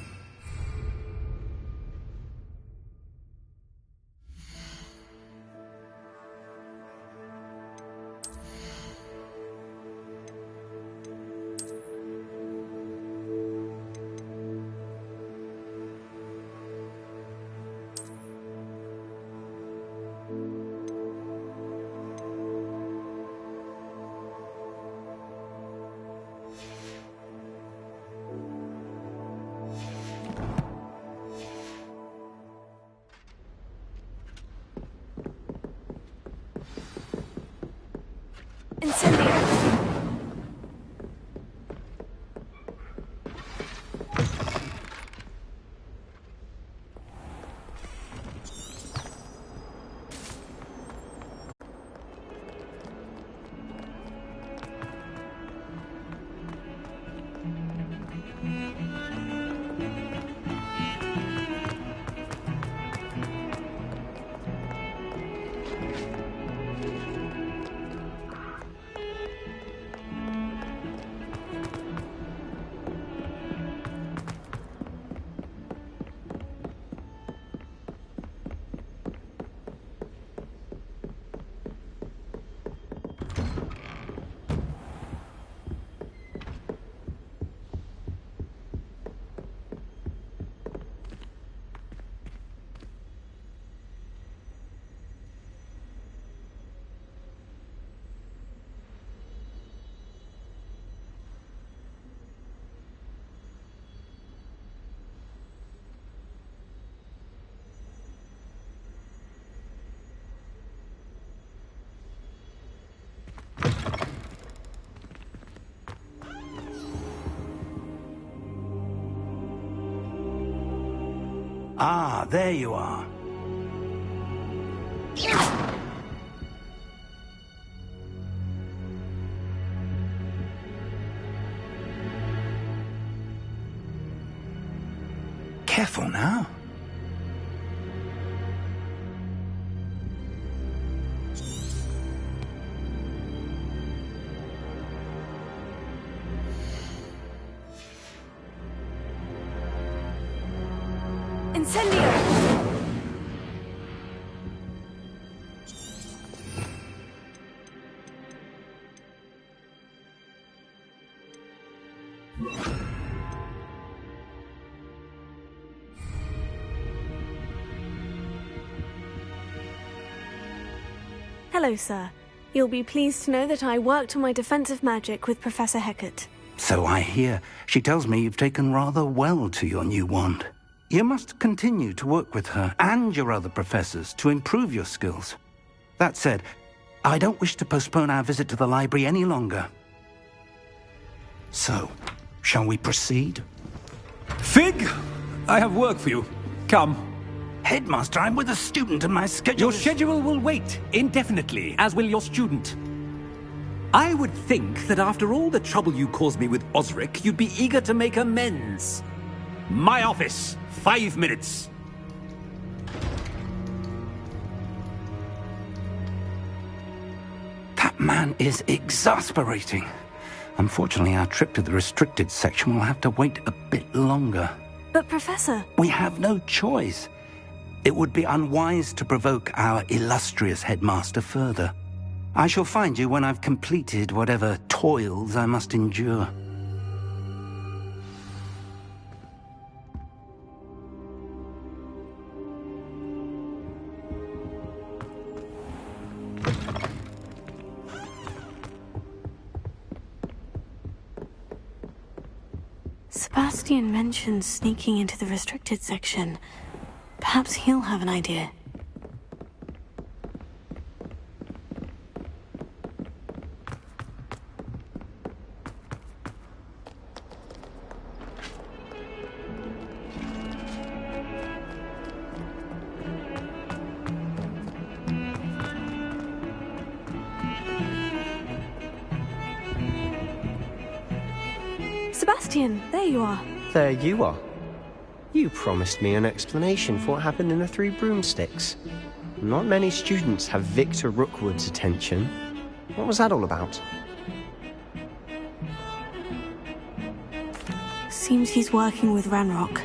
Ah, there you are. Careful now. Incendio! Hello, sir. You'll be pleased to know that I worked on my defensive magic with Professor Hecat. So I hear. She tells me you've taken rather well to your new wand. You must continue to work with her and your other professors to improve your skills. That said, I don't wish to postpone our visit to the library any longer. So, shall we proceed? Fig! I have work for you. Come. Headmaster, I'm with a student and my schedule Your schedule will wait indefinitely, as will your student. I would think that after all the trouble you caused me with Osric, you'd be eager to make amends. My office, 5 minutes. That man is exasperating. Unfortunately, our trip to the restricted section will have to wait a bit longer. But, Professor... We have no choice. It would be unwise to provoke our illustrious headmaster further. I shall find you when I've completed whatever toils I must endure. Sebastian mentioned sneaking into the restricted section. Perhaps he'll have an idea. Sebastian, there you are. There you are. You promised me an explanation for what happened in the Three Broomsticks. Not many students have Victor Rookwood's attention. What was that all about? Seems he's working with Ranrock.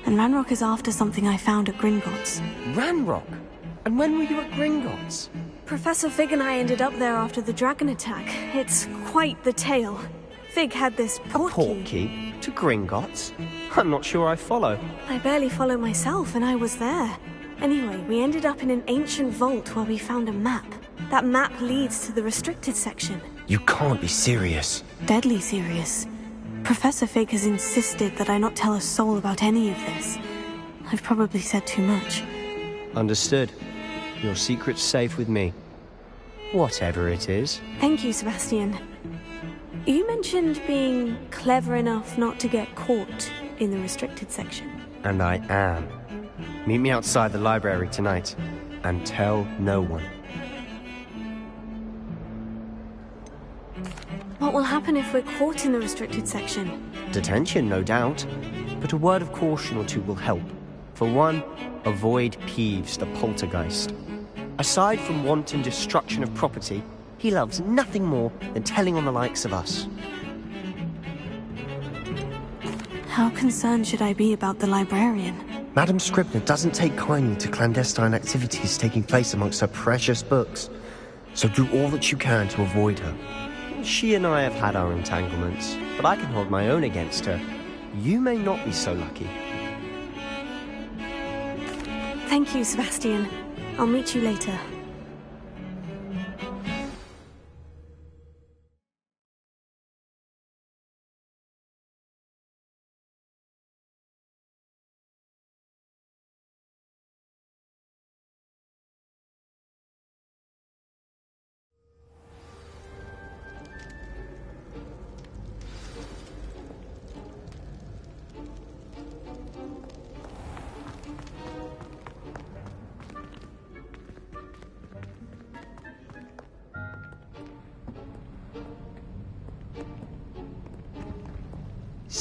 And Ranrock is after something I found at Gringotts. Ranrock? And when were you at Gringotts? Professor Fig and I ended up there after the dragon attack. It's quite the tale. Fig had this portkey to Gringotts? I'm not sure I follow. I barely follow myself, and I was there. Anyway, we ended up in an ancient vault where we found a map. That map leads to the restricted section. You can't be serious. Deadly serious. Professor Fig has insisted that I not tell a soul about any of this. I've probably said too much. Understood. Your secret's safe with me. Whatever it is. Thank you, Sebastian. You mentioned being clever enough not to get caught in the restricted section. And I am. Meet me outside the library tonight, and tell no one. What will happen if we're caught in the restricted section? Detention, no doubt. But a word of caution or two will help. For one, avoid Peeves, the poltergeist. Aside from wanton destruction of property, he loves nothing more than telling on the likes of us. How concerned should I be about the librarian? Madam Scribner doesn't take kindly to clandestine activities taking place amongst her precious books. So do all that you can to avoid her. She and I have had our entanglements, but I can hold my own against her. You may not be so lucky. Thank you, Sebastian. I'll meet you later.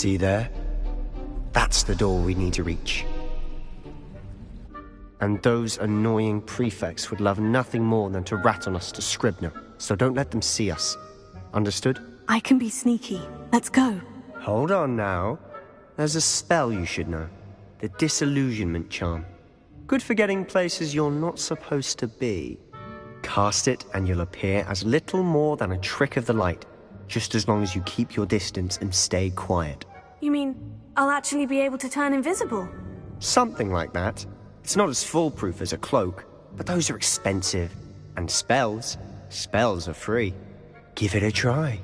See there? That's the door we need to reach. And those annoying prefects would love nothing more than to rat on us to Scribner, so don't let them see us. Understood? I can be sneaky. Let's go. Hold on now. There's a spell you should know. The Disillusionment Charm. Good for getting places you're not supposed to be. Cast it and you'll appear as little more than a trick of the light, just as long as you keep your distance and stay quiet. You mean I'll actually be able to turn invisible? Something like that. It's not as foolproof as a cloak, but those are expensive. And spells are free. Give it a try.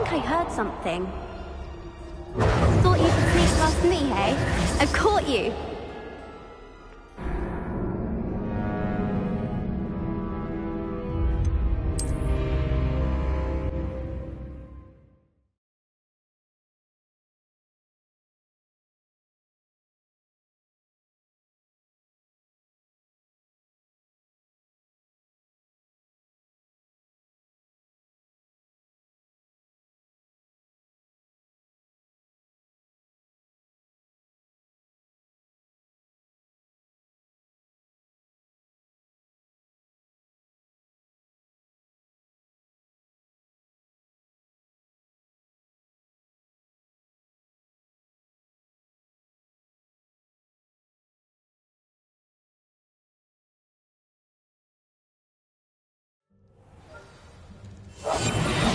I heard something. Thought you could sneak past me, hey? I caught you!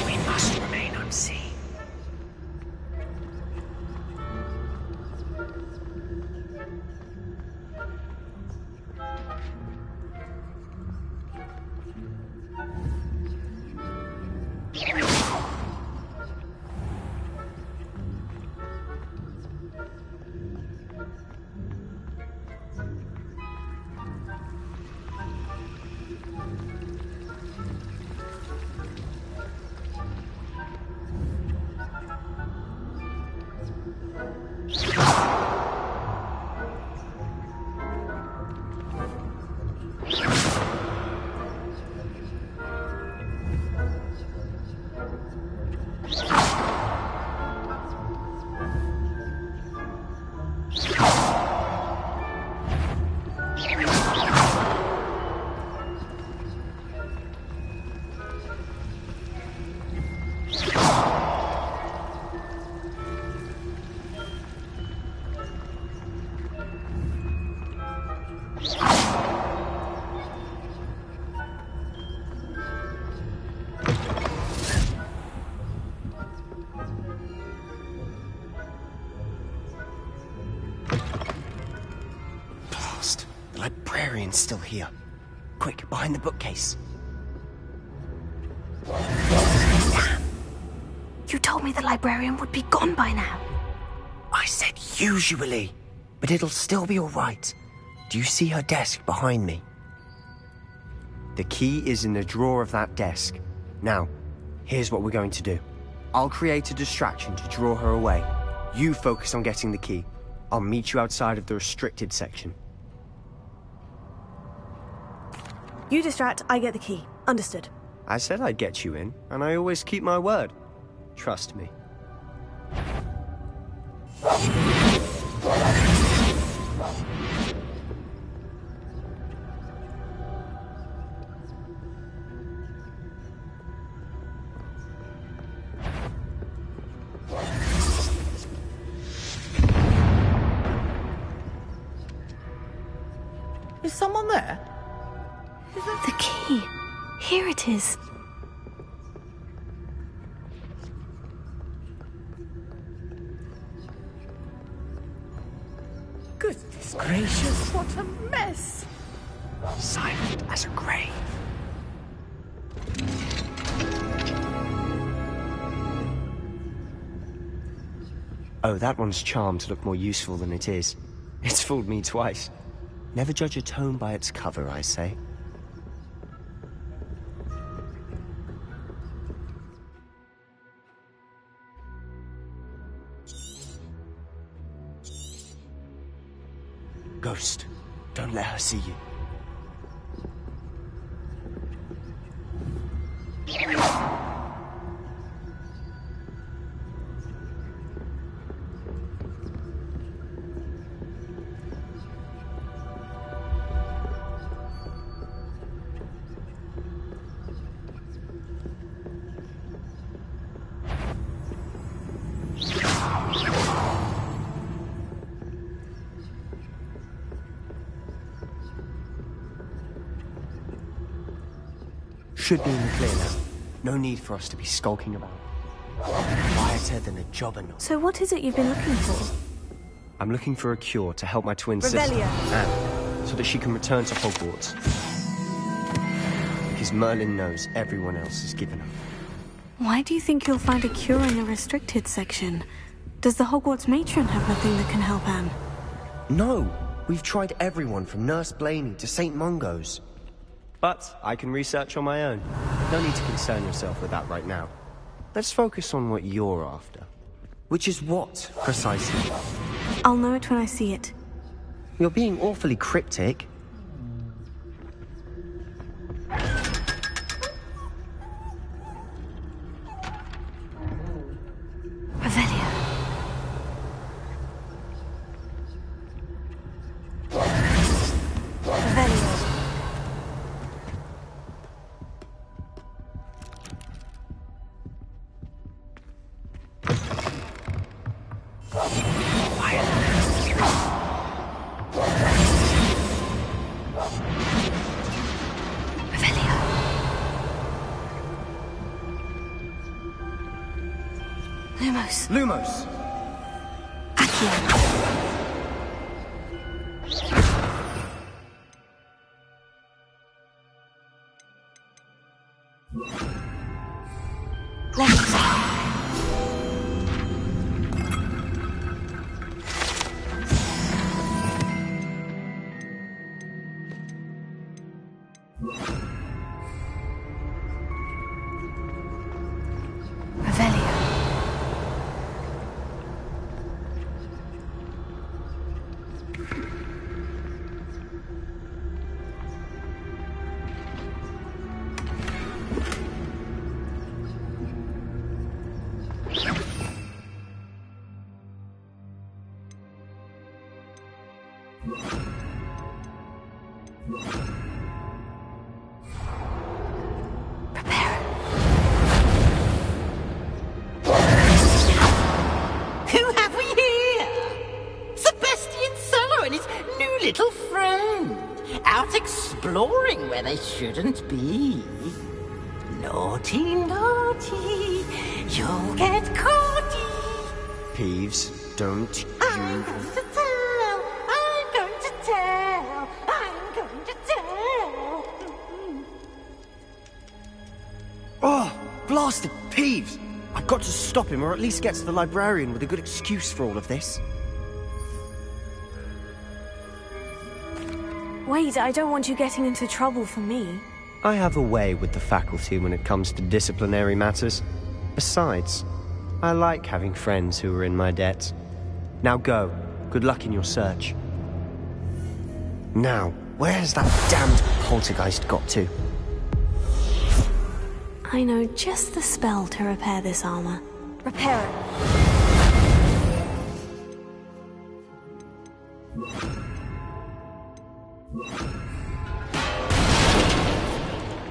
We must remain unseen. The librarian's still here. Quick, behind the bookcase. Damn! You told me the librarian would be gone by now. I said usually, but it'll still be all right. Do you see her desk behind me? The key is in the drawer of that desk. Now, here's what we're going to do. I'll create a distraction to draw her away. You focus on getting the key. I'll meet you outside of the restricted section. You distract, I get the key. Understood. I said I'd get you in, and I always keep my word. Trust me. Is someone there? The key. Here it is. Goodness gracious, what a mess! Silent as a grave. Oh, that one's charmed to look more useful than it is. It's fooled me twice. Never judge a tome by its cover, I say. Ghost, don't let her see you. Should be in the clear now. No need for us to be skulking about. Quieter than a jobber knot. So what is it you've been looking for? I'm looking for a cure to help my twin sister, Revelia. Anne, so that she can return to Hogwarts. Because Merlin knows everyone else is given up. Why do you think you'll find a cure in the restricted section? Does the Hogwarts matron have nothing that can help Anne? No! We've tried everyone from Nurse Blaney to St. Mungo's. But I can research on my own. No need to concern yourself with that right now. Let's focus on what you're after. Which is what, precisely? I'll know it when I see it. You're being awfully cryptic. Revelia. Revelia. Lumos. Lumos! Who have we here? Sebastian Solo and his new little friend. Out exploring where they shouldn't be. Naughty, naughty. You'll get caughty. Peeves, don't I'm going to tell. I'm going to tell. I'm going to tell. Oh, blasted Peeves! I've got to stop him, or at least get to the librarian with a good excuse for all of this. Wait, I don't want you getting into trouble for me. I have a way with the faculty when it comes to disciplinary matters. Besides, I like having friends who are in my debt. Now go. Good luck in your search. Now, where's that damned poltergeist got to? I know just the spell to repair this armor. Repair it.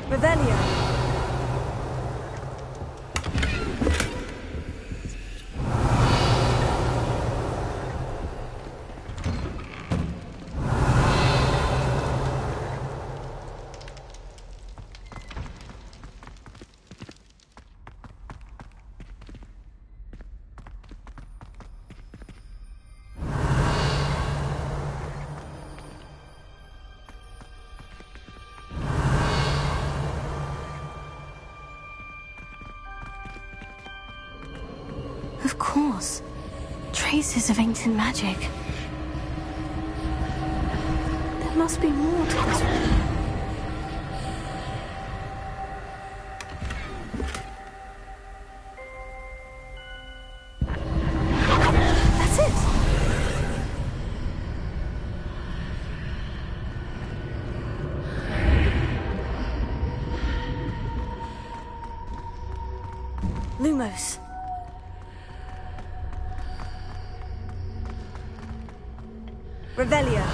Revelio. Of course. Traces of ancient magic. There must be more to this room. That's it! Lumos. Revelio.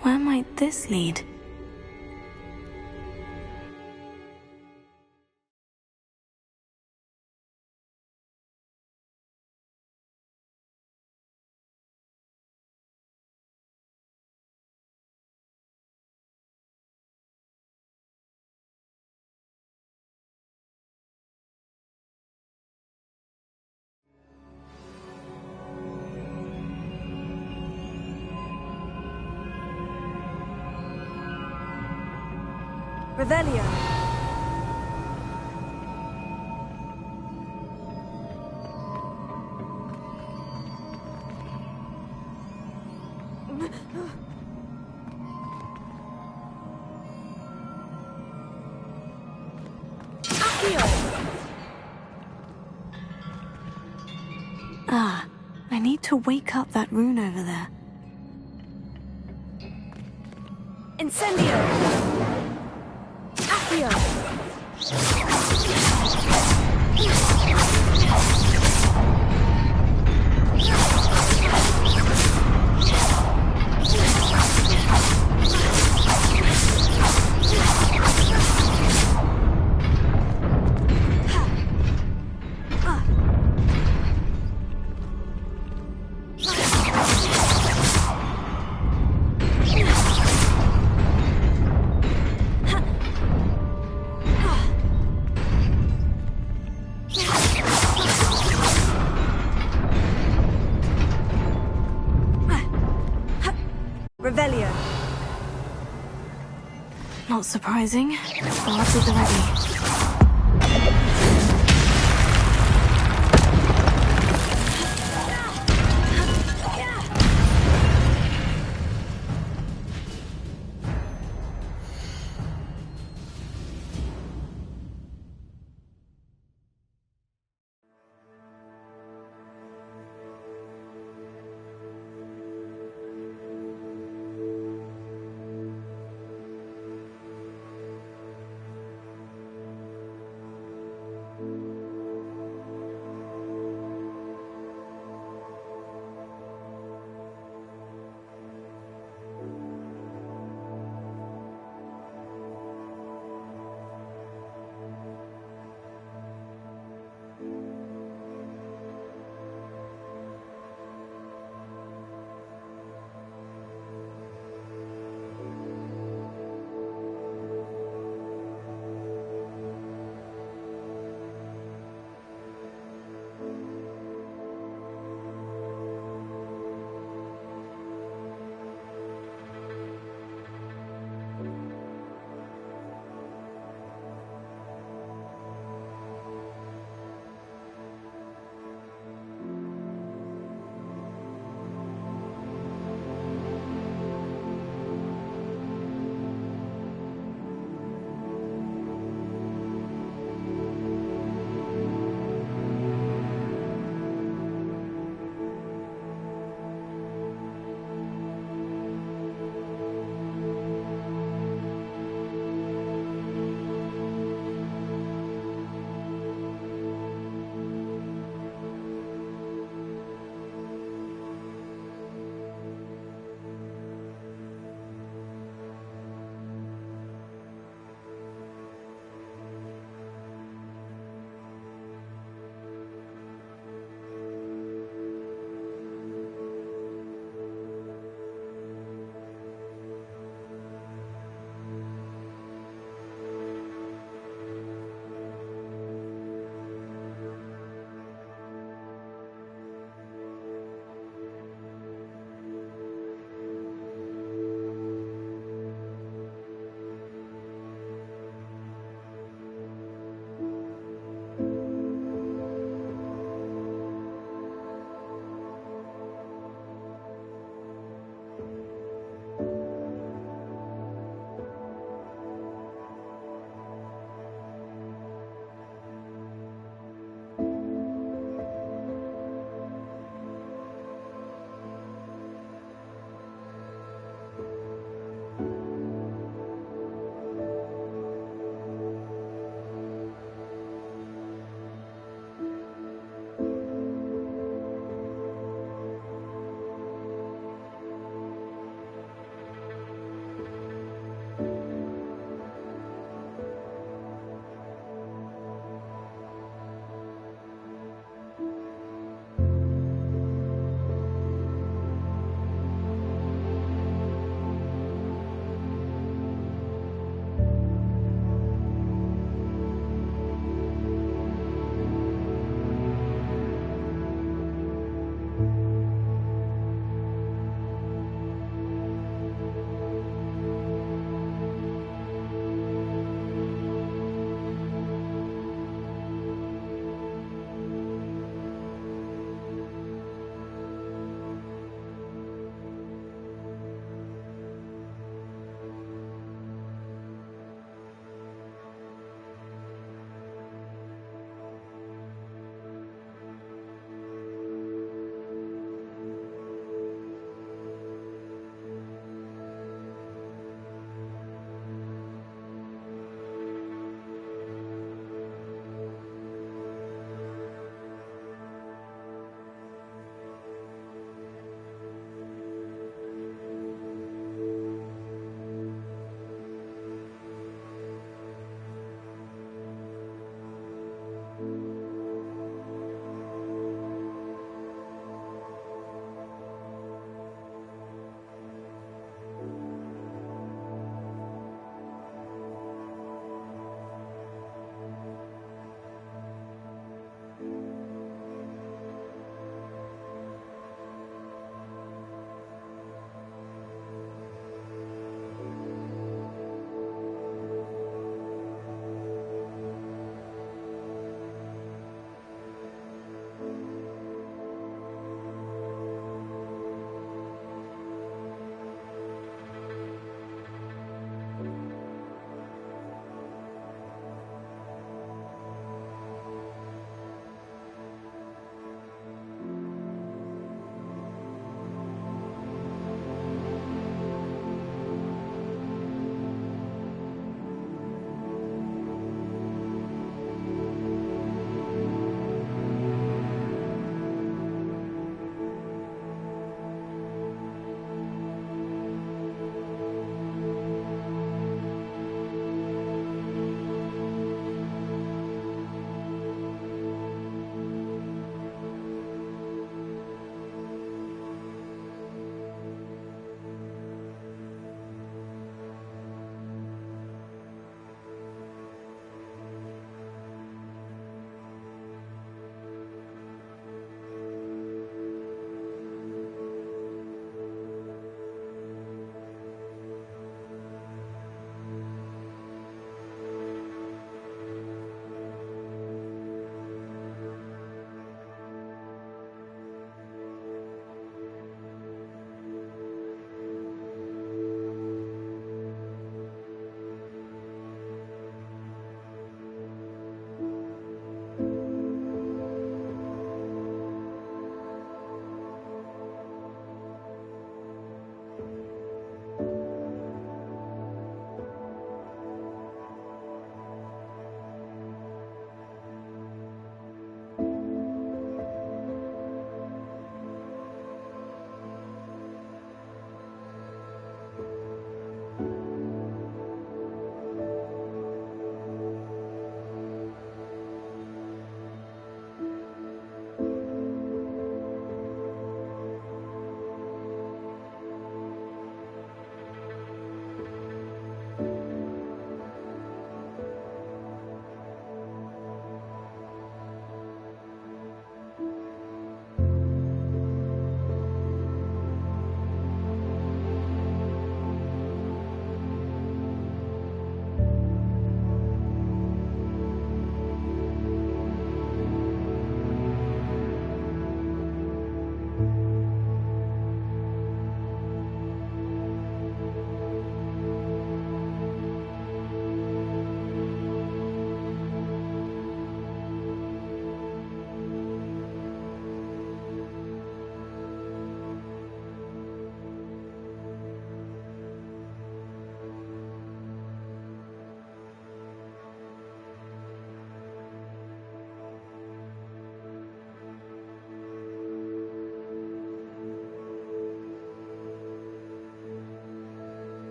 Where might this lead? Revelio. Ah, I need to wake up that rune over there. Incendio! Accio! Revelio. Not surprising. Started already.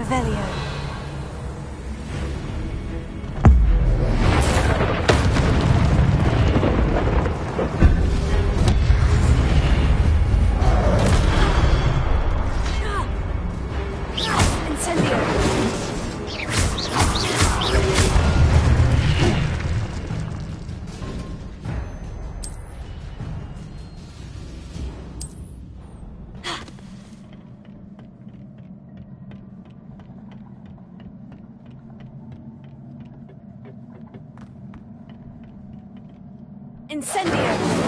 Revelio. Incendio!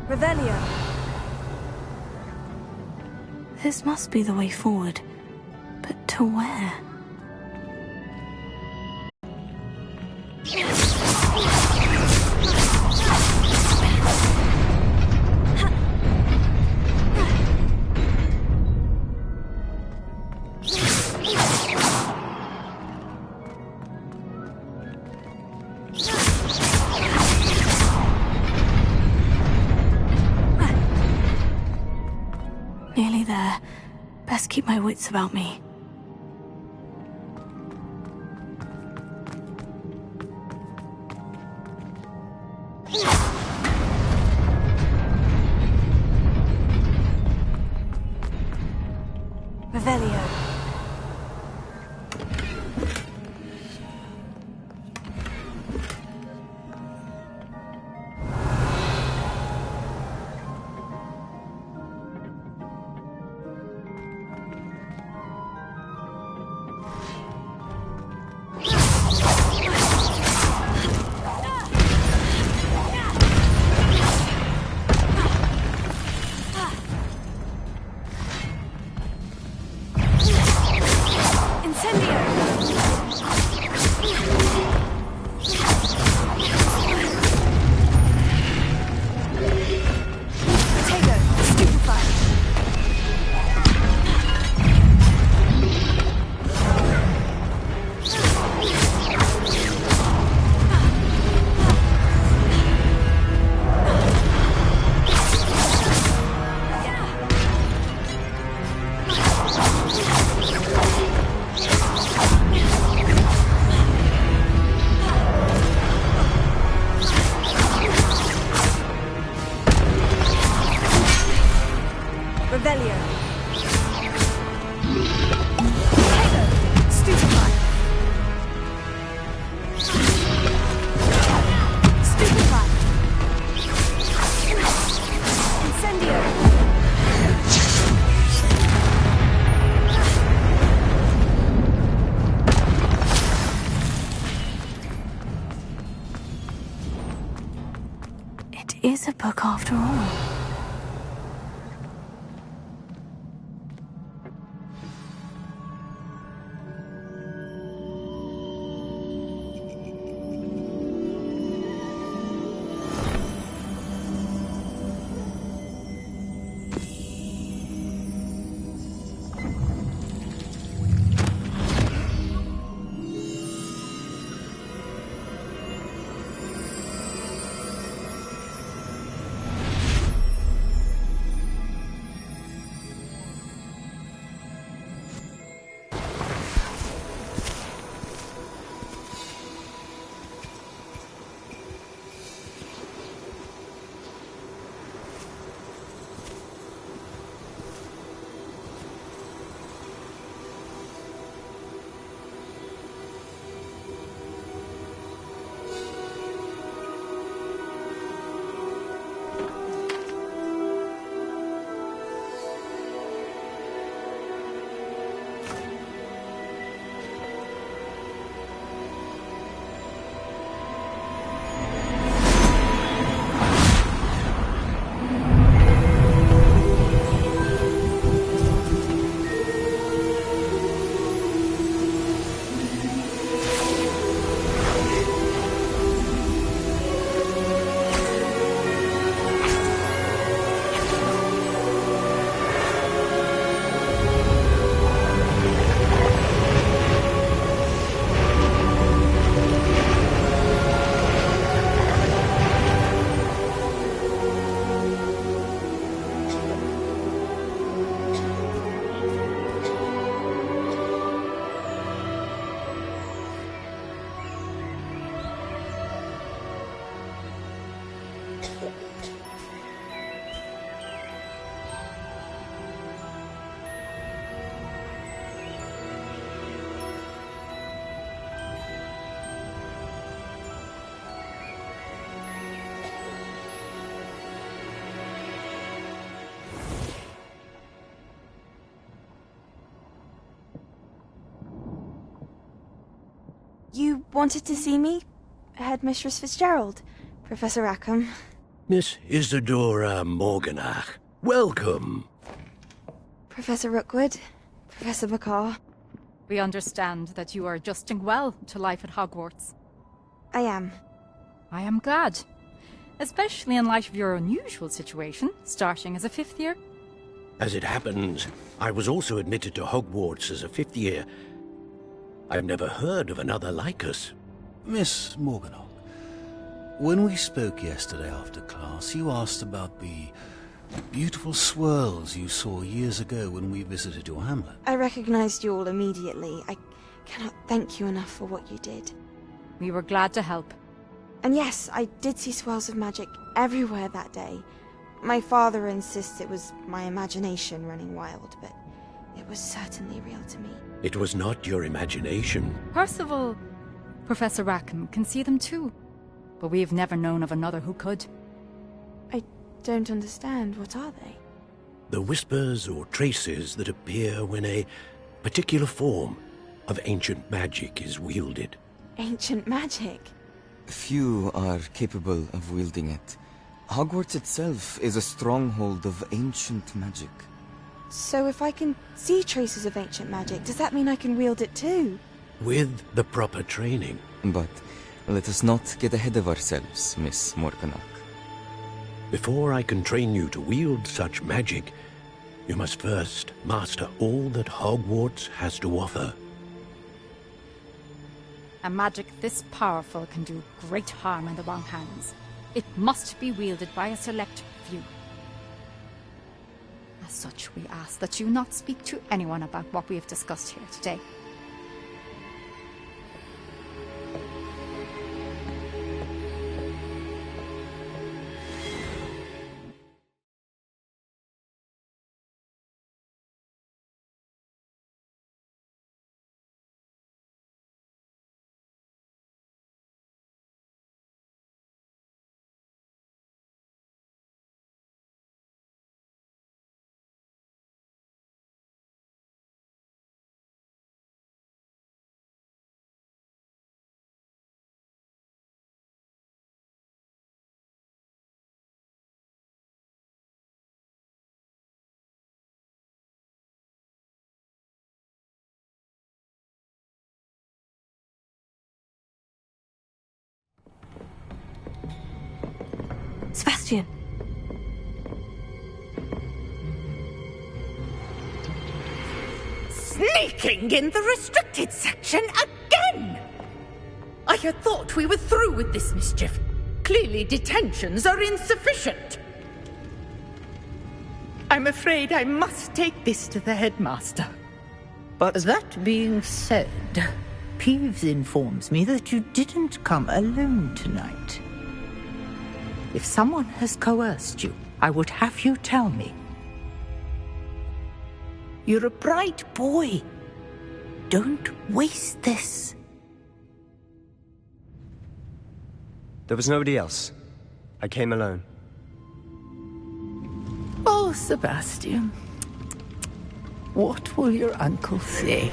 Revelio. This must be the way forward. But to where? Nearly there. Best keep my wits about me. Revelio. Revelio. Stupefy. Stupefy. Incendio. It is a book after all. You wanted to see me? Headmistress Fitzgerald, Professor Rackham. Miss Isadora Morganach, welcome. Professor Rookwood, Professor McCaw. We understand that you are adjusting well to life at Hogwarts. I am. I am glad. Especially in light of your unusual situation, starting as a 5th year. As it happens, I was also admitted to Hogwarts as a 5th year. I've never heard of another like us. Miss Morganach, when we spoke yesterday after class, you asked about the beautiful swirls you saw years ago when we visited your hamlet. I recognized you all immediately. I cannot thank you enough for what you did. We were glad to help. And yes, I did see swirls of magic everywhere that day. My father insists it was my imagination running wild, but it was certainly real to me. It was not your imagination. Percival, Professor Rackham can see them too. But we've never known of another who could. I don't understand. What are they? The whispers or traces that appear when a particular form of ancient magic is wielded. Ancient magic? Few are capable of wielding it. Hogwarts itself is a stronghold of ancient magic. So if I can see traces of ancient magic, does that mean I can wield it too? With the proper training. But let us not get ahead of ourselves, Miss Morganach. Before I can train you to wield such magic, you must first master all that Hogwarts has to offer. A magic this powerful can do great harm in the wrong hands. It must be wielded by a select few. As such, we ask that you not speak to anyone about what we have discussed here today. Sebastian! Sneaking in the restricted section again! I had thought we were through with this mischief. Clearly detentions are insufficient. I'm afraid I must take this to the headmaster. But that being said, Peeves informs me that you didn't come alone tonight. If someone has coerced you, I would have you tell me. You're a bright boy. Don't waste this. There was nobody else. I came alone. Oh, Sebastian. What will your uncle say?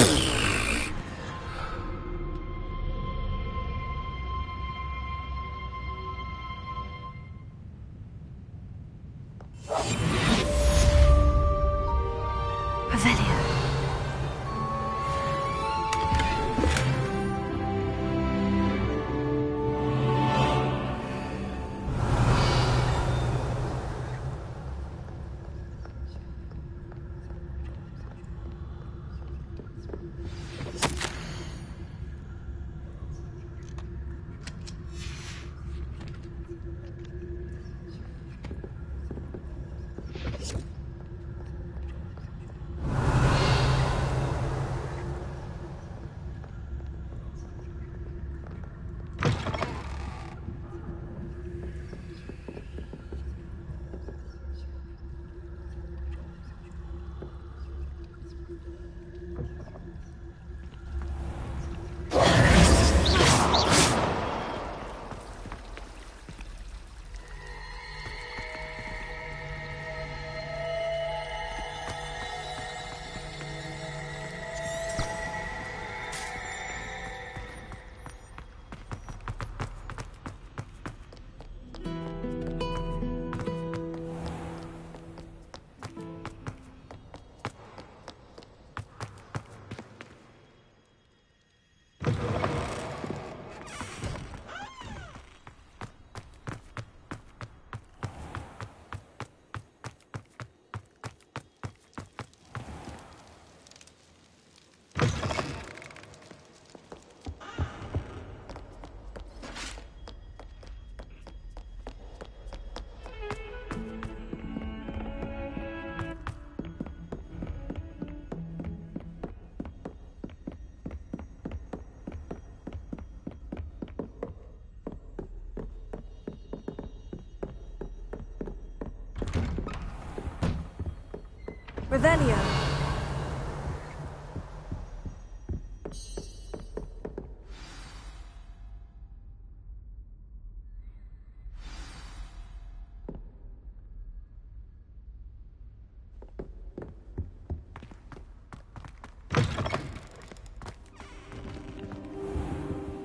Revelio.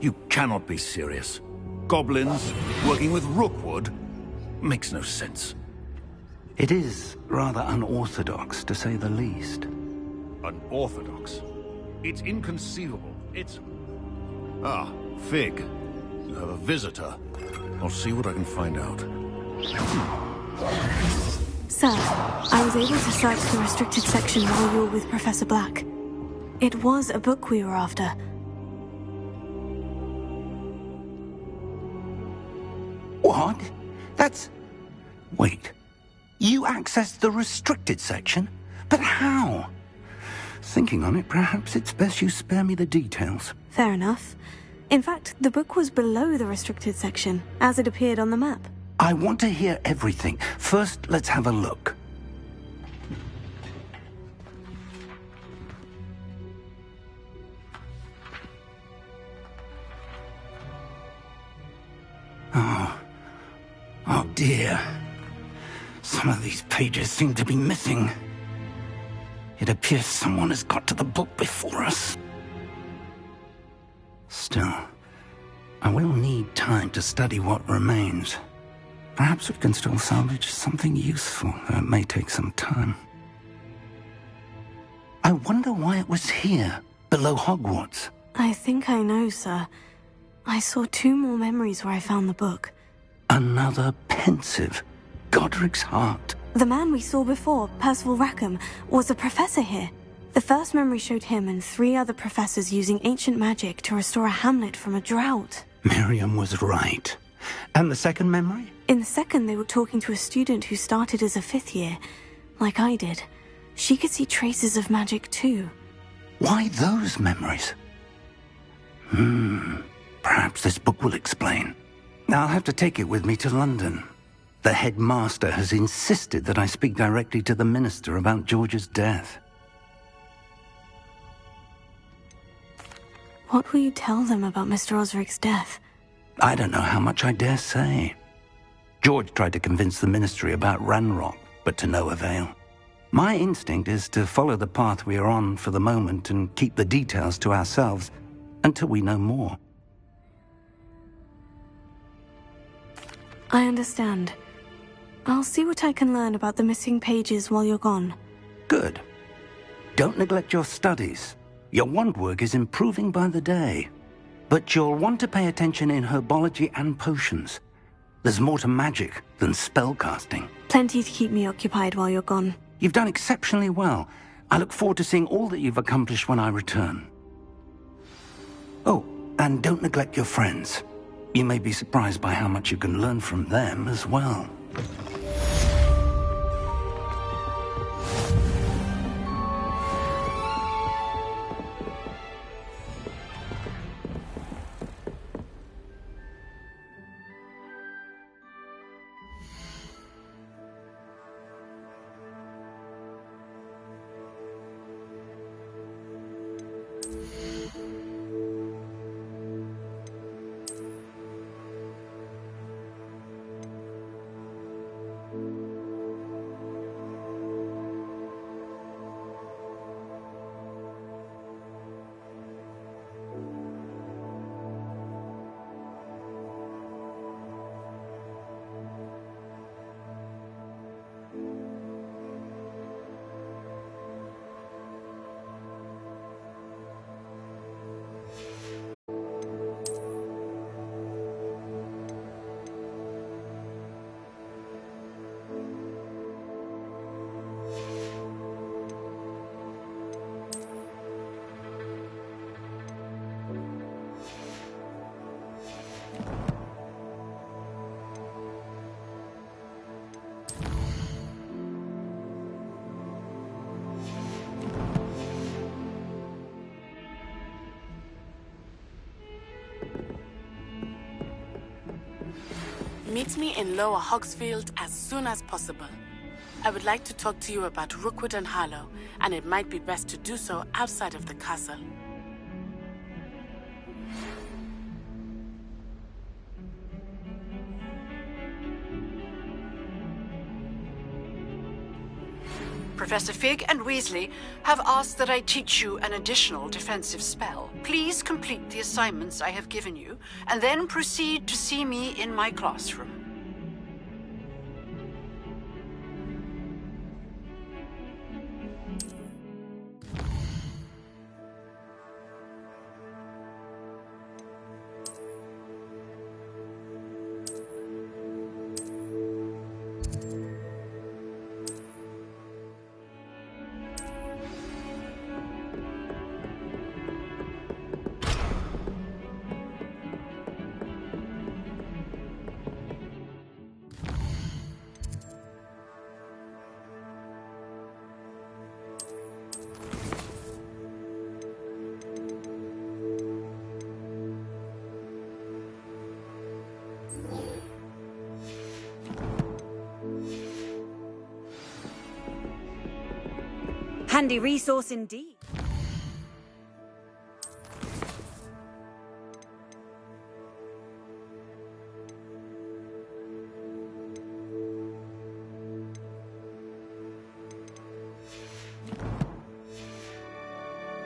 You cannot be serious. Goblins working with Rookwood? Makes no sense. It is rather unorthodox, to say the least. Unorthodox? It's inconceivable. It's... Ah, Fig. You have a visitor. I'll see what I can find out. Sir, I was able to search the restricted section while you were with Professor Black. It was a book we were after. What? That's... Wait. You accessed the restricted section? But how? Thinking on it, perhaps it's best you spare me the details. Fair enough. In fact, the book was below the restricted section, as it appeared on the map. I want to hear everything. First, let's have a look. Oh dear. Some of these pages seem to be missing. It appears someone has got to the book before us. Still, I will need time to study what remains. Perhaps we can still salvage something useful, though it may take some time. I wonder why it was here, below Hogwarts. I think I know, sir. I saw 2 more memories where I found the book. Another pensive. Godric's heart. The man we saw before, Percival Rackham, was a professor here. The first memory showed him and 3 other professors using ancient magic to restore a hamlet from a drought. Miriam was right. And the second memory? In the second, they were talking to a student who started as a 5th year, like I did. She could see traces of magic too. Why those memories? Perhaps this book will explain. I'll have to take it with me to London. The headmaster has insisted that I speak directly to the minister about George's death. What will you tell them about Mr. Osric's death? I don't know how much I dare say. George tried to convince the ministry about Ranrock, but to no avail. My instinct is to follow the path we are on for the moment and keep the details to ourselves until we know more. I understand. I'll see what I can learn about the missing pages while you're gone. Good. Don't neglect your studies. Your wand work is improving by the day. But you'll want to pay attention in herbology and potions. There's more to magic than spellcasting. Plenty to keep me occupied while you're gone. You've done exceptionally well. I look forward to seeing all that you've accomplished when I return. Oh, and don't neglect your friends. You may be surprised by how much you can learn from them as well. Meet me in Lower Hogsfield as soon as possible. I would like to talk to you about Rookwood and Harlow, and it might be best to do so outside of the castle. Professor Fig and Weasley have asked that I teach you an additional defensive spell. Please complete the assignments I have given you, and then proceed to see me in my classroom. Handy resource indeed.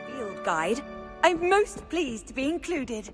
Field guide. I'm most pleased to be included.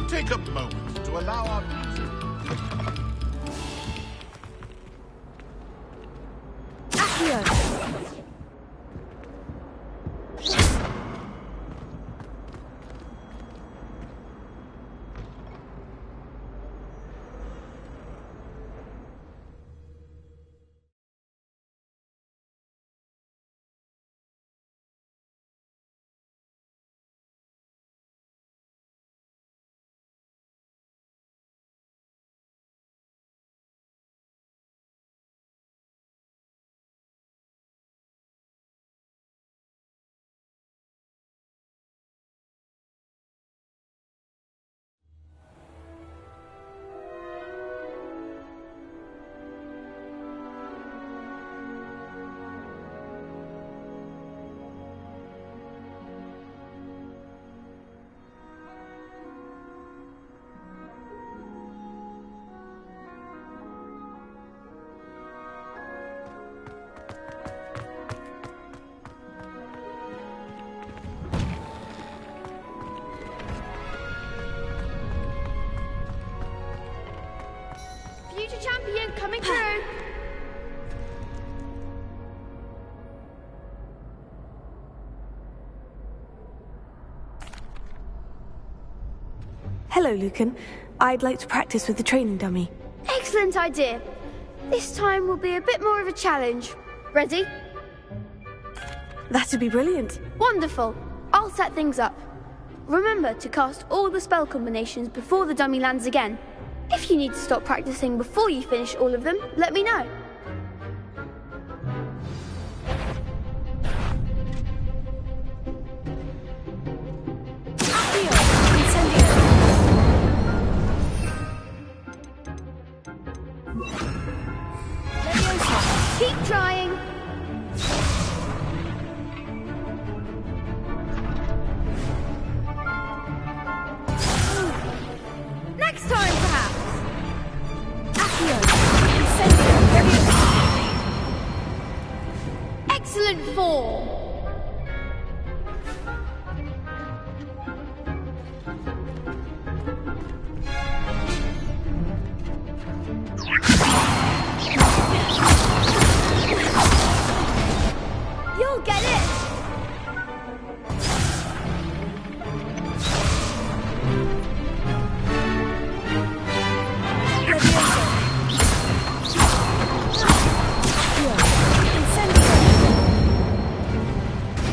Take a moment to allow our music. Accio! coming through. Hello, Lucan. I'd like to practice with the training dummy. Excellent idea. This time will be a bit more of a challenge. Ready? That'd be brilliant. Wonderful. I'll set things up. Remember to cast all the spell combinations before the dummy lands again. If you need to stop practicing before you finish all of them, let me know. Keep trying. Next time, perhaps. Accio. Incendio. Excellent form. You'll get it!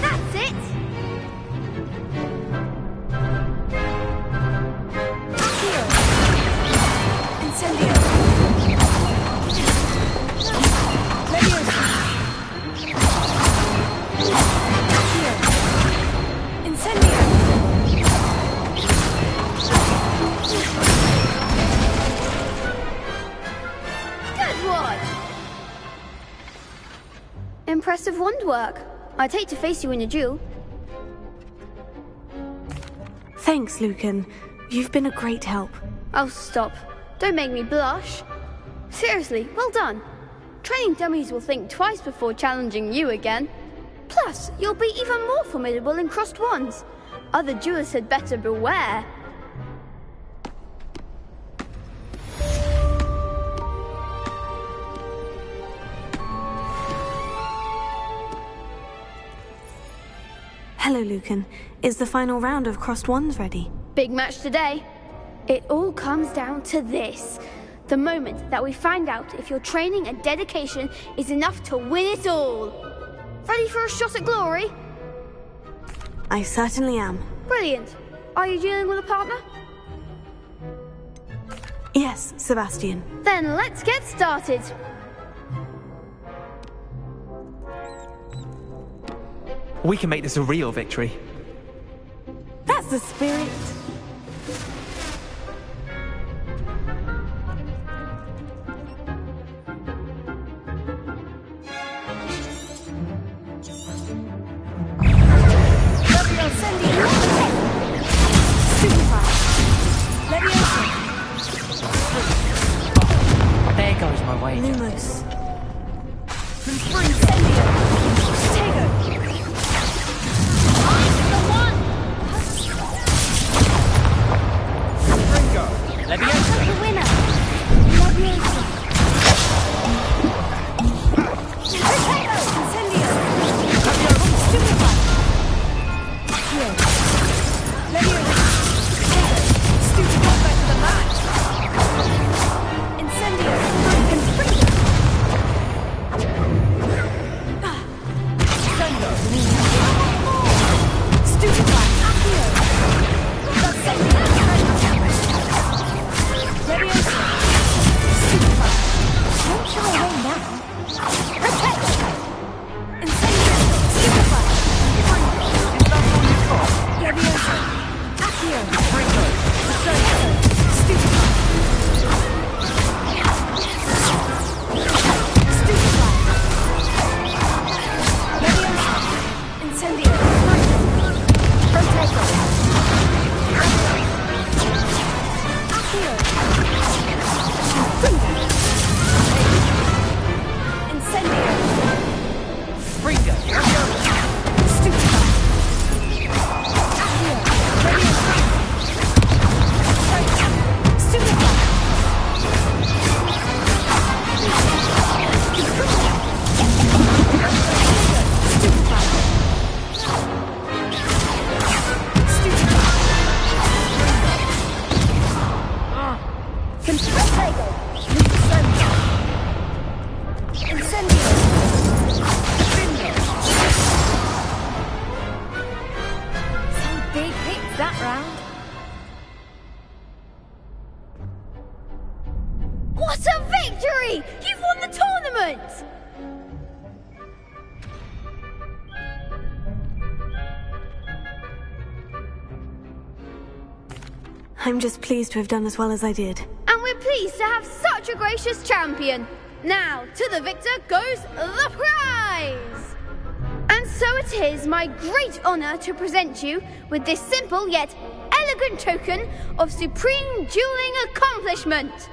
That's it! Incendio! Good one! Impressive wand work. I'd hate to face you in a duel. Thanks, Lucan. You've been a great help. Oh, stop. Don't make me blush. Seriously, well done. Training dummies will think twice before challenging you again. Plus, you'll be even more formidable in crossed wands. Other duelists had better beware. Hello, Lucan. Is the final round of crossed wands ready? Big match today. It all comes down to this. The moment that we find out if your training and dedication is enough to win it all. Ready for a shot at glory? I certainly am. Brilliant. Are you dealing with a partner? Yes, Sebastian. Then let's get started. We can make this a real victory. That's the spirit. There goes my wager. Lumos. Some big hits that round. What a victory! You've won the tournament! I'm just pleased to have done as well as I did. And we're pleased to have such a gracious champion. Now, to the victor goes the prize! And so it is my great honour to present you with this simple yet elegant token of supreme dueling accomplishment.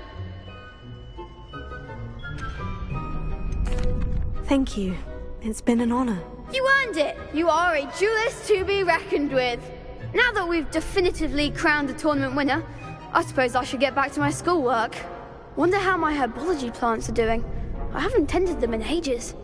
Thank you. It's been an honour. You earned it. You are a duelist to be reckoned with. Now that we've definitively crowned the tournament winner, I suppose I should get back to my schoolwork. Wonder how my herbology plants are doing. I haven't tended them in ages.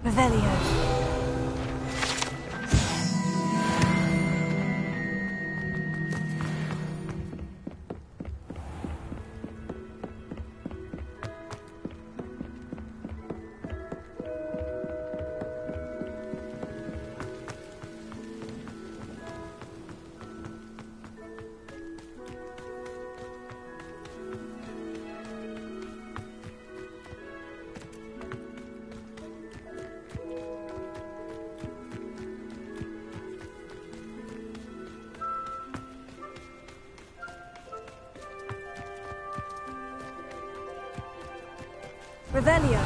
Revelio. Revelio.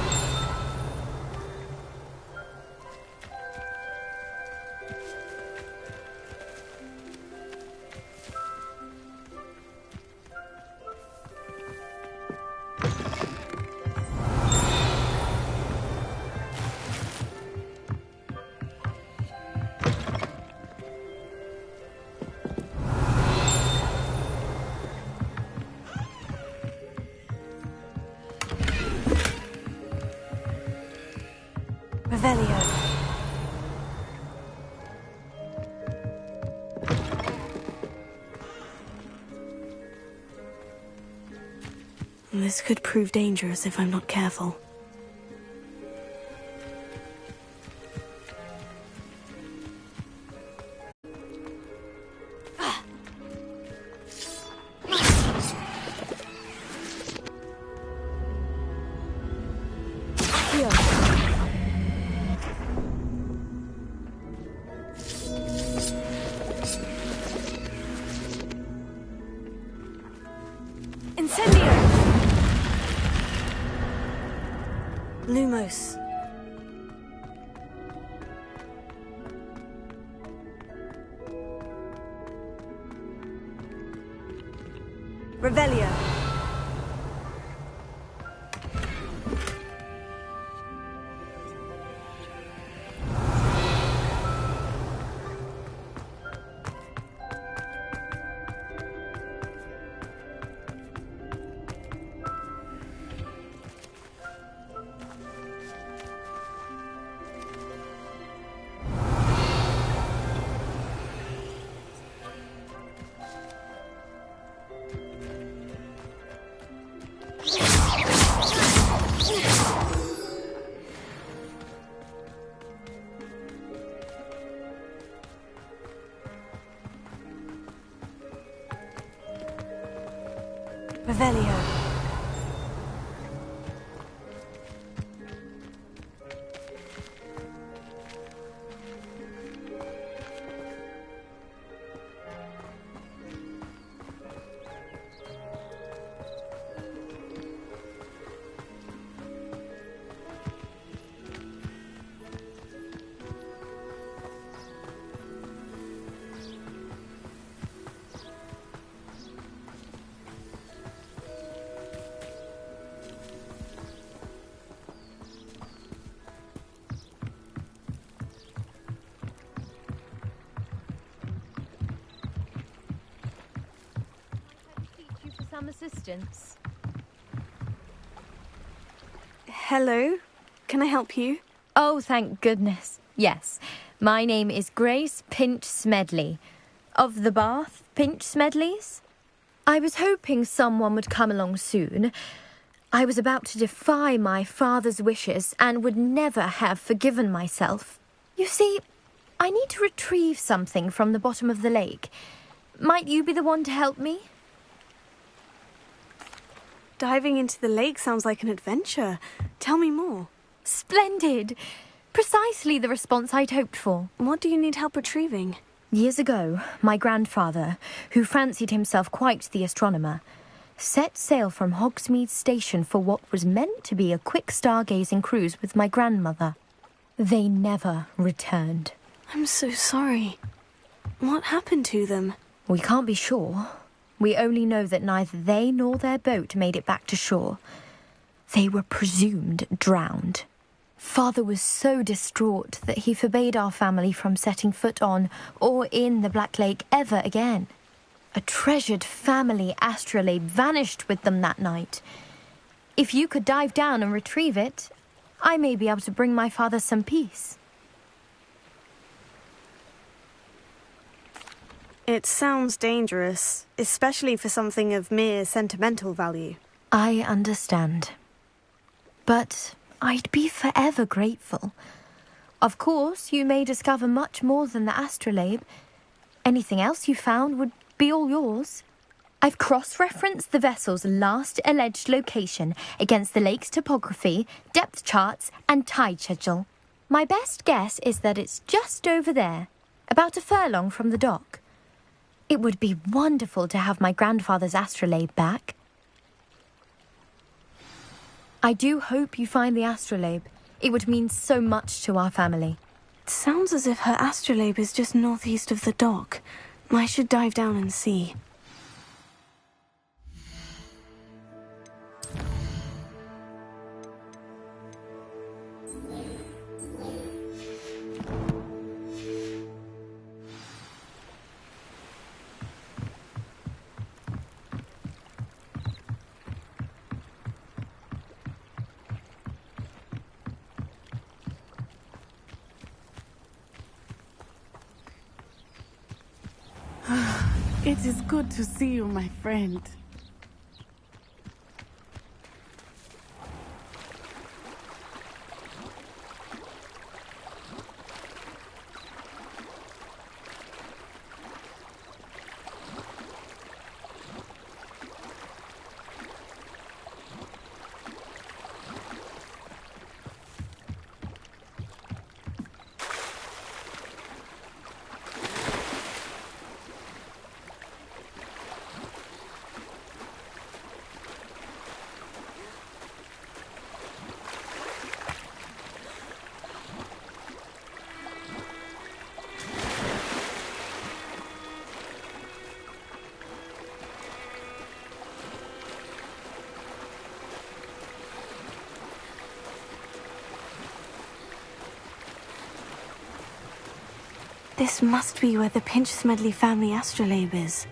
Revelio. This could prove dangerous if I'm not careful. Lumos. Revelio. some assistance? Hello? Can I help you? Oh, thank goodness. Yes. My name is Grace Pinch Smedley. Of the Bath Pinch Smedleys? I was hoping someone would come along soon. I was about to defy my father's wishes and would never have forgiven myself. You see, I need to retrieve something from the bottom of the lake. Might you be the one to help me? Diving into the lake sounds like an adventure. Tell me more. Splendid! Precisely the response I'd hoped for. What do you need help retrieving? Years ago, my grandfather, who fancied himself quite the astronomer, set sail from Hogsmeade Station for what was meant to be a quick stargazing cruise with my grandmother. They never returned. I'm so sorry. What happened to them? We can't be sure. We only know that neither they nor their boat made it back to shore. They were presumed drowned. Father was so distraught that he forbade our family from setting foot on or in the Black Lake ever again. A treasured family astrolabe vanished with them that night. If you could dive down and retrieve it, I may be able to bring my father some peace. It sounds dangerous, especially for something of mere sentimental value. I understand. But I'd be forever grateful. Of course, you may discover much more than the astrolabe. Anything else you found would be all yours. I've cross-referenced the vessel's last alleged location against the lake's topography, depth charts, and tide schedule. My best guess is that it's just over there, about a furlong from the dock. It would be wonderful to have my grandfather's astrolabe back. I do hope you find the astrolabe. It would mean so much to our family. It sounds as if her astrolabe is just northeast of the dock. I should dive down and see. It is good to see you, my friend. This must be where the Pinch Smedley family astrolabe is.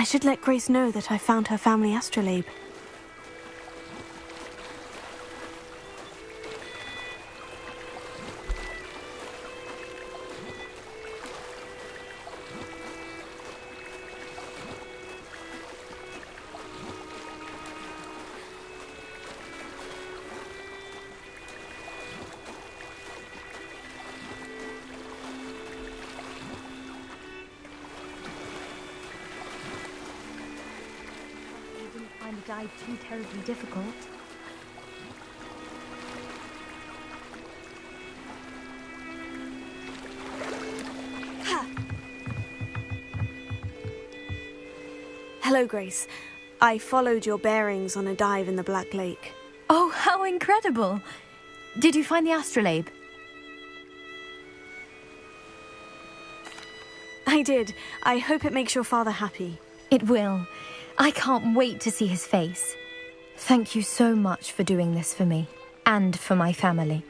should let Grace know that I found her family astrolabe. Find the dive too terribly difficult. Hello, Grace. I followed your bearings on a dive in the Black Lake. Oh, how incredible! Did you find the astrolabe? I did. I hope it makes your father happy. It will. I can't wait to see his face. Thank you so much for doing this for me, and for my family.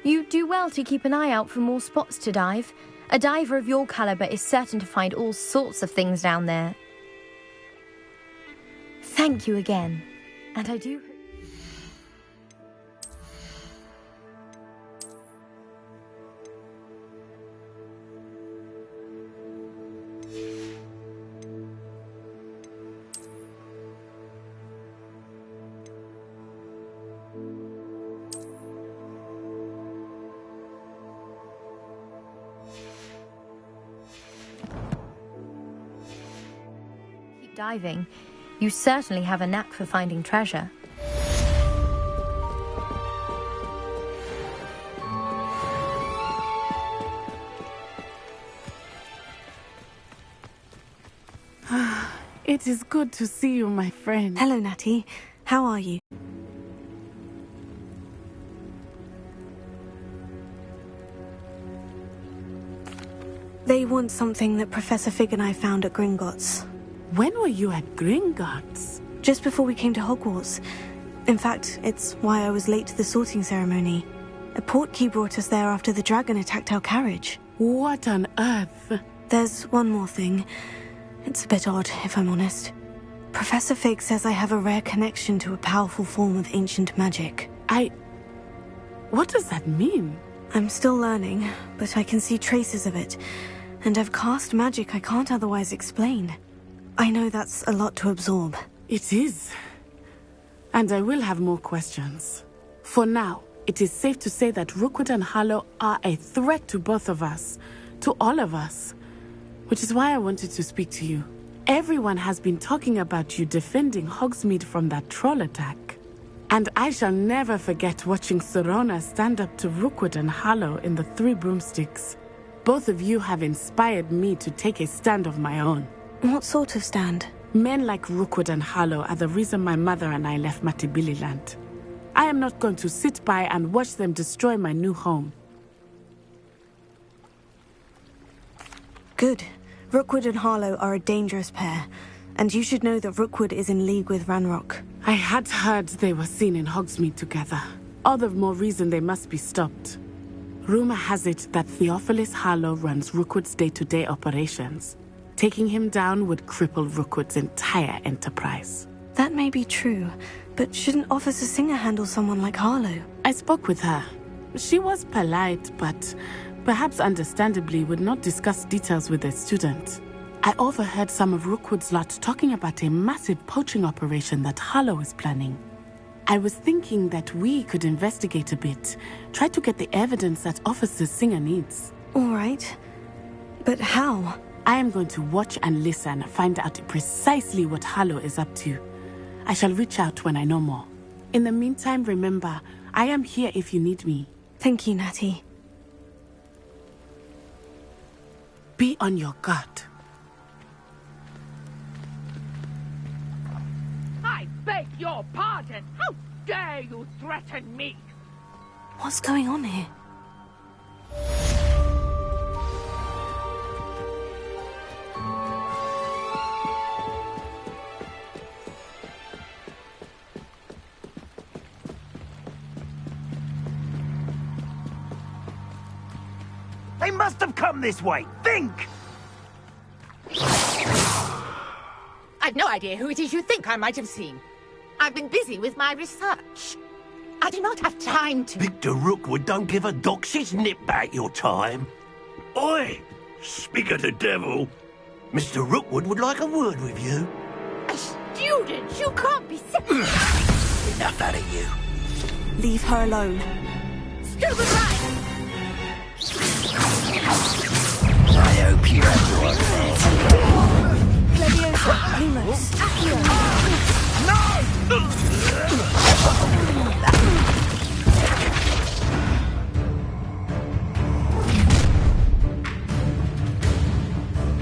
You do well to keep an eye out for more spots to dive. A diver of your caliber is certain to find all sorts of things down there. Thank you again, and I do... diving, you certainly have a knack for finding treasure. It is good to see you, my friend. Hello, Natty. How are you? They want something that Professor Fig and I found at Gringotts. When were you at Gringotts? Just before we came to Hogwarts. In fact, it's why I was late to the sorting ceremony. A portkey brought us there after the dragon attacked our carriage. What on earth? There's one more thing. It's a bit odd, if I'm honest. Professor Fig says I have a rare connection to a powerful form of ancient magic. What does that mean? I'm still learning, but I can see traces of it. And I've cast magic I can't otherwise explain. I know that's a lot to absorb. It is. And I will have more questions. For now, it is safe to say that Rookwood and Harlow are a threat to both of us. To all of us. Which is why I wanted to speak to you. Everyone has been talking about you defending Hogsmeade from that troll attack. And I shall never forget watching Sorona stand up to Rookwood and Harlow in the Three Broomsticks. Both of you have inspired me to take a stand of my own. What sort of stand? Men like Rookwood and Harlow are the reason my mother and I left Matabeleland. I am not going to sit by and watch them destroy my new home. Good. Rookwood and Harlow are a dangerous pair, and you should know that Rookwood is in league with Ranrock. I had heard they were seen in Hogsmeade together. All the more reason they must be stopped. Rumor has it that Theophilus Harlow runs Rookwood's day-to-day operations. Taking him down would cripple Rookwood's entire enterprise. That may be true, but shouldn't Officer Singer handle someone like Harlow? I spoke with her. She was polite, but perhaps understandably would not discuss details with a student. I overheard some of Rookwood's lot talking about a massive poaching operation that Harlow is planning. I was thinking that we could investigate a bit, try to get the evidence that Officer Singer needs. All right. But how? I am going to watch and listen, find out precisely what Harlow is up to. I shall reach out when I know more. In the meantime, remember, I am here if you need me. Thank you, Natty. Be on your guard. I beg your pardon! How dare you threaten me? What's going on here? They must have come this way. Think! I've no idea who it is you think I might have seen. I've been busy with my research. I do not have time to... Victor Rookwood don't give a doxy's nip back your time. Oi! Speak of the devil. Mr. Rookwood would like a word with you. A student? You can't be... Enough out of you. Leave her alone. Stupid right! I hope you have your Leviosa, Lumos, Accio.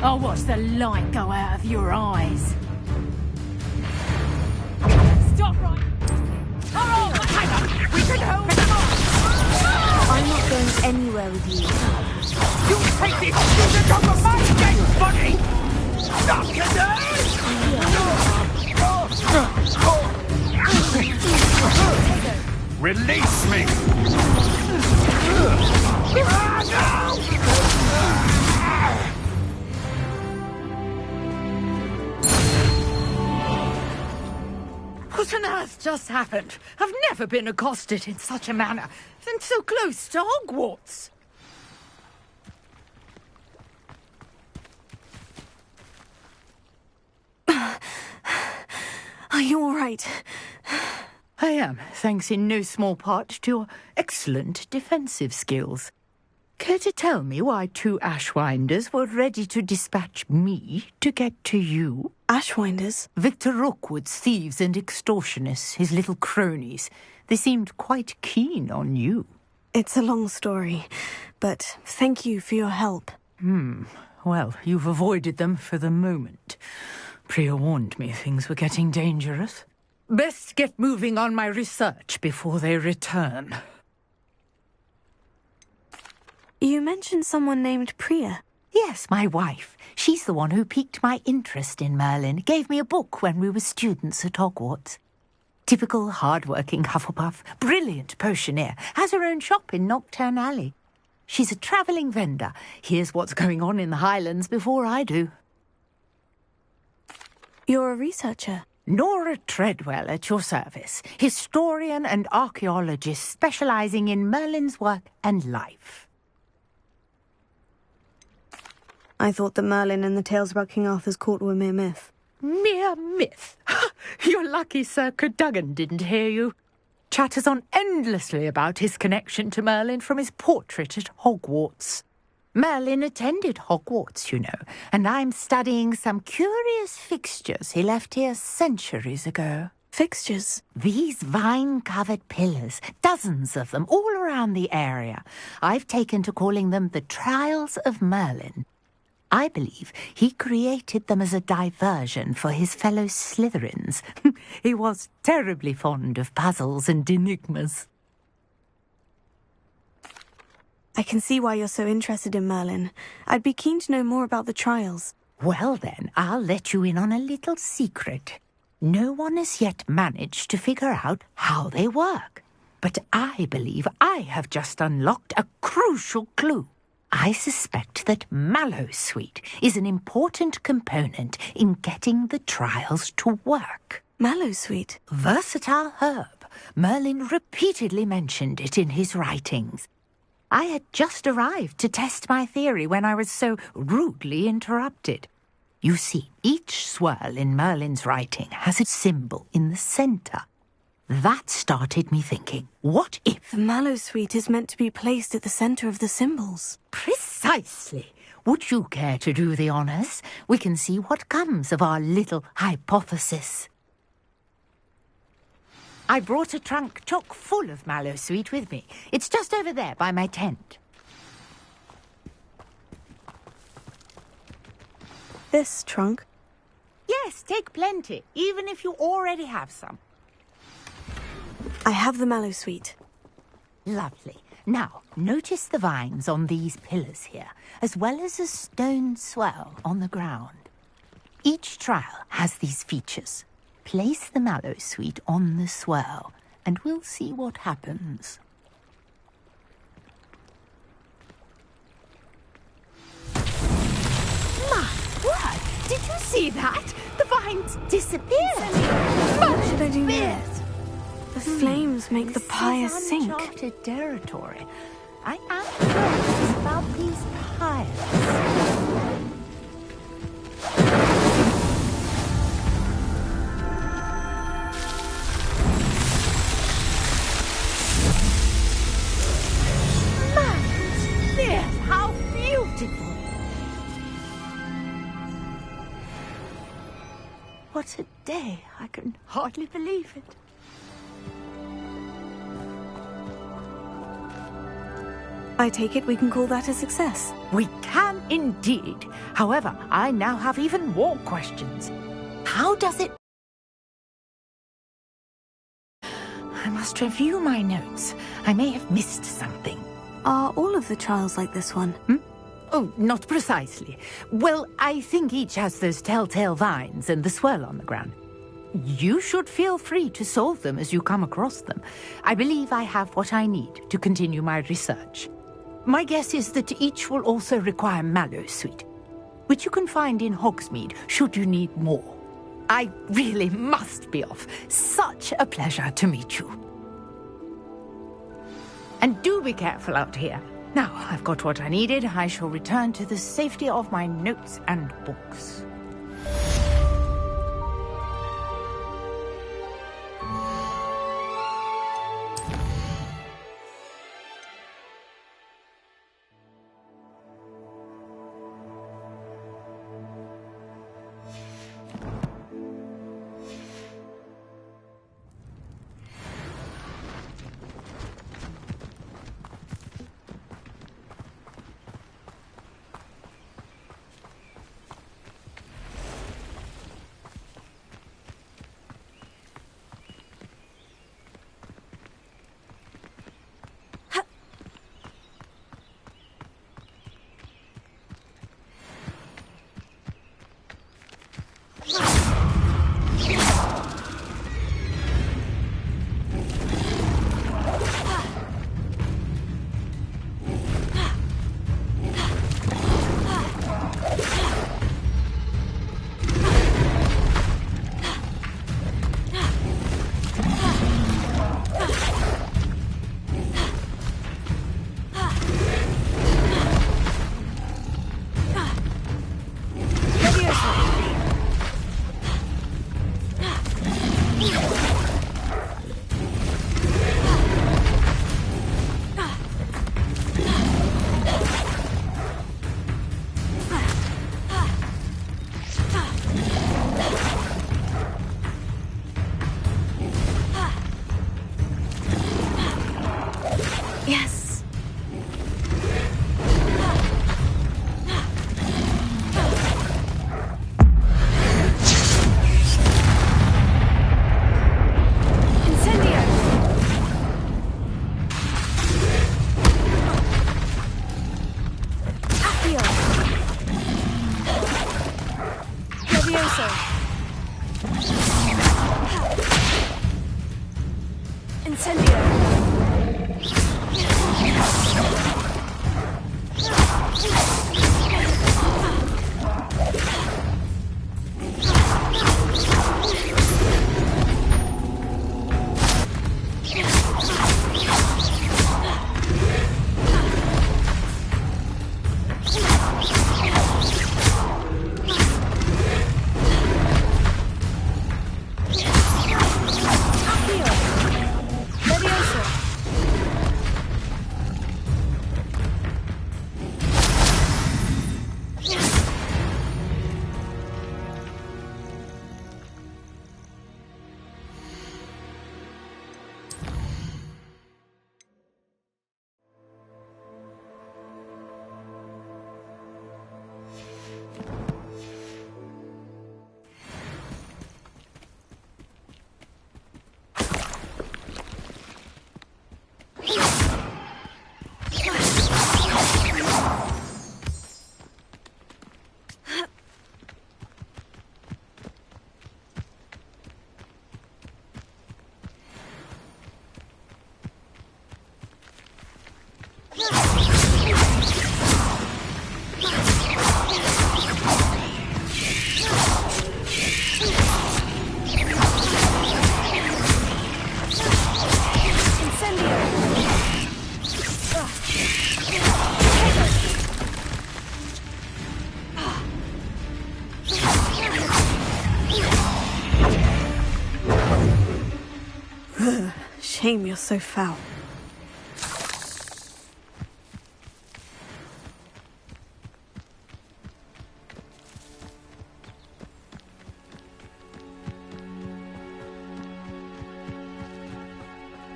I'll watch the light go out of your eyes. Stop right! Oh, hang on! We can hold them off! I'm not going anywhere with you. You take this student off of my gate, buddy! Stop your Release me! What on earth just happened? I've never been accosted in such a manner, and so close to Hogwarts. Are you all right? I am, thanks in no small part to your excellent defensive skills. Care to tell me why 2 Ashwinders were ready to dispatch me to get to you? Ashwinders? Victor Rookwood's thieves and extortionists, his little cronies. They seemed quite keen on you. It's a long story, but thank you for your help. Well, you've avoided them for the moment. Priya warned me things were getting dangerous. Best get moving on my research before they return. You mentioned someone named Priya. Yes, my wife. She's the one who piqued my interest in Merlin. Gave me a book when we were students at Hogwarts. Typical hard-working Hufflepuff, brilliant potioneer, has her own shop in Knockturn Alley. She's a travelling vendor. Hears what's going on in the Highlands before I do. You're a researcher? Nora Treadwell at your service. Historian and archaeologist specialising in Merlin's work and life. I thought that Merlin and the tales about King Arthur's court were mere myth. Mere myth? You're lucky Sir Cadogan didn't hear you. Chatters on endlessly about his connection to Merlin from his portrait at Hogwarts. Merlin attended Hogwarts, you know, and I'm studying some curious fixtures he left here centuries ago. Fixtures? These vine-covered pillars, dozens of them, all around the area. I've taken to calling them the Trials of Merlin. I believe he created them as a diversion for his fellow Slytherins. He was terribly fond of puzzles and enigmas. I can see why you're so interested in Merlin. I'd be keen to know more about the trials. Well then, I'll let you in on a little secret. No one has yet managed to figure out how they work. But I believe I have just unlocked a crucial clue. I suspect that Mallowsweet is an important component in getting the trials to work. Mallowsweet? Versatile herb. Merlin repeatedly mentioned it in his writings. I had just arrived to test my theory when I was so rudely interrupted. You see, each swirl in Merlin's writing has a symbol in the centre. That started me thinking, what if... The Mallowsweet is meant to be placed at the centre of the symbols. Precisely. Would you care to do the honours? We can see what comes of our little hypothesis. I brought a trunk chock full of Mallowsweet with me. It's just over there by my tent. This trunk? Yes, take plenty, even if you already have some. I have the Mallowsweet. Lovely. Now, notice the vines on these pillars here, as well as a stone swell on the ground. Each trial has these features. Place the Mallowsweet on the swell, and we'll see what happens. My word! Did you see that? The The vines disappear. What should I do next? The flames make the pyre sink. Uncharted territory. I am curious about these pyres. How beautiful! What a day! I can hardly believe it. I take it we can call that a success. We can indeed. However, I now have even more questions. How does it... I must review my notes. I may have missed something. Are all of the trials like this one? Oh, not precisely. Well, I think each has those telltale vines and the swirl on the ground. You should feel free to solve them as you come across them. I believe I have what I need to continue my research. My guess is that each will also require mallow sweet, which you can find in Hogsmeade should you need more. I really must be off. Such a pleasure to meet you. And do be careful out here. Now, I've got what I needed. I shall return to the safety of my notes and books. shame you're so foul.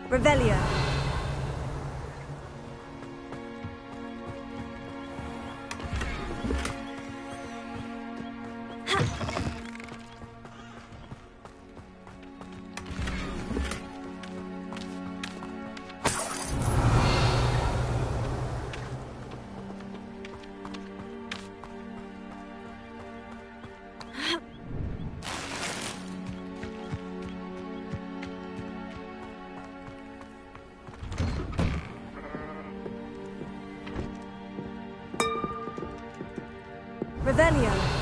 Revelio. Revelio.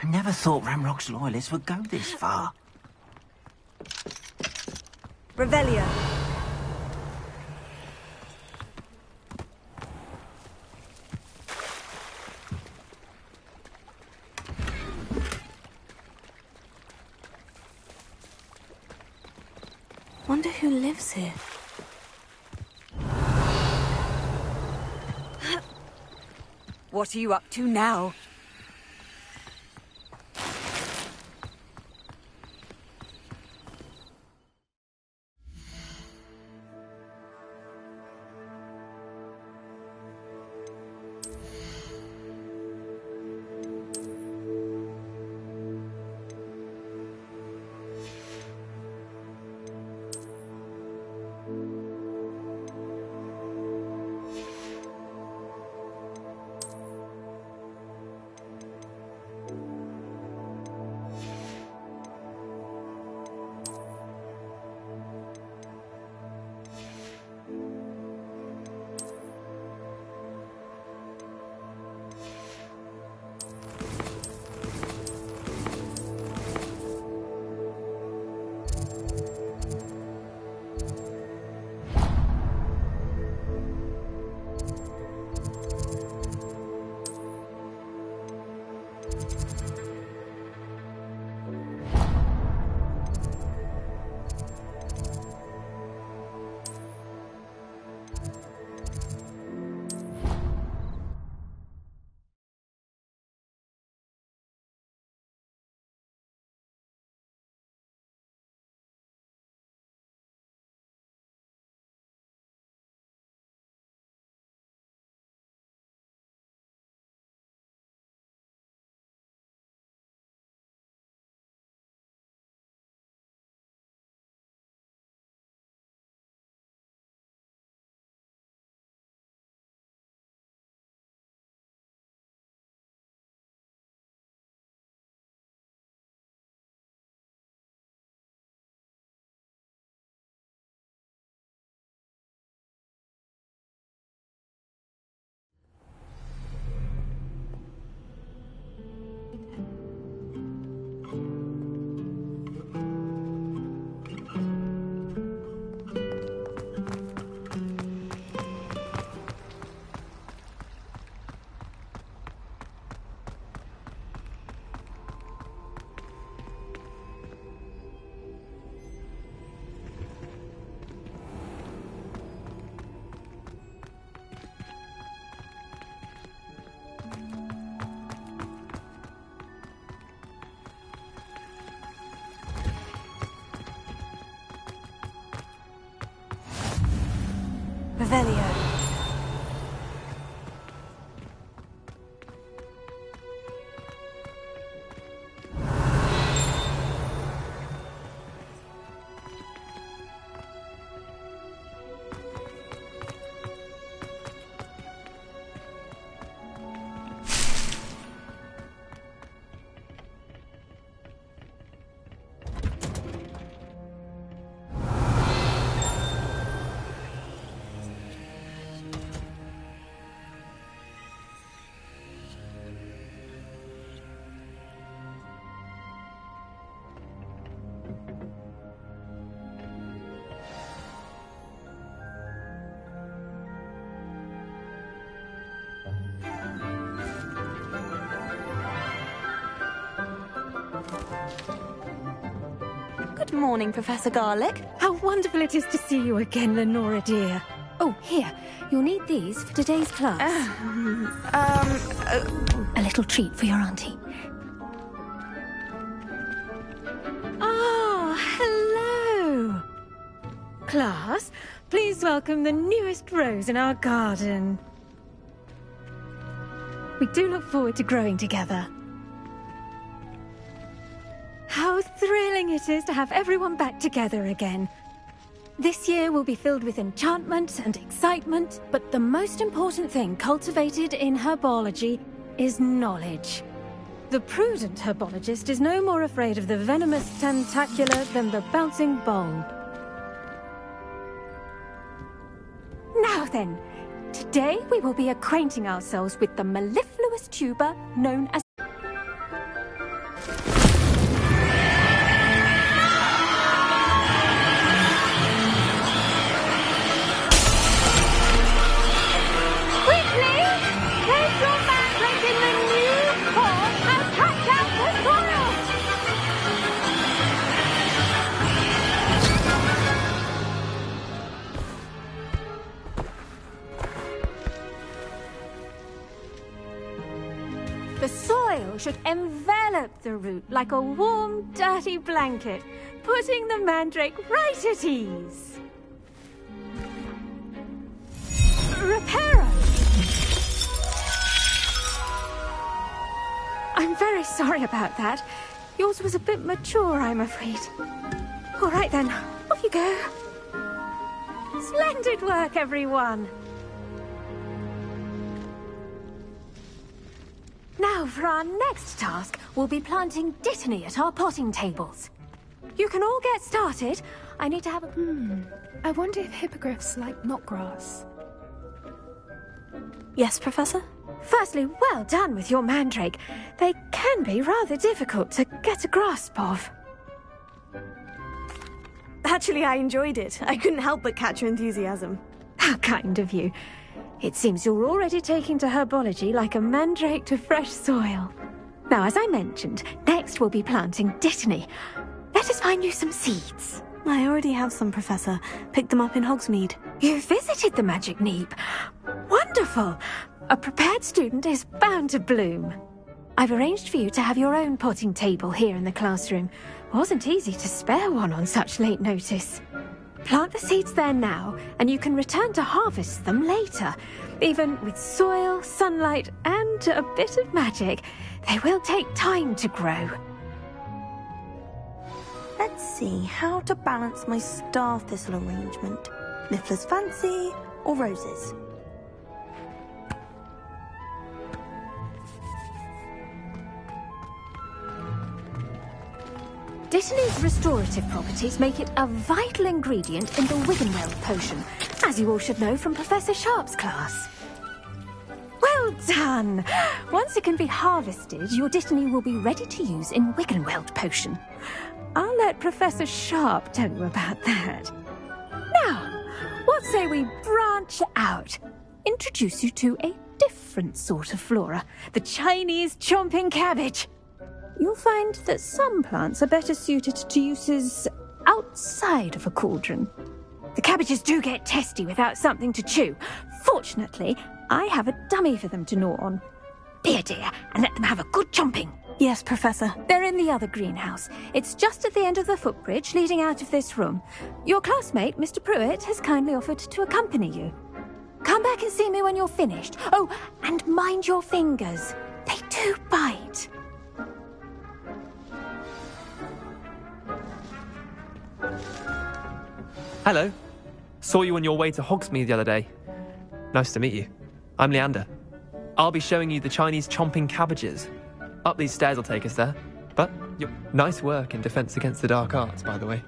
I never thought Ramrock's loyalists would go this far. Revelio. Wonder who lives here. What are you up to now? Revelio. Good morning, Professor Garlick. How wonderful it is to see you again, Lenora dear. Oh, here. You'll need these for today's class. A little treat for your auntie. Ah, hello. Class, please welcome the newest rose in our garden. We do look forward to growing together. How thrilling it is to have everyone back together again. This year will be filled with enchantment and excitement, but the most important thing cultivated in herbology is knowledge. The prudent herbologist is no more afraid of the venomous tentacula than the bouncing bulb. Now then, today we will be acquainting ourselves with the mellifluous tuber known as... The soil should envelop the root like a warm, dirty blanket, putting the mandrake right at ease. Reparo! I'm very sorry about that. Yours was a bit mature, I'm afraid. All right then, off you go. Splendid work, everyone! Now, for our next task, we'll be planting dittany at our potting tables. You can all get started. I need to have a... I wonder if hippogriffs like knotgrass. Yes, Professor? Firstly, well done with your mandrake. They can be rather difficult to get a grasp of. Actually, I enjoyed it. I couldn't help but catch your enthusiasm. How kind of you. It seems you're already taking to herbology like a mandrake to fresh soil. Now, as I mentioned, next we'll be planting dittany. Let us find you some seeds. I already have some, Professor. Picked them up in Hogsmeade. You visited the Magic Neep. Wonderful! A prepared student is bound to bloom. I've arranged for you to have your own potting table here in the classroom. Wasn't easy to spare one on such late notice. Plant the seeds there now, and you can return to harvest them later. Even with soil, sunlight, and a bit of magic, they will take time to grow. Let's see how to balance my star thistle arrangement. Niffler's Fancy or roses? Dittany's restorative properties make it a vital ingredient in the Wiggenweld potion, as you all should know from Professor Sharp's class. Well done! Once it can be harvested, your dittany will be ready to use in Wiggenweld potion. I'll let Professor Sharp tell you about that. Now, what say we branch out? Introduce you to a different sort of flora, the Chinese chomping cabbage. You'll find that some plants are better suited to uses outside of a cauldron. The cabbages do get testy without something to chew. Fortunately, I have a dummy for them to gnaw on. Be a dear and let them have a good chomping. Yes, Professor. They're in the other greenhouse. It's just at the end of the footbridge leading out of this room. Your classmate, Mr. Pruitt, has kindly offered to accompany you. Come back and see me when you're finished. Oh, and mind your fingers. They do bite. Hello. Saw you on your way to Hogsmeade the other day. Nice to meet you. I'm Leander. I'll be showing you the Chinese chomping cabbages. Up these stairs will take us there. But nice work in Defense Against the Dark Arts, by the way.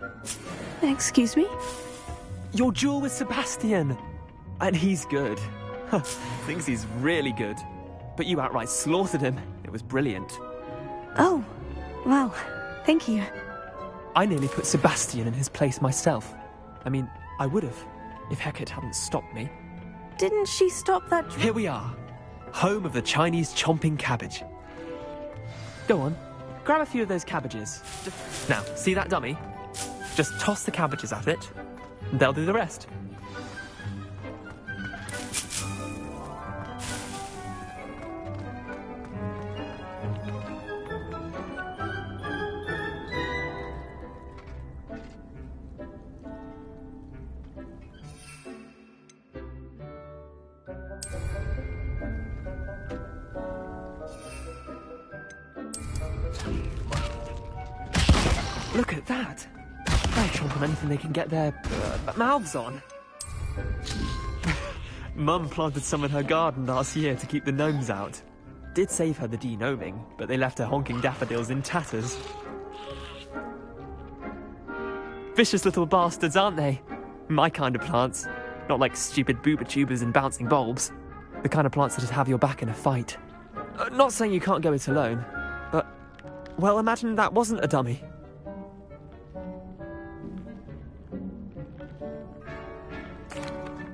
Excuse me? Your duel with Sebastian. And he's good. Thinks he's really good. But you outright slaughtered him. It was brilliant. Oh, well, thank you. I nearly put Sebastian in his place myself. I mean, I would have, if Hecate hadn't stopped me. Didn't she stop that... Here we are. Home of the Chinese chomping cabbage. Go on. grab a few of those cabbages. Now, see that dummy? Just toss the cabbages at it, and they'll do the rest. Look at that! They'll chomp on anything they can get their mouths on. Mum planted some in her garden last year to keep the gnomes out. Did save her the denoming, but they left her honking daffodils in tatters. Vicious little bastards, aren't they? My kind of plants. Not like stupid booba tubers and bouncing bulbs. The kind of plants that'd have your back in a fight. Not saying you can't go it alone, but... well, imagine that wasn't a dummy.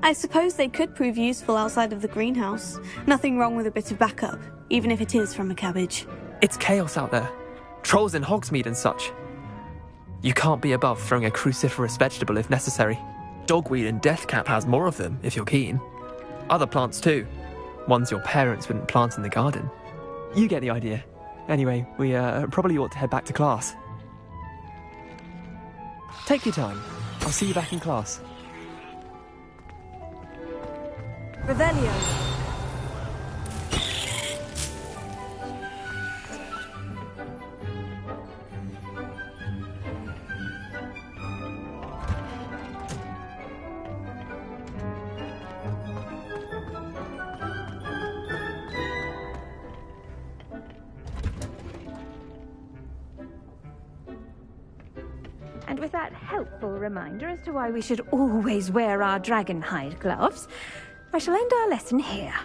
I suppose they could prove useful outside of the greenhouse. Nothing wrong with a bit of backup, even if it is from a cabbage. It's chaos out there. Trolls in Hogsmeade and such. You can't be above throwing a cruciferous vegetable if necessary. Dogweed and deathcap has more of them, if you're keen. Other plants too. Ones your parents wouldn't plant in the garden. You get the idea. Anyway, we probably ought to head back to class. Take your time. I'll see you back in class. Revelio. And with that helpful reminder as to why we should always wear our dragon hide gloves, I shall end our lesson here.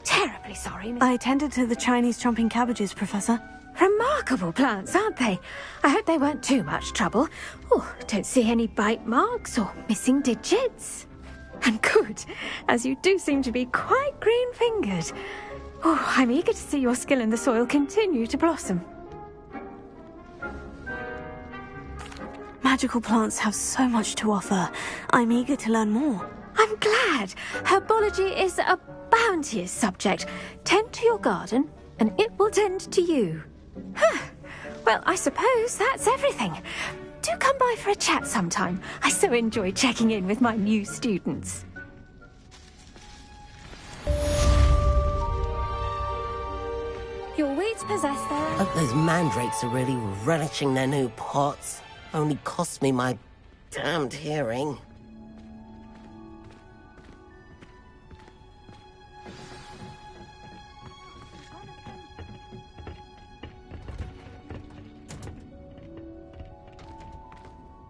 Terribly sorry, Miss... I attended to the Chinese chomping cabbages, Professor. Remarkable plants, aren't they? I hope they weren't too much trouble. Oh, don't see any bite marks or missing digits. And good, as you do seem to be quite green-fingered. Oh, I'm eager to see your skill in the soil continue to blossom. Magical plants have so much to offer. I'm eager to learn more. I'm glad. Herbology is a bounteous subject. Tend to your garden, and it will tend to you. Well, I suppose that's everything. Do come by for a chat sometime. I so enjoy checking in with my new students. Your weeds possess their... Hope those mandrakes are really relishing their new pots. Only cost me my damned hearing.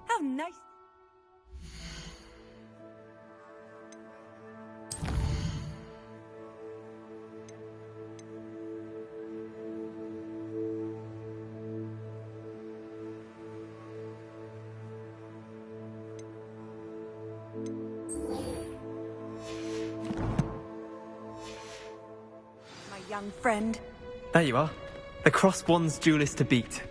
How nice. Young friend. There you are. The crossed one's duelist to beat.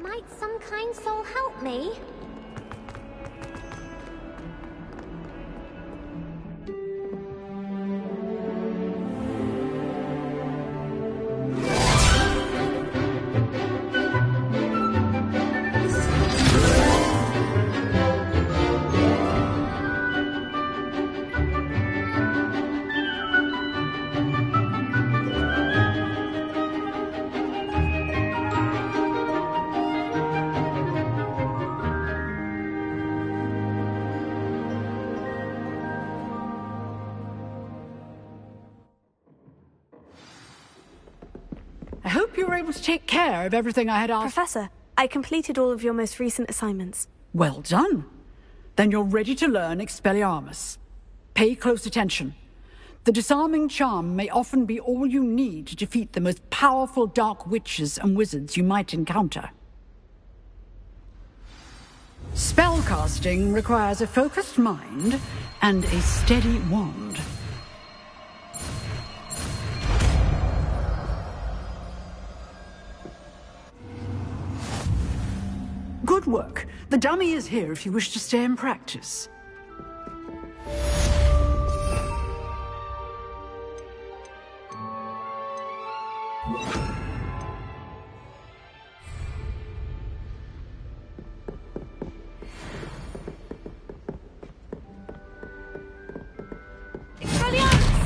Might some kind soul help me? hope you were able to take care of everything I had asked. Professor, I completed all of your most recent assignments. Well done. Then you're ready to learn Expelliarmus. Pay close attention. The disarming charm may often be all you need to defeat the most powerful dark witches and wizards you might encounter. Spellcasting requires a focused mind and a steady wand. Good work. The dummy is here if you wish to stay and practice.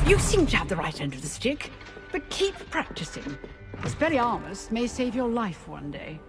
You seem to have the right end of the stick, but keep practicing. Expelliarmus may save your life one day.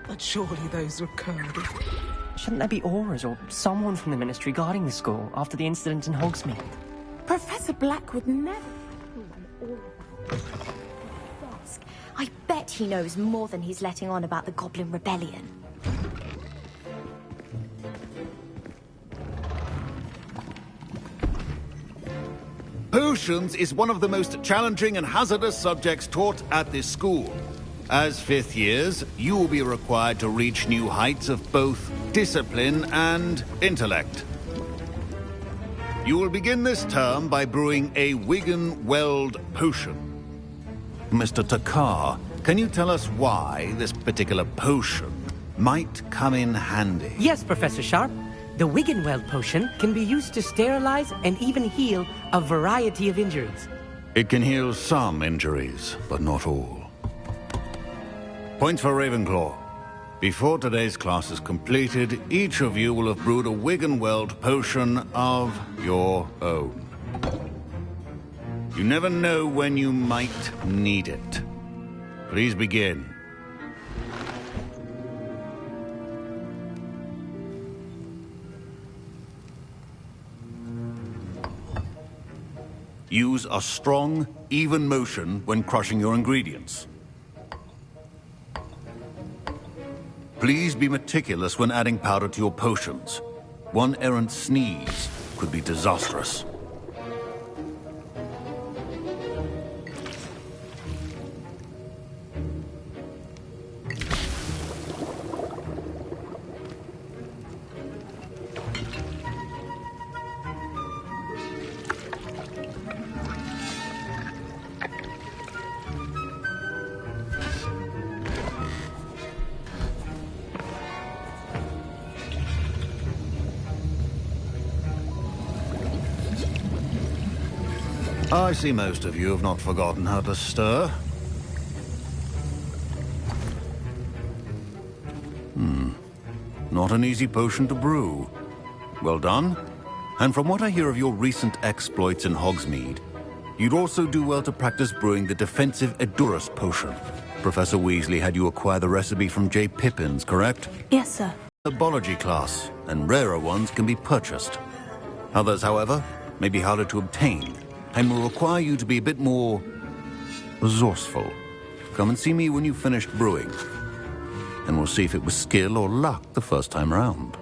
But surely those were code. Shouldn't there be auras or someone from the Ministry guarding the school after the incident in Hogsmeade? Professor Black would never... I bet he knows more than he's letting on about the Goblin Rebellion. Potions is one of the most challenging and hazardous subjects taught at this school. As fifth years, you will be required to reach new heights of both discipline and intellect. You will begin this term by brewing a Wiggenweld potion. Mr. Takar, can you tell us why this particular potion might come in handy? Yes, Professor Sharp. The Wiggenweld potion can be used to sterilize and even heal a variety of injuries. It can heal some injuries, but not all. Points for Ravenclaw. Before today's class is completed, each of you will have brewed a Wiggenweld potion of your own. You never know when you might need it. Please begin. Use a strong, even motion when crushing your ingredients. Please be meticulous when adding powder to your potions. One errant sneeze could be disastrous. I see most of you have not forgotten how to stir. Not an easy potion to brew. Well done. And from what I hear of your recent exploits in Hogsmeade, You'd also do well to practice brewing the defensive Edurus potion. Professor Weasley had you acquire the recipe from J. Pippins, correct? Yes, sir. Herbology class, and rarer ones can be purchased. Others, however, may be harder to obtain, and will require you to be a bit more resourceful. Come and see me when you've finished brewing, and we'll see if it was skill or luck the first time round.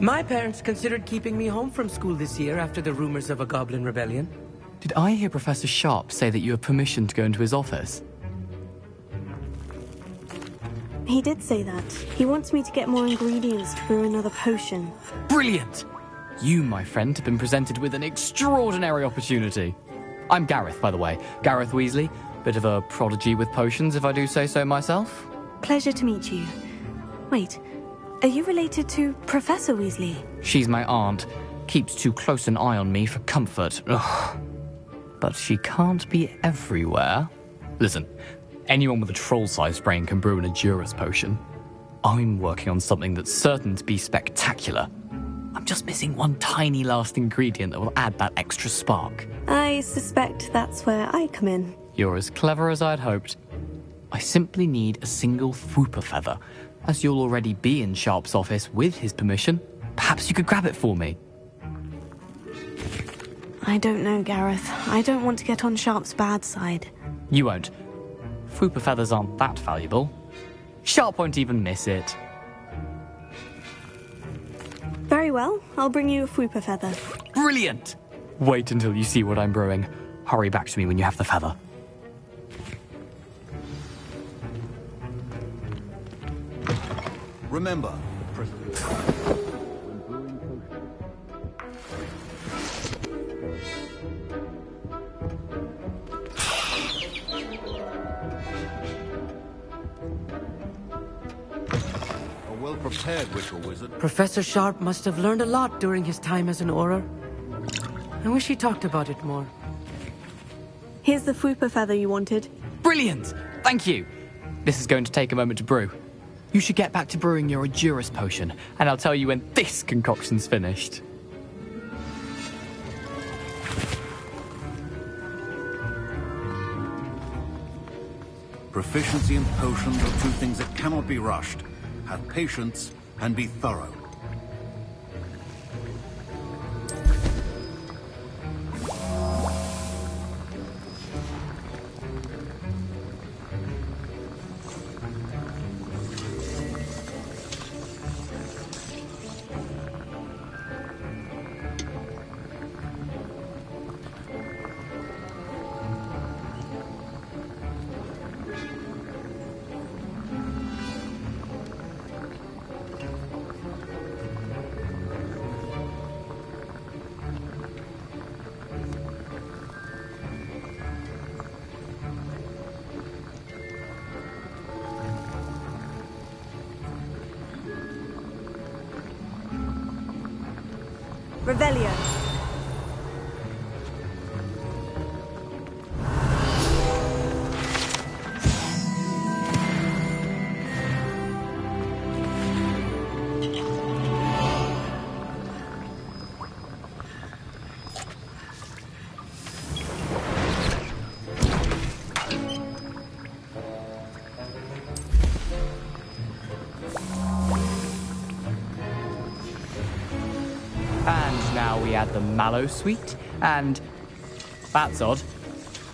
My parents considered keeping me home from school this year after the rumors of a goblin rebellion. Did I hear Professor Sharp say that you have permission to go into his office? He did say that. He wants me to get more ingredients to brew another potion. Brilliant! You, my friend, have been presented with an extraordinary opportunity. I'm Gareth, by the way. Gareth Weasley. Bit of a prodigy with potions, if I do say so myself. Pleasure to meet you. Wait, are you related to Professor Weasley? She's my aunt. Keeps too close an eye on me for comfort. Ugh. But she can't be everywhere. Listen, anyone with a troll-sized brain can brew an Edurus potion. I'm working on something that's certain to be spectacular. I'm just missing one tiny last ingredient that will add that extra spark. I suspect that's where I come in. You're as clever as I'd hoped. I simply need a single Fwooper feather. As you'll already be in Sharp's office with his permission, perhaps you could grab it for me. I don't know, Gareth. I don't want to get on Sharp's bad side. You won't. Fwooper feathers aren't that valuable. Sharp won't even miss it. Very well. I'll bring you a Fwooper feather. Brilliant! Wait until you see what I'm brewing. Hurry back to me when you have the feather. Remember, a well-prepared ritual wizard. Professor Sharp must have learned a lot during his time as an Auror. I wish he talked about it more. Here's the Fwooper feather you wanted. Brilliant! Thank you! This is going to take a moment to brew. You should get back to brewing your Edurus potion, and I'll tell you when this concoction's finished. Proficiency and potions are two things that cannot be rushed. Have patience and be thorough. Revelio. And now we add the mallow sweet, and... That's odd.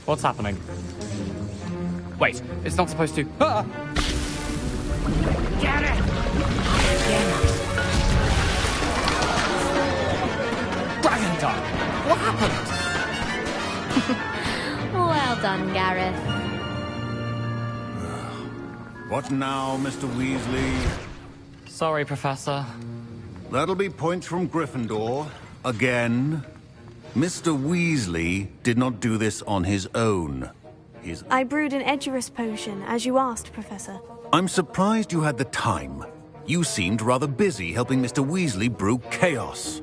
What's happening? Wait, it's not supposed to... Ah! Get it! Dragon Tongue! What happened? Well done, Gareth. What now, Mr. Weasley? Sorry, Professor. That'll be points from Gryffindor. Again. Mr. Weasley did not do this on his own. I brewed an Edurus potion, as you asked, Professor. I'm surprised you had the time. You seemed rather busy helping Mr. Weasley brew chaos.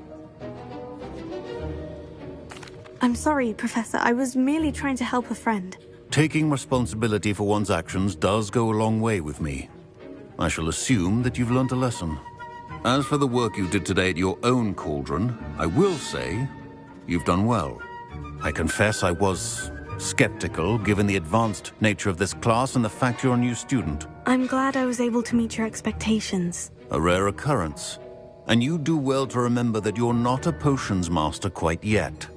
I'm sorry, Professor. I was merely trying to help a friend. Taking responsibility for one's actions does go a long way with me. I shall assume that you've learnt a lesson. As for the work you did today at your own cauldron, I will say you've done well. I confess I was skeptical, given the advanced nature of this class and the fact you're a new student. I'm glad I was able to meet your expectations. A rare occurrence. And you do well to remember that you're not a potions master quite yet.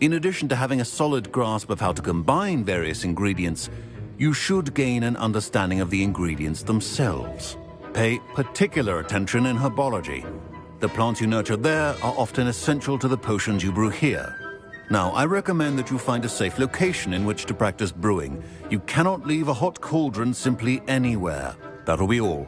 In addition to having a solid grasp of how to combine various ingredients, you should gain an understanding of the ingredients themselves. Pay particular attention in herbology. The plants you nurture there are often essential to the potions you brew here. Now, I recommend that you find a safe location in which to practice brewing. You cannot leave a hot cauldron simply anywhere. That'll be all.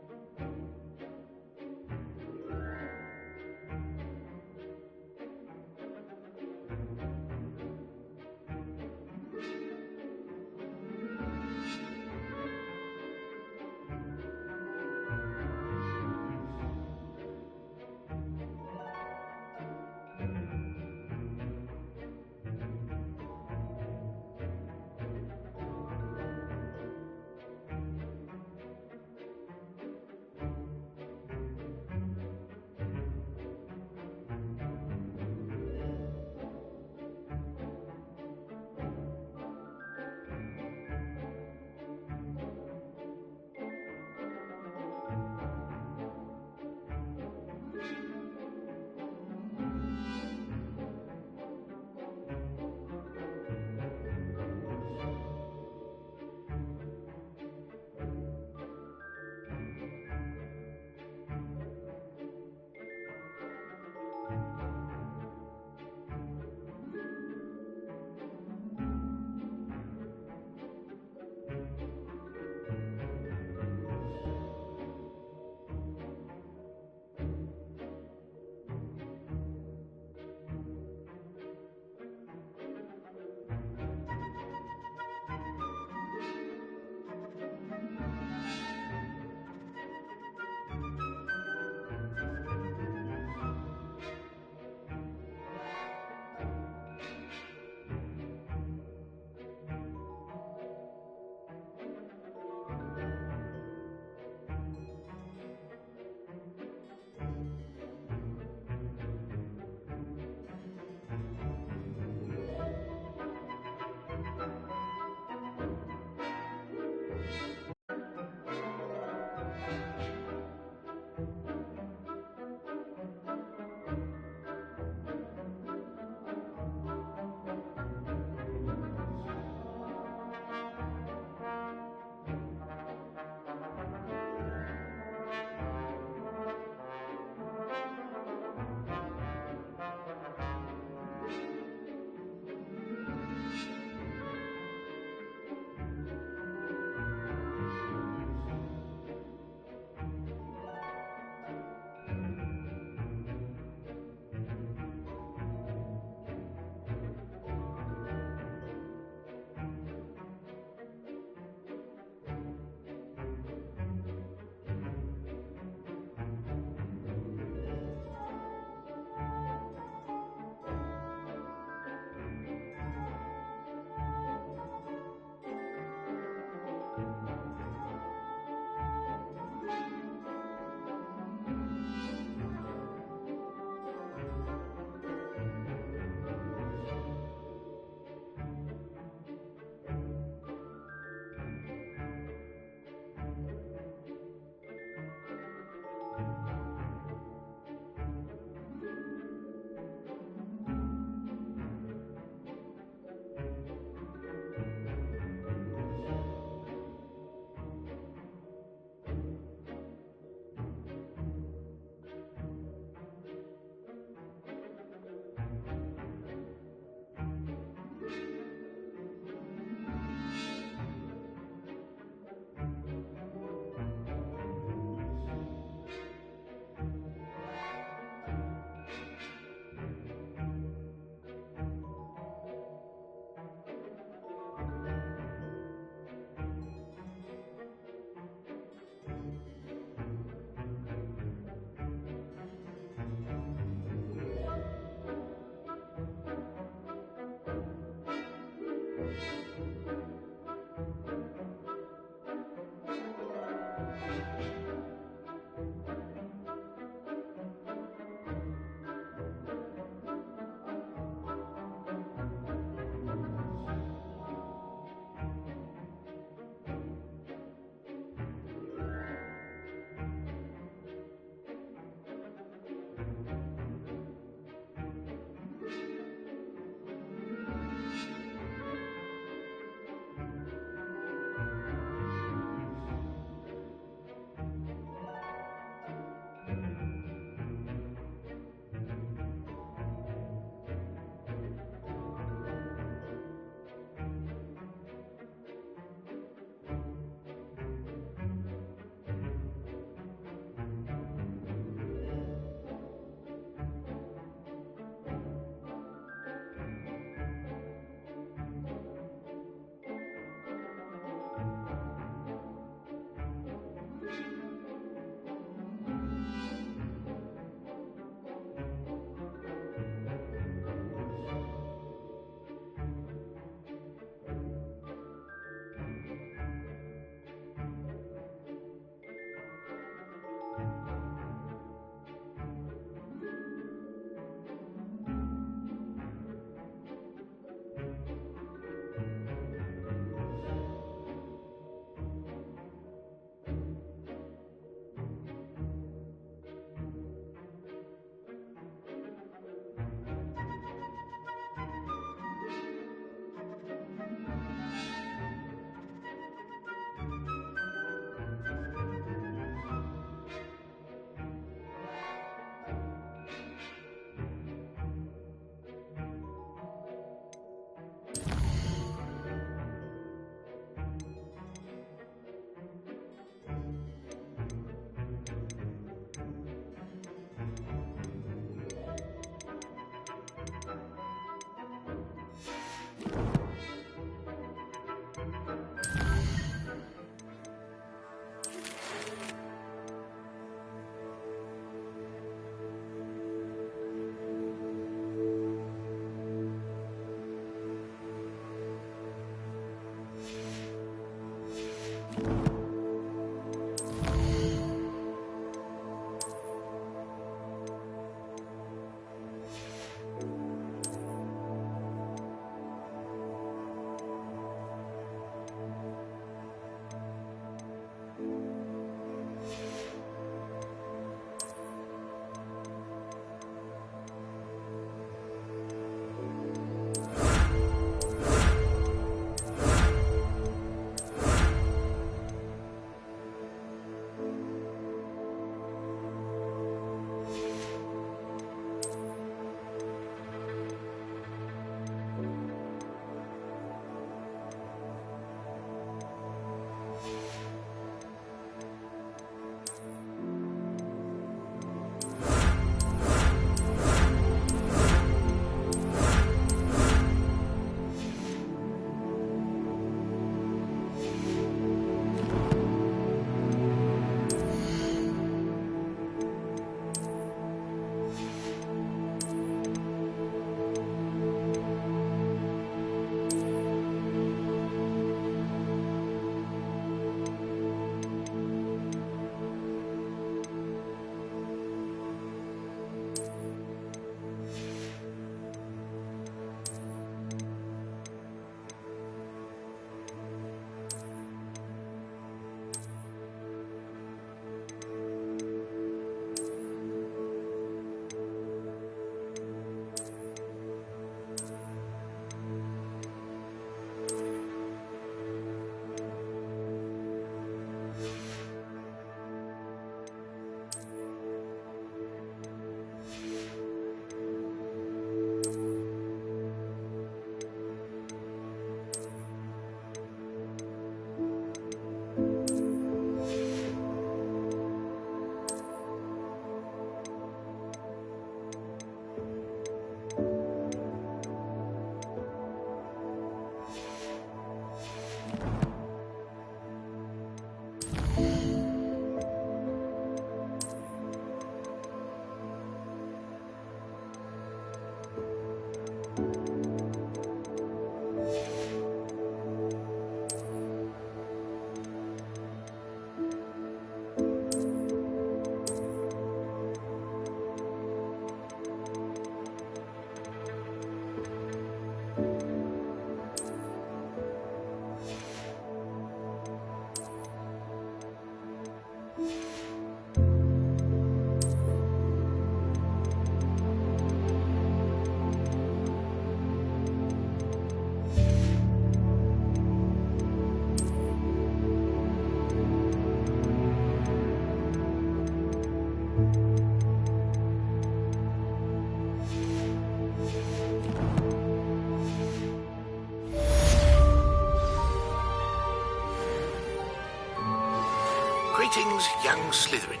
Greetings, young Slytherin.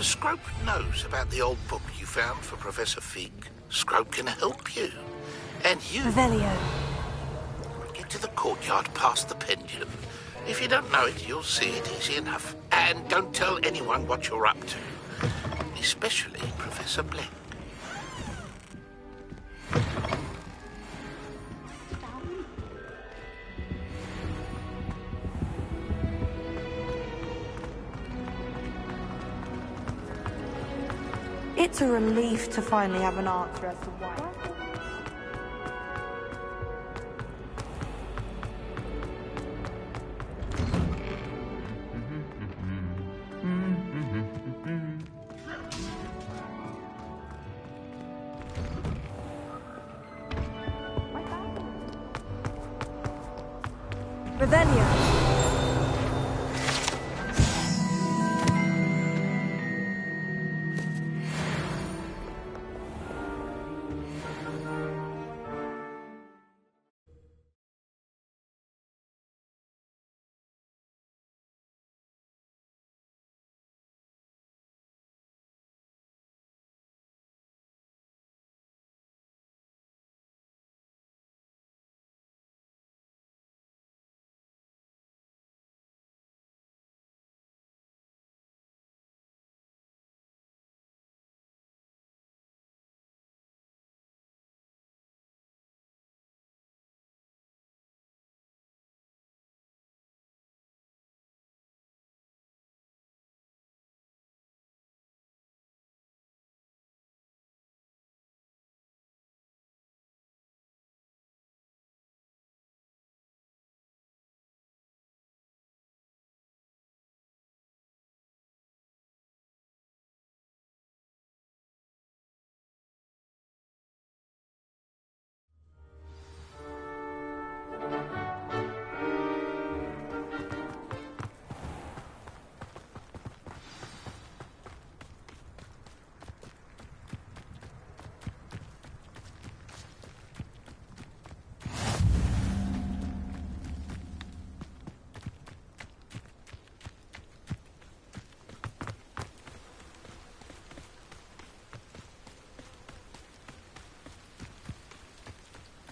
Scrope knows about the old book you found for Professor Fig. Scrope can help you. And you... Revelio. Get to the courtyard past the pendulum. If you don't know it, you'll see it easy enough. And don't tell anyone what you're up to. Especially Professor Black. It's a relief to finally have an answer as to why. Revelio.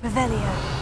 Revelio.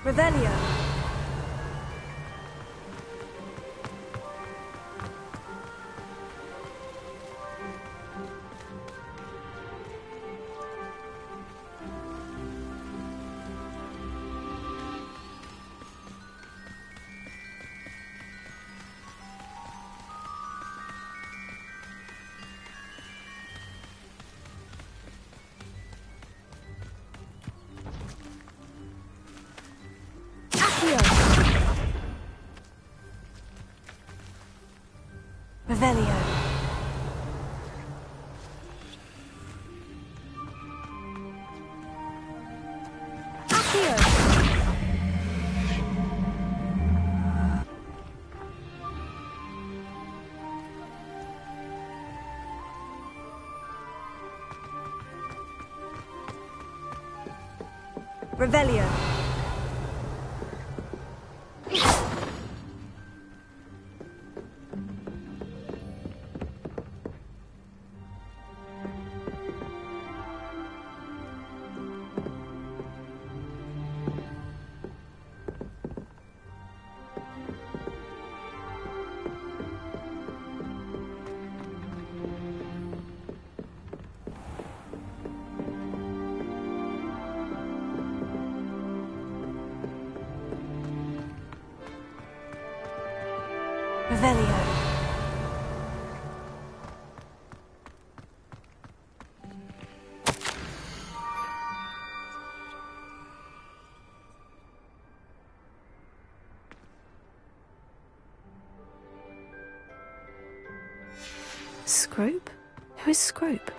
Revelio. Revelio. Accio. Revelio. Revelio. Scrope? Who is Scrope?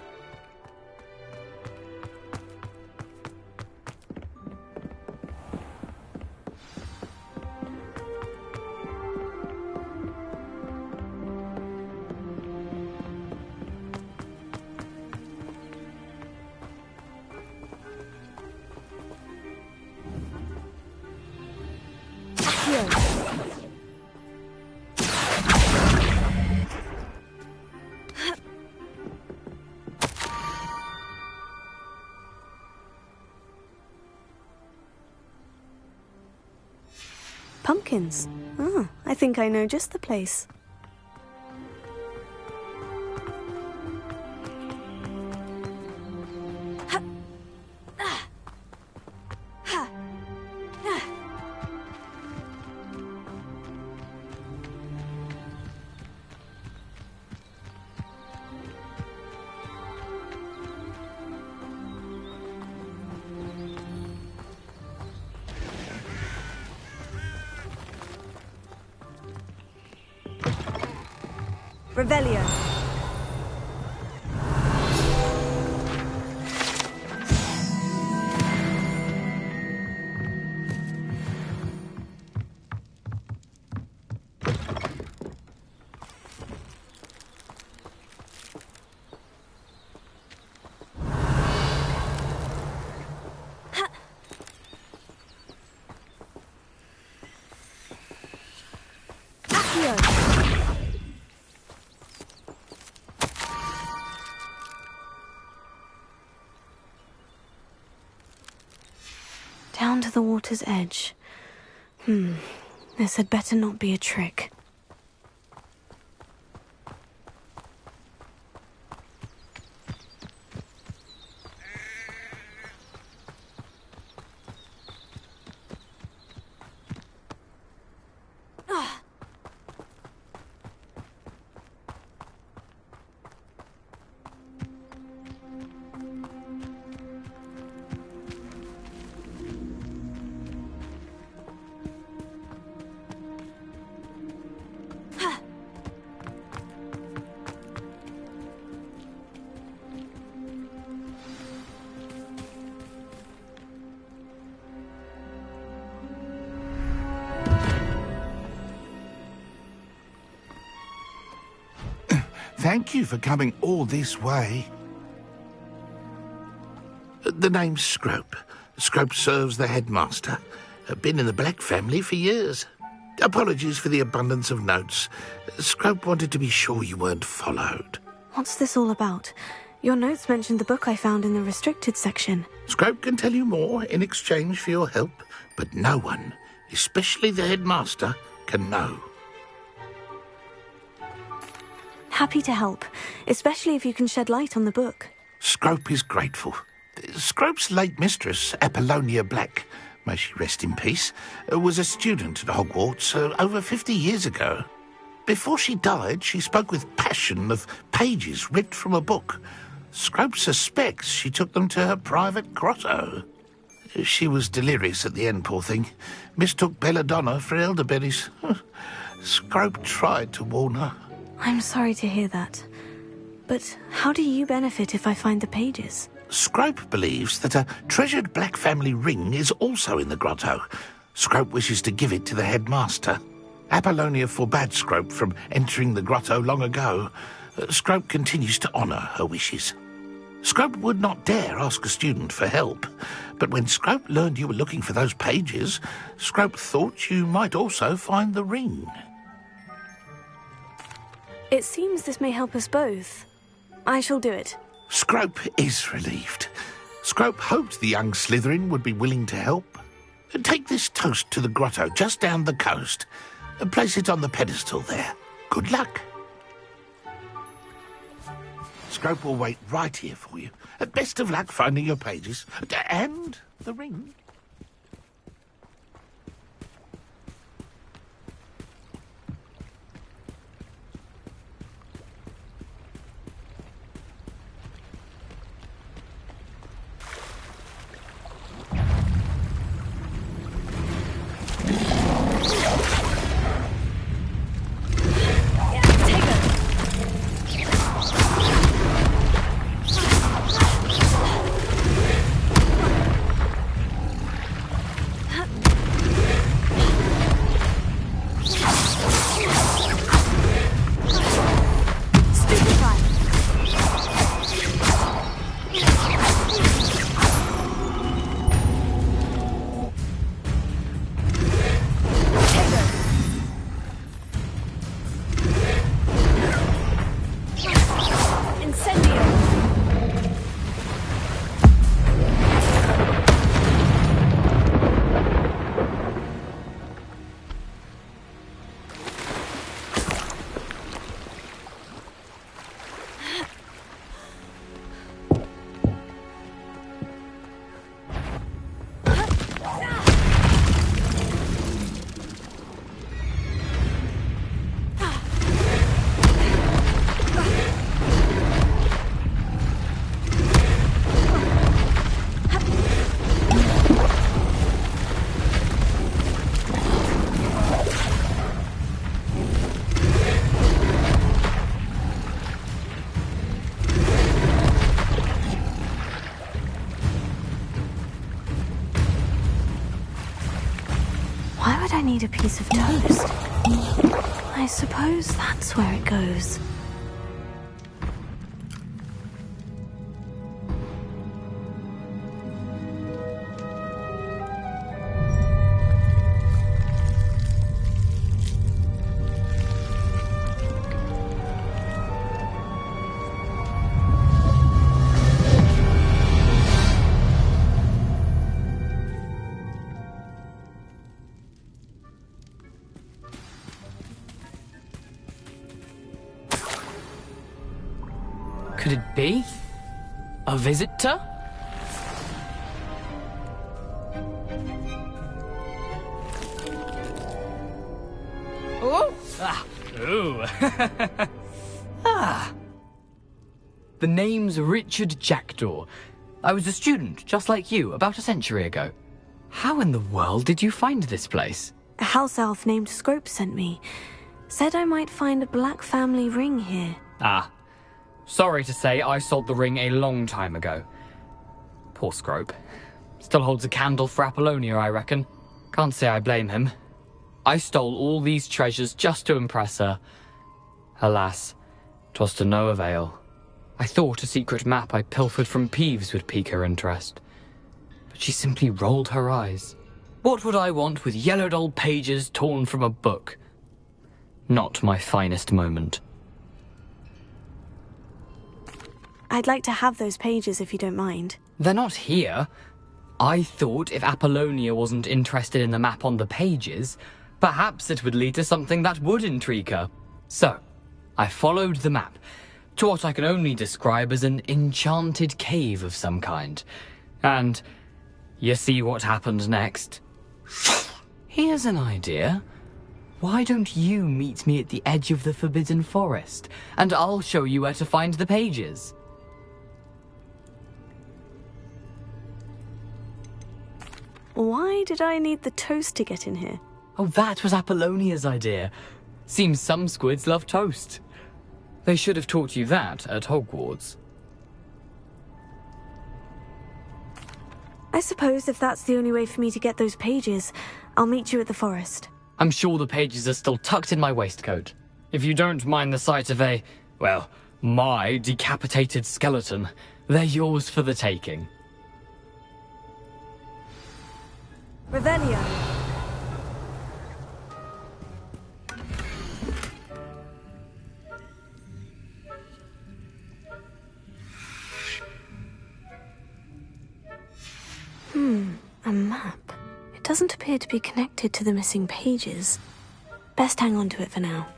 Pumpkins. Ah, I think I know just the place. Revelio. Down to the water's edge. This had better not be a trick. Thank you for coming all this way. The name's Scrope. Scrope serves the headmaster. Been in the Black family for years. Apologies for the abundance of notes. Scrope wanted to be sure you weren't followed. What's this all about? Your notes mentioned the book I found in the restricted section. Scrope can tell you more in exchange for your help, but no one, especially the headmaster, can know. Happy to help, especially if you can shed light on the book. Scrope is grateful. Scrope's late mistress, Apollonia Black, may she rest in peace, was a student at Hogwarts over 50 years ago. Before she died, she spoke with passion of pages ripped from a book. Scrope suspects she took them to her private grotto. She was delirious at the end, poor thing. Mistook belladonna for elderberries. Scrope tried to warn her. I'm sorry to hear that. But how do you benefit if I find the pages? Scrope believes that a treasured Black family ring is also in the grotto. Scrope wishes to give it to the headmaster. Apollonia forbade Scrope from entering the grotto long ago. Scrope continues to honour her wishes. Scrope would not dare ask a student for help, but when Scrope learned you were looking for those pages, Scrope thought you might also find the ring. It seems this may help us both. I shall do it. Scrope is relieved. Scrope hoped the young Slytherin would be willing to help. Take this toast to the grotto just down the coast and place it on the pedestal there. Good luck. Scrope will wait right here for you. Best of luck finding your pages. And the ring. I need a piece of toast. I suppose that's where it goes. Could it be? A visitor? Oh! Ah! Ooh! Ah! The name's Richard Jackdaw. I was a student, just like you, about a century ago. How in the world did you find this place? A house elf named Scrope sent me. Said I might find a Black family ring here. Ah. Sorry to say, I sold the ring a long time ago. Poor Scrope. Still holds a candle for Apollonia, I reckon. Can't say I blame him. I stole all these treasures just to impress her. Alas, 'Twas to no avail. I thought a secret map I pilfered from Peeves would pique her interest, but she simply rolled her eyes. What would I want with yellowed old pages torn from a book? Not my finest moment. I'd like to have those pages if you don't mind. They're not here. I thought if Apollonia wasn't interested in the map on the pages, perhaps it would lead to something that would intrigue her. So, I followed the map to what I can only describe as an enchanted cave of some kind. And you see what happened next? Here's an idea. Why don't you meet me at the edge of the Forbidden Forest, and I'll show you where to find the pages? Why did I need the toast to get in here? Oh, that was Apollonia's idea. Seems some squids love toast. They should have taught you that at Hogwarts. I suppose if that's the only way for me to get those pages, I'll meet you at the forest. I'm sure the pages are still tucked in my waistcoat. If you don't mind the sight of my decapitated skeleton, they're yours for the taking. Revelio. A map. It doesn't appear to be connected to the missing pages. Best hang on to it for now.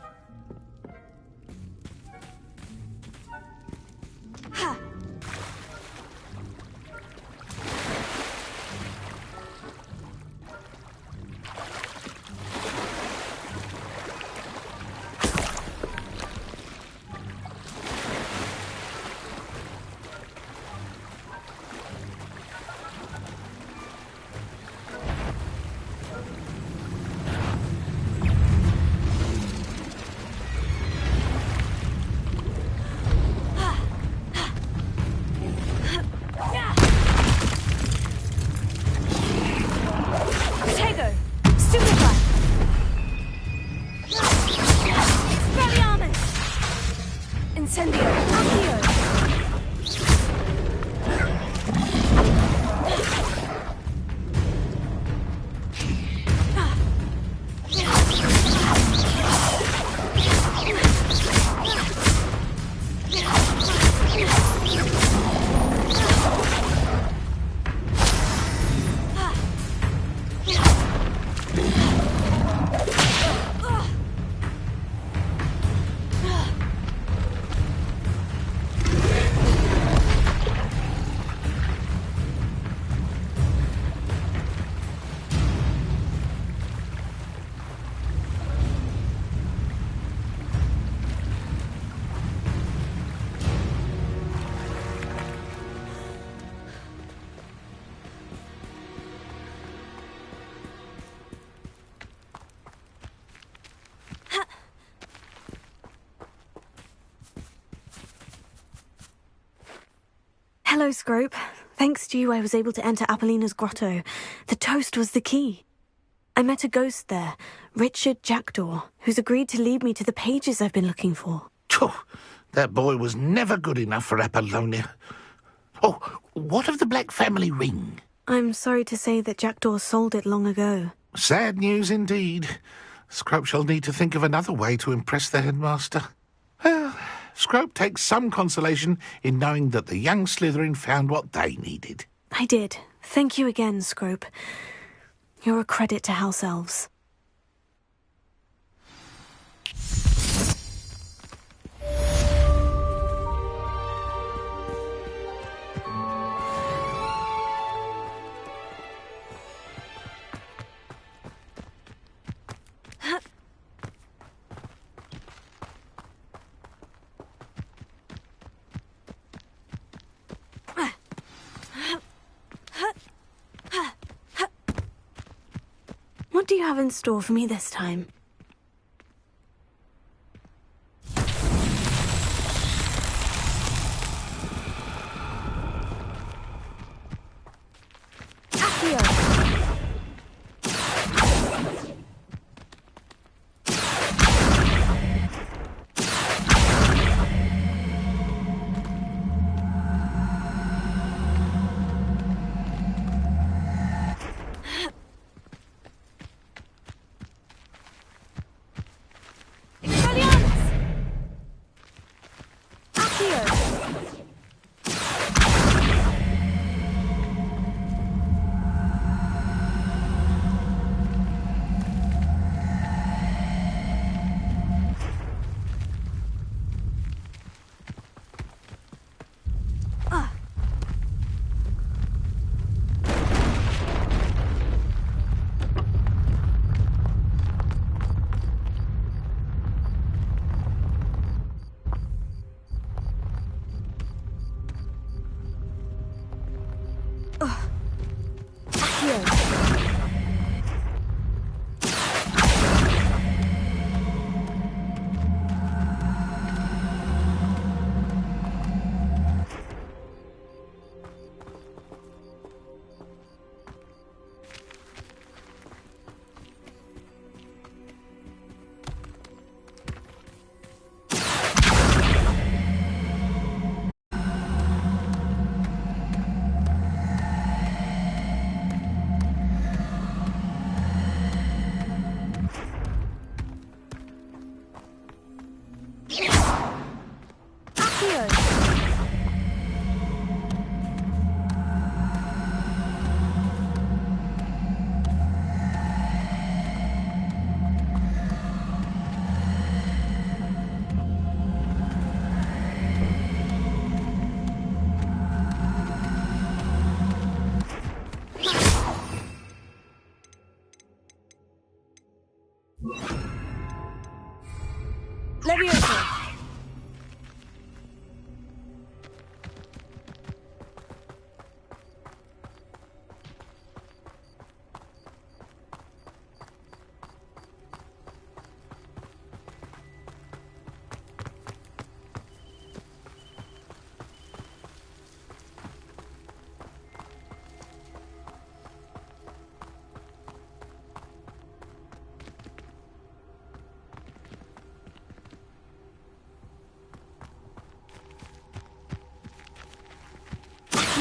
Ha! Hello, Scrope. Thanks to you, I was able to enter Apollina's grotto. The toast was the key. I met a ghost there, Richard Jackdaw, who's agreed to lead me to the pages I've been looking for. That boy was never good enough for Apollonia. Oh, what of the Black family ring? I'm sorry to say that Jackdaw sold it long ago. Sad news indeed. Scrope shall need to think of another way to impress the headmaster. Well, Scrope takes some consolation in knowing that the young Slytherin found what they needed. I did. Thank you again, Scrope. You're a credit to House Elves. What do you have in store for me this time?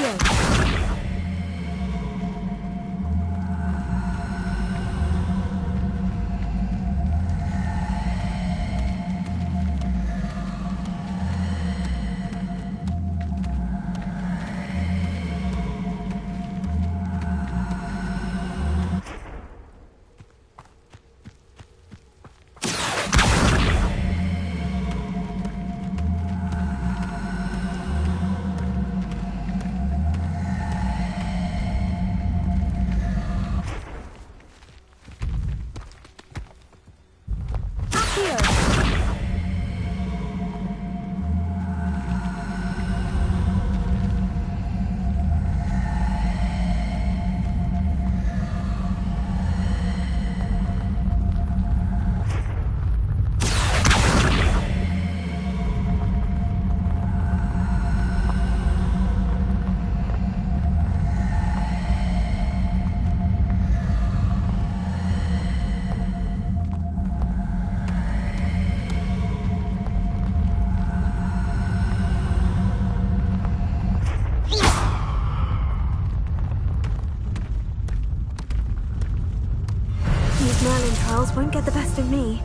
Accio. These Merlin trials won't get the best of me.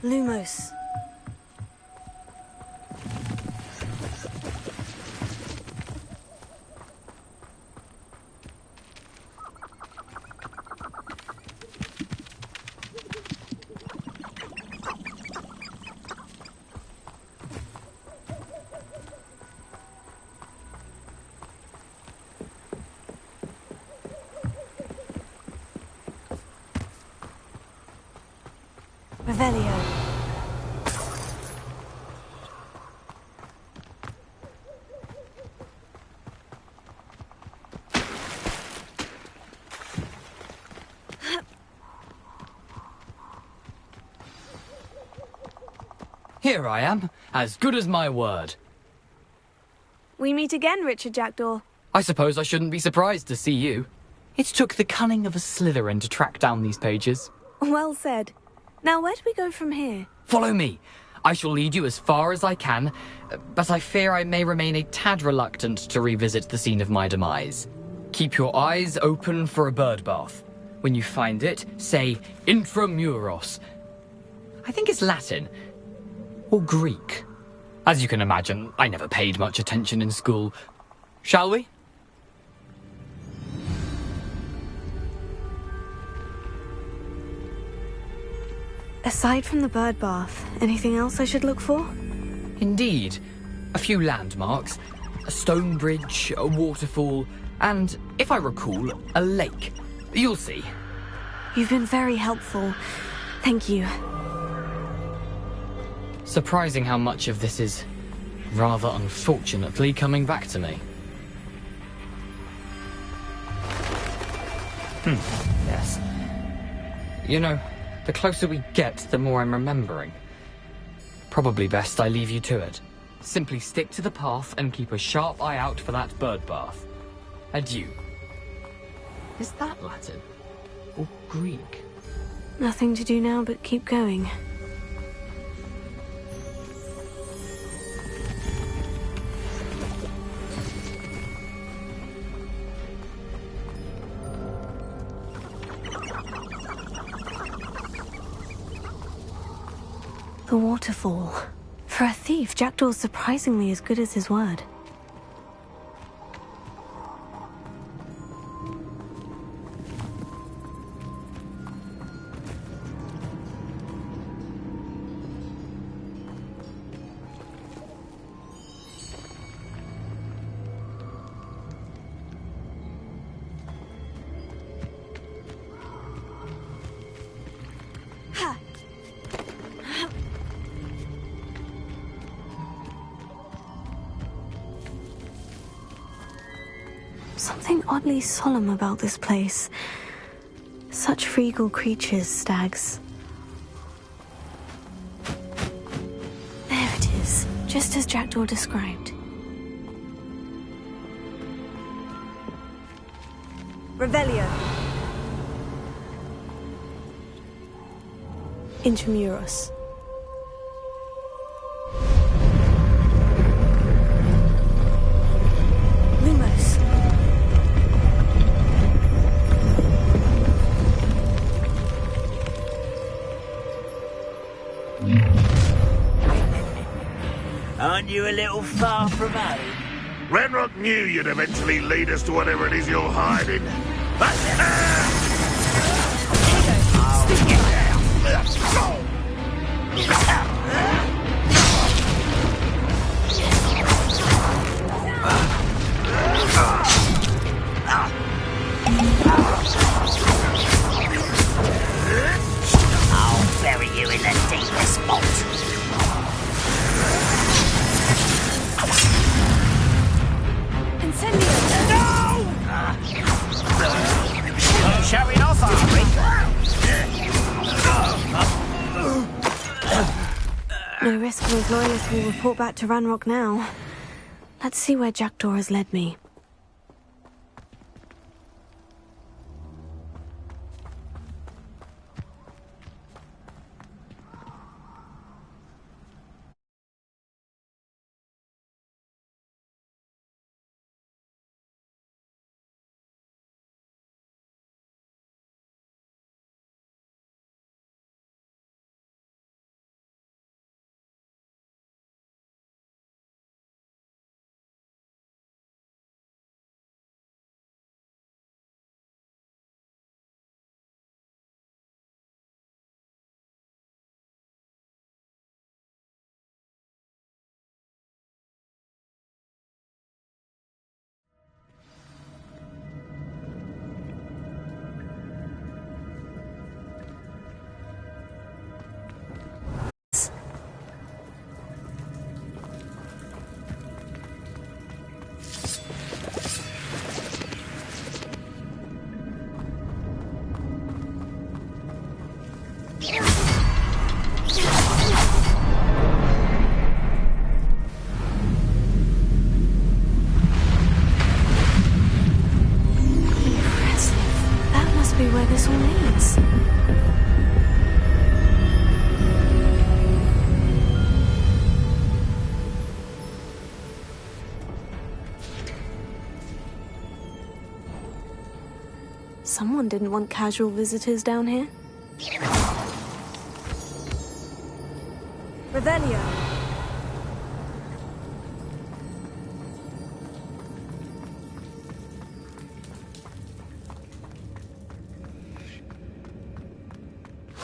Lumos. Revelio. Here I am, as good as my word. We meet again, Richard Jackdaw. I suppose I shouldn't be surprised to see you. It took the cunning of a Slytherin to track down these pages. Well said. Now, where do we go from here? Follow me. I shall lead you as far as I can, but I fear I may remain a tad reluctant to revisit the scene of my demise. Keep your eyes open for a bird bath. When you find it, say intramuros. I think it's Latin. Or Greek. As you can imagine, I never paid much attention in school. Shall we? Aside from the bird bath, anything else I should look for? Indeed. A few landmarks, a stone bridge, a waterfall, and, if I recall, a lake. You'll see. You've been very helpful. Thank you. Surprising how much of this is, rather unfortunately, coming back to me. Yes. You know, the closer we get, the more I'm remembering. Probably best I leave you to it. Simply stick to the path and keep a sharp eye out for that bird bath. Adieu. Is that Latin? Or Greek? Nothing to do now but keep going. The waterfall. For a thief, Jackdaw's surprisingly as good as his word. Something oddly solemn about this place. Such regal creatures, stags. There it is, just as Jackdaw described. Revelio. Intramuros. Lumos. Aren't you a little far from home? Ranrock knew you'd eventually lead us to whatever it is you're hiding. I'll bury you in the deepest spot. Showing off, are we? No risk those loyalists will report back to Ranrock now. Let's see where Jackdaw has led me. Where this all leads. Someone didn't want casual visitors down here. Revelio.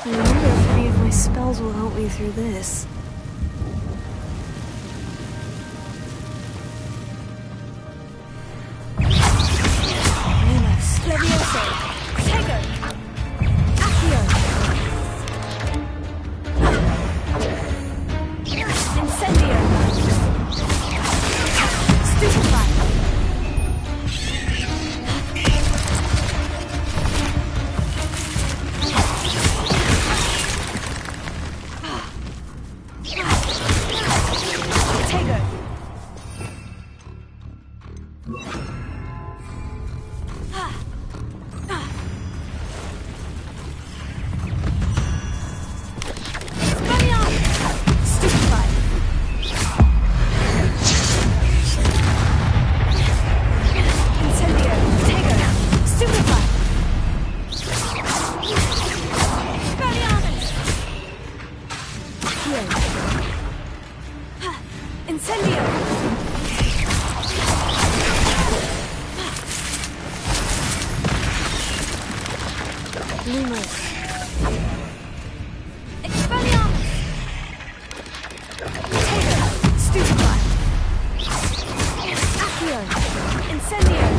I wonder if any of my spells will help me through this. Lumos. Levioso. Tego. Accio. Incendio! Lumos. Expelliarmus! Potato! Stupefy! Accio! Incendio!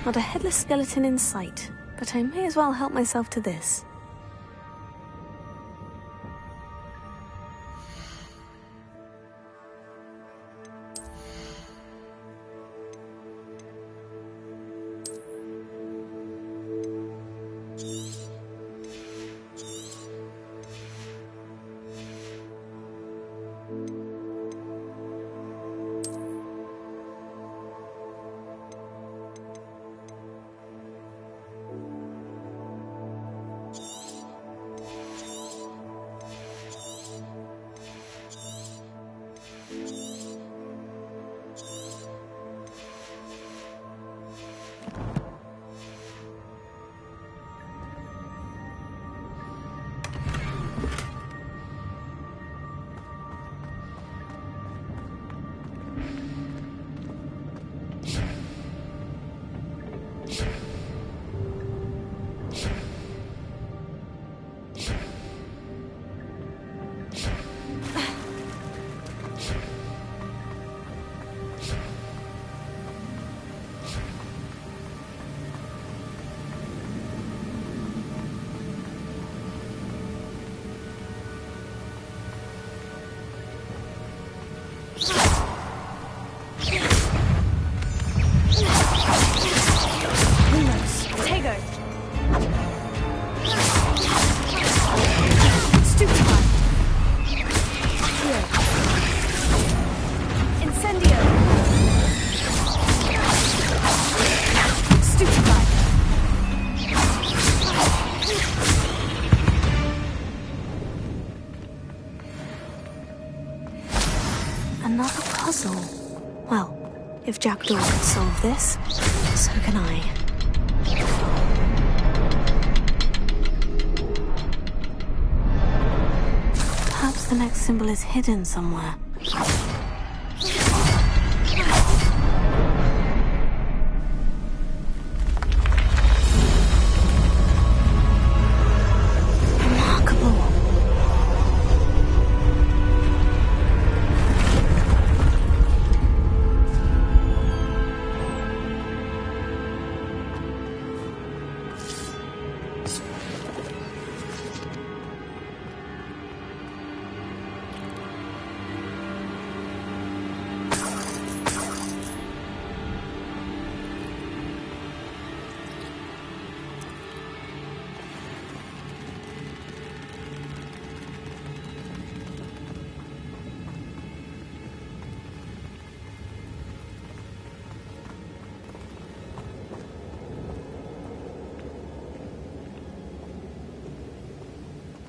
Not a headless skeleton in sight, but I may as well help myself to this. Another puzzle. Well, if Jackdaw can solve this, so can I. Perhaps the next symbol is hidden somewhere.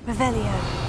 Revelio.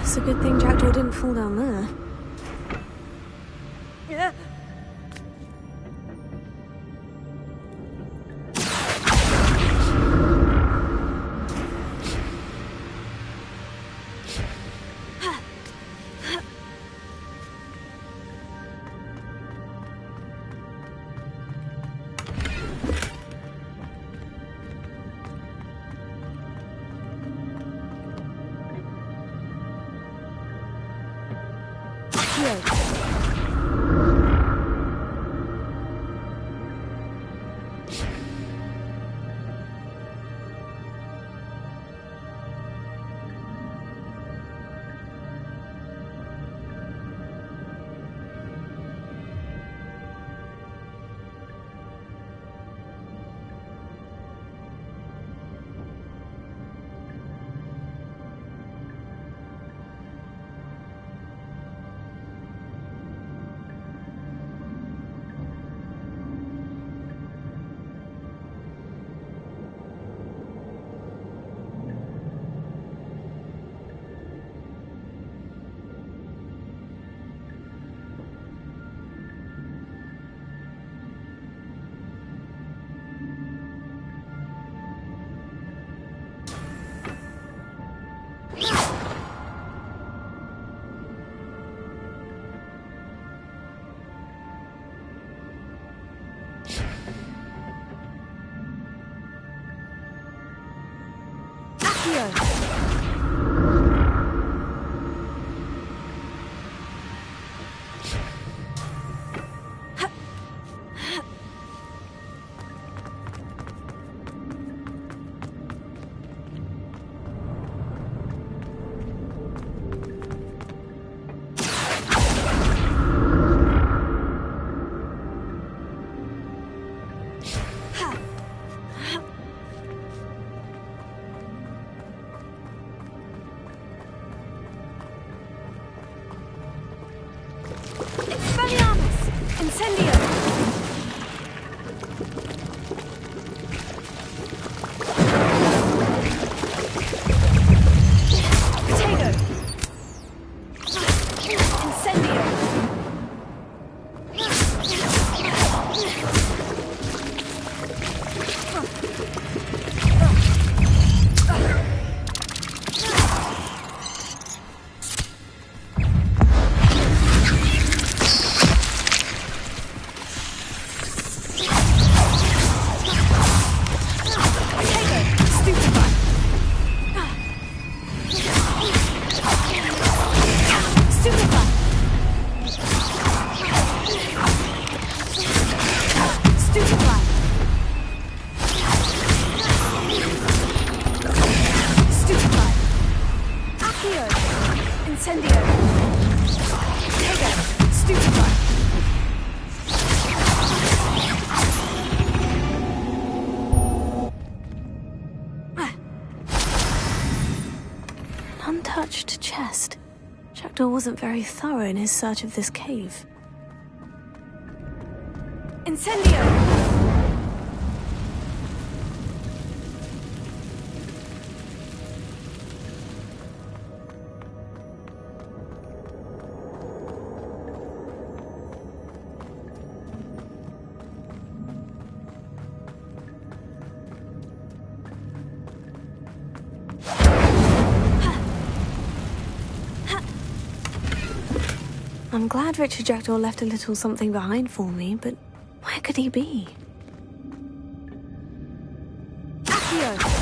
It's a good thing Jackdaw didn't fall down there. Yeah. Untouched chest. Jackdaw wasn't very thorough in his search of this cave. Incendio! I'm glad Richard Jackdaw left a little something behind for me, but Where could he be? Accio!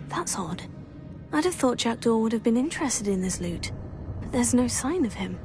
That's odd. I'd have thought Jackdaw would have been interested in this loot, but there's no sign of him.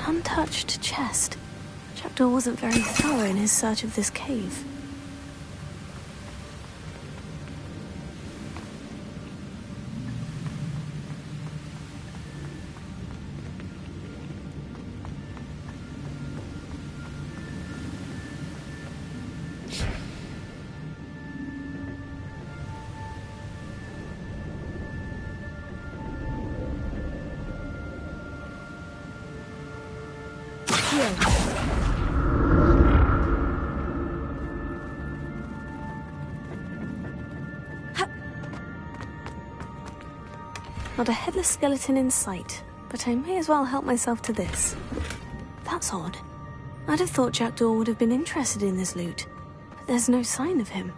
Untouched chest. Jackdaw wasn't very thorough in his search of this cave. Not a headless skeleton in sight, but I may as well help myself to this. That's odd. I'd have thought Jackdaw would have been interested in this loot, but there's no sign of him.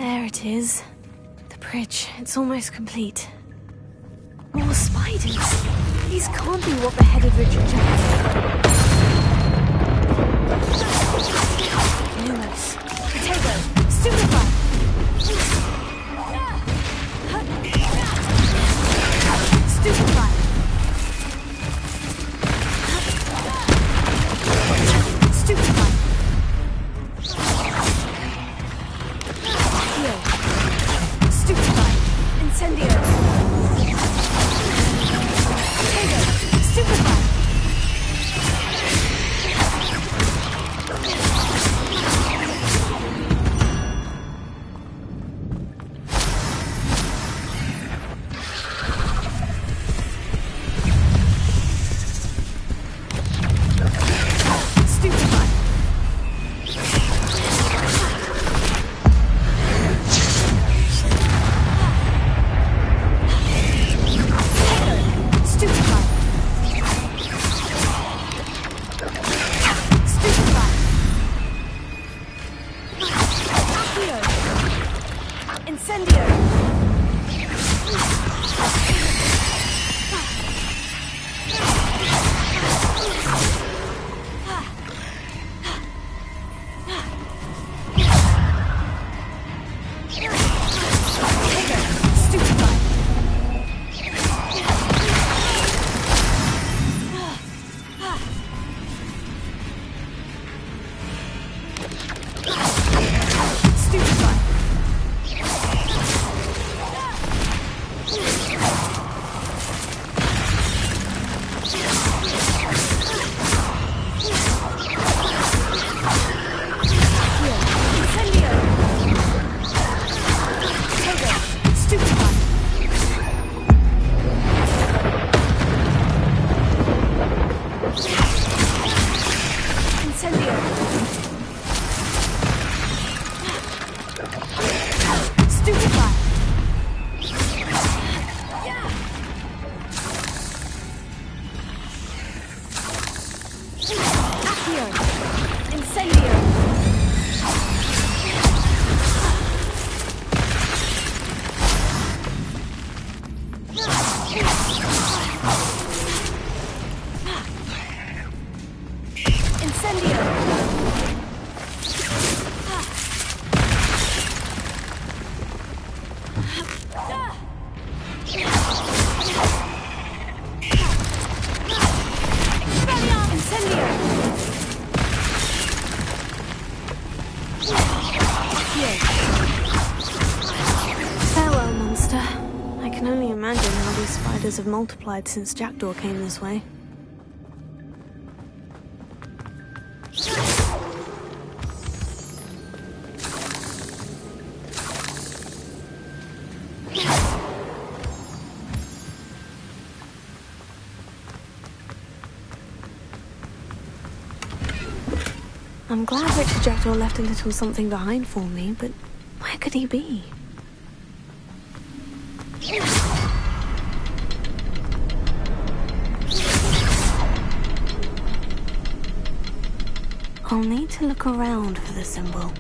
There it is. The bridge. It's almost complete. More spiders. These can't be what beheaded Richard Jackson. Numerous. Potato. Stupefy. Stupefy. Stupefy. Stupefy. Incendio. Potato. Stupefy. Farewell, monster. I can only imagine how these spiders have multiplied since Jackdaw came this way. I'm glad Richard Jackdaw left a little something behind for me, but where could he be? I'll need to look around for the symbol.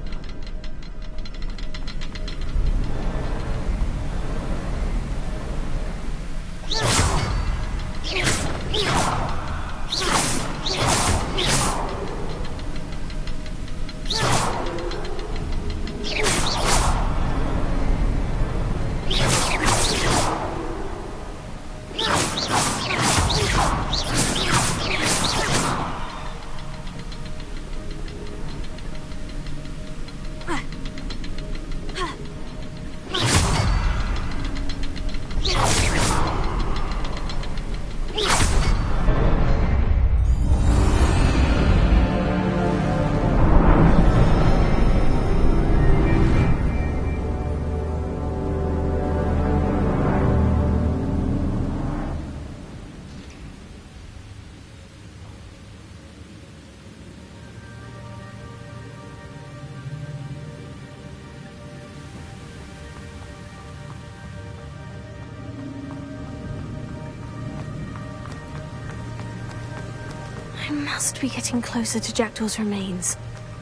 I must be getting closer to Jackdaw's remains.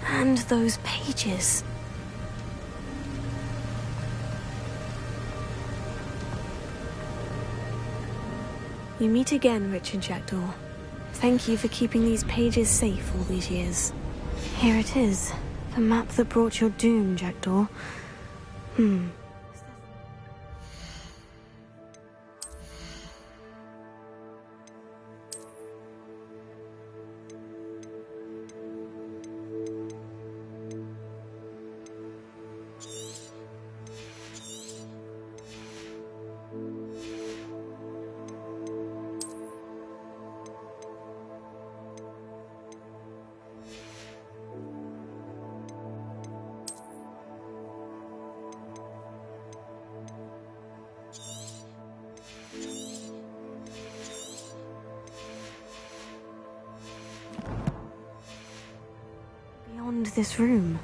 And those pages. We meet again, Richard Jackdaw. Thank you for keeping these pages safe all these years. Here it is. The map that brought your doom, Jackdaw. Beyond this room.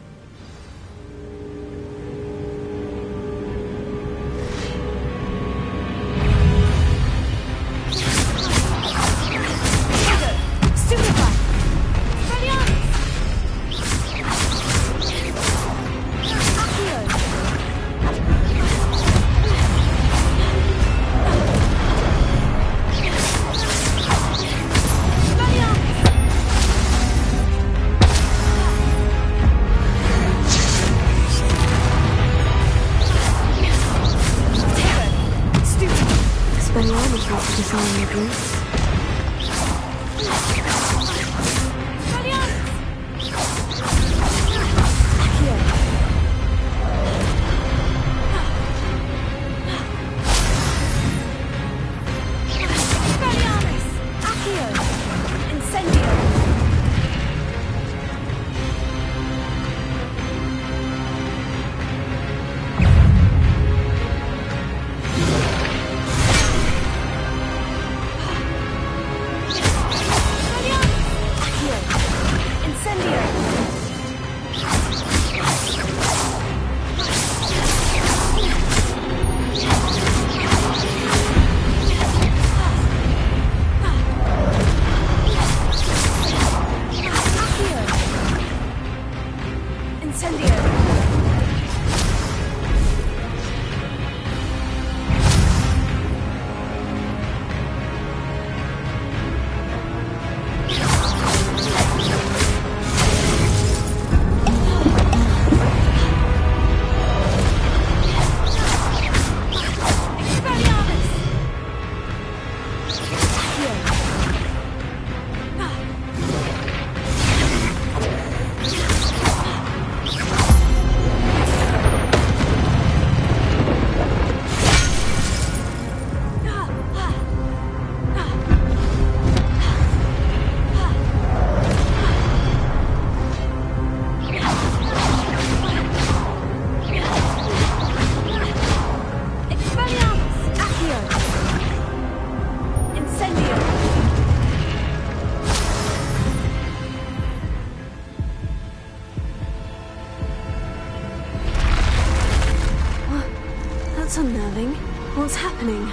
That's unnerving. What's happening?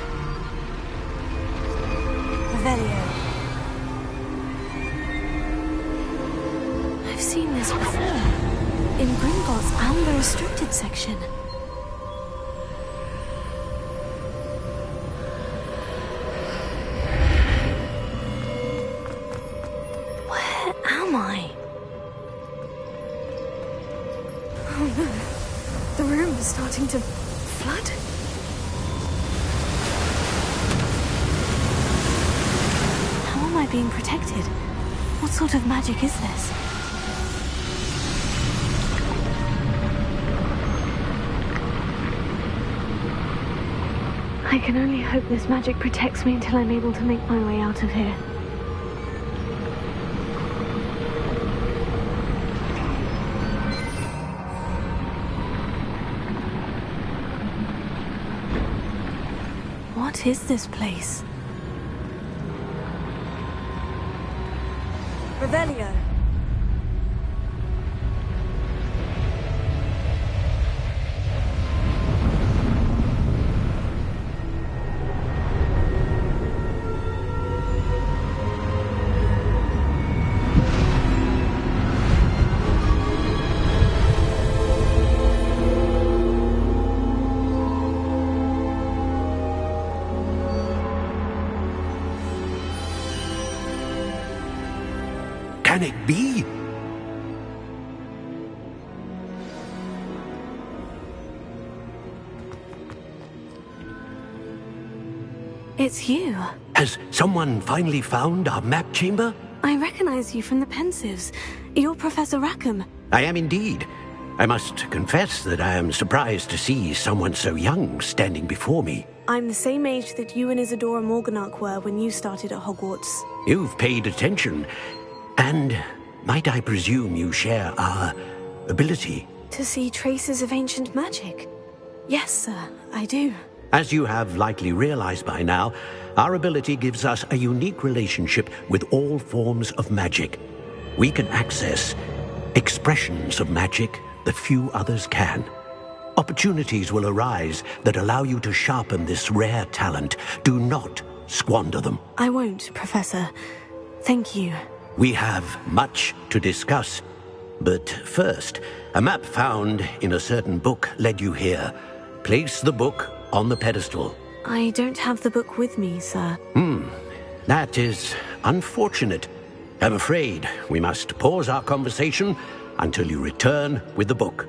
Revelio. I've seen this before. In Gringotts Amber Restricted section. Where am I? Oh no. The room is starting to flood. How am I being protected? What sort of magic is this? I can only hope this magic protects me until I'm able to make my way out of here. What is this place? Revelio. Can it be? It's you. Has someone finally found our map chamber? I recognize you from the Pensives. You're Professor Rackham. I am indeed. I must confess that I am surprised to see someone so young standing before me. I'm the same age that you and Isadora Morganach were when you started at Hogwarts. You've paid attention. And might I presume you share our ability? To see traces of ancient magic? Yes, sir, I do. As you have likely realized by now, our ability gives us a unique relationship with all forms of magic. We can access expressions of magic that few others can. Opportunities will arise that allow you to sharpen this rare talent. Do not squander them. I won't, Professor. Thank you. We have much to discuss. But first, a map found in a certain book led you here. Place the book on the pedestal. I don't have the book with me, sir. That is unfortunate. I'm afraid we must pause our conversation until you return with the book.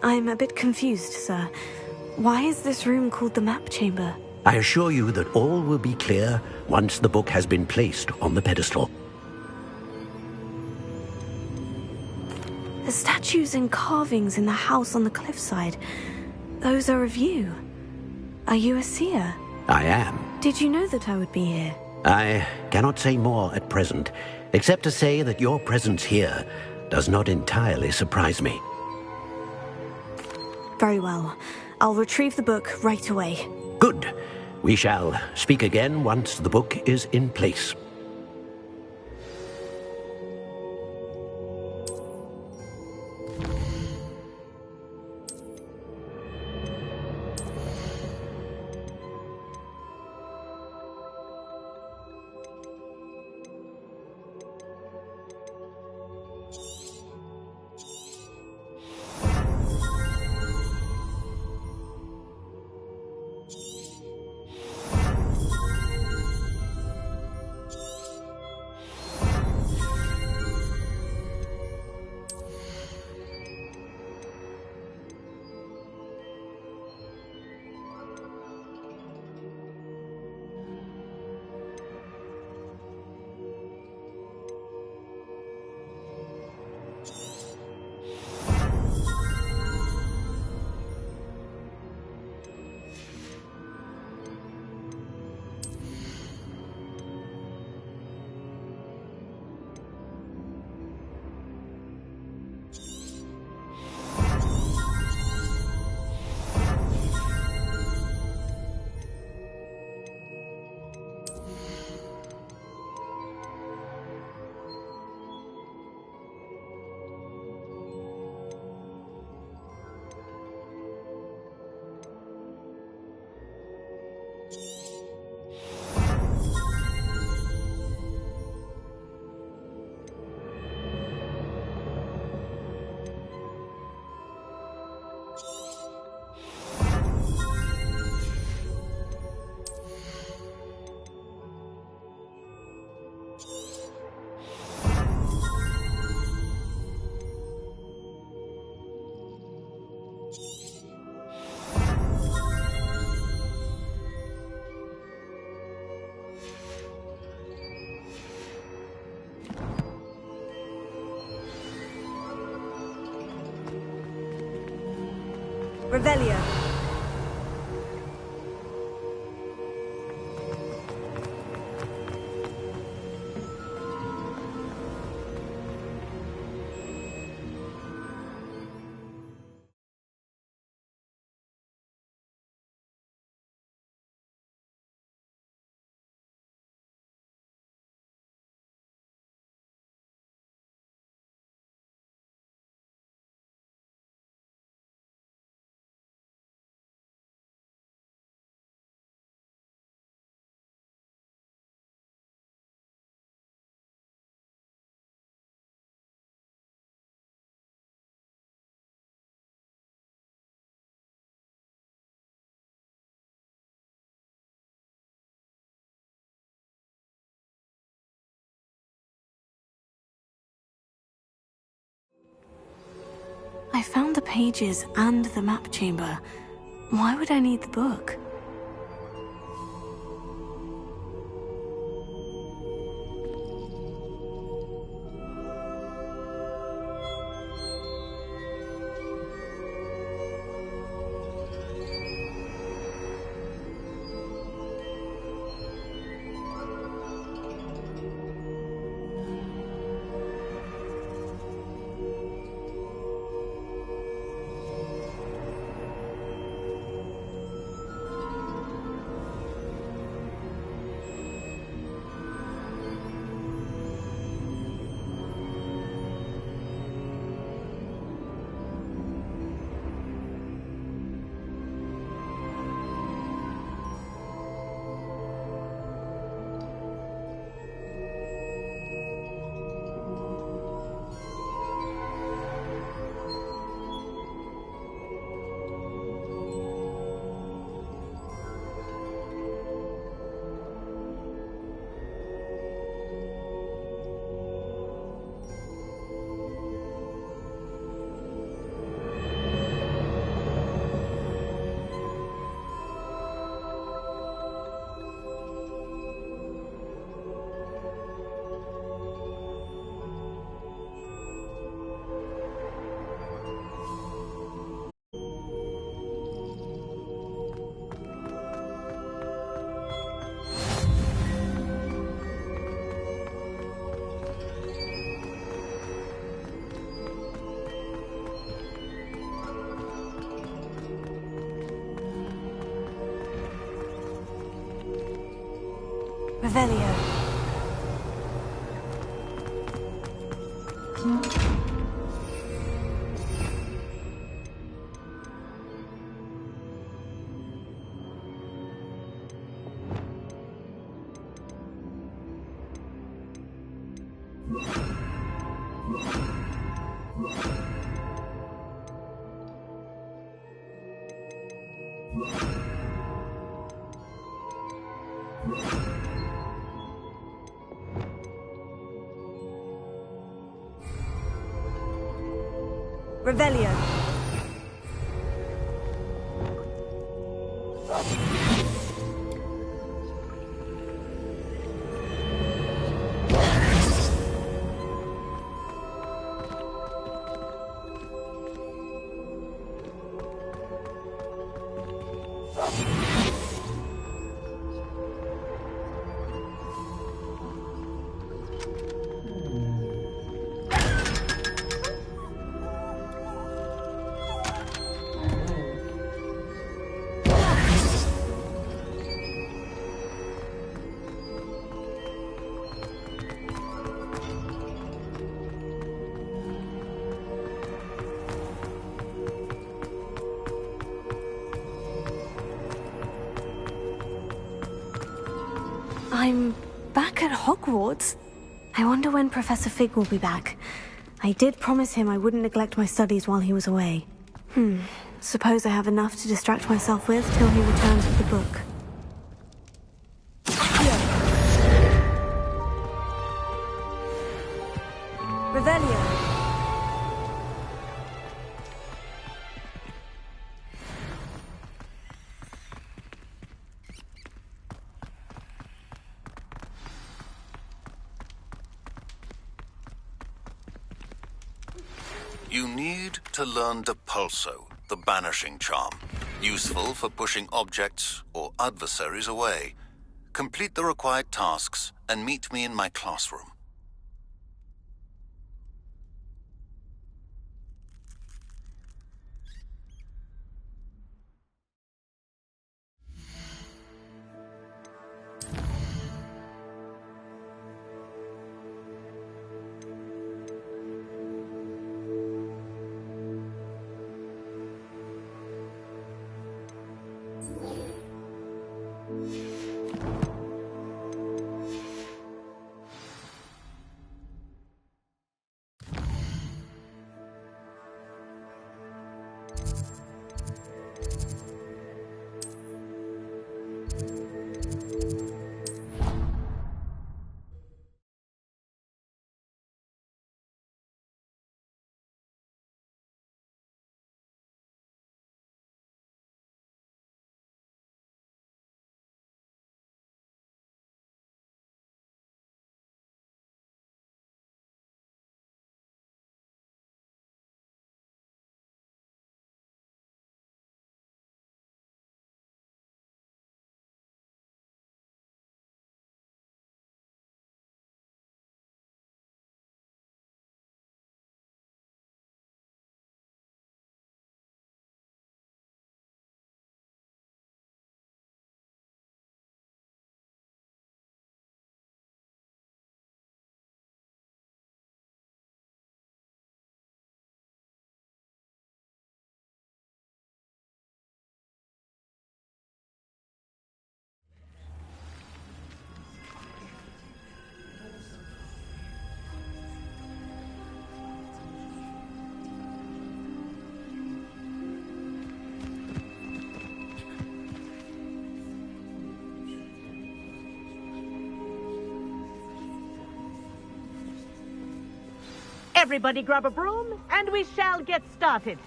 I'm a bit confused, sir. Why is this room called the map chamber? I assure you that all will be clear once the book has been placed on the pedestal. The statues and carvings in the house on the cliffside, those are of you. Are you a seer? I am. Did you know that I would be here? I cannot say more at present, except to say that your presence here does not entirely surprise me. Very well. I'll retrieve the book right away. Good. We shall speak again once the book is in place. Revelio. I found the pages and the map chamber. Why would I need the book? Revelio. Revelio. I'm back at Hogwarts. I wonder when Professor Fig will be back. I did promise him I wouldn't neglect my studies while he was away. Suppose I have enough to distract myself with till he returns with the book. Revelio. You need to learn Depulso, the banishing charm, useful for pushing objects or adversaries away. Complete the required tasks and meet me in my classroom. Everybody grab a broom, and we shall get started.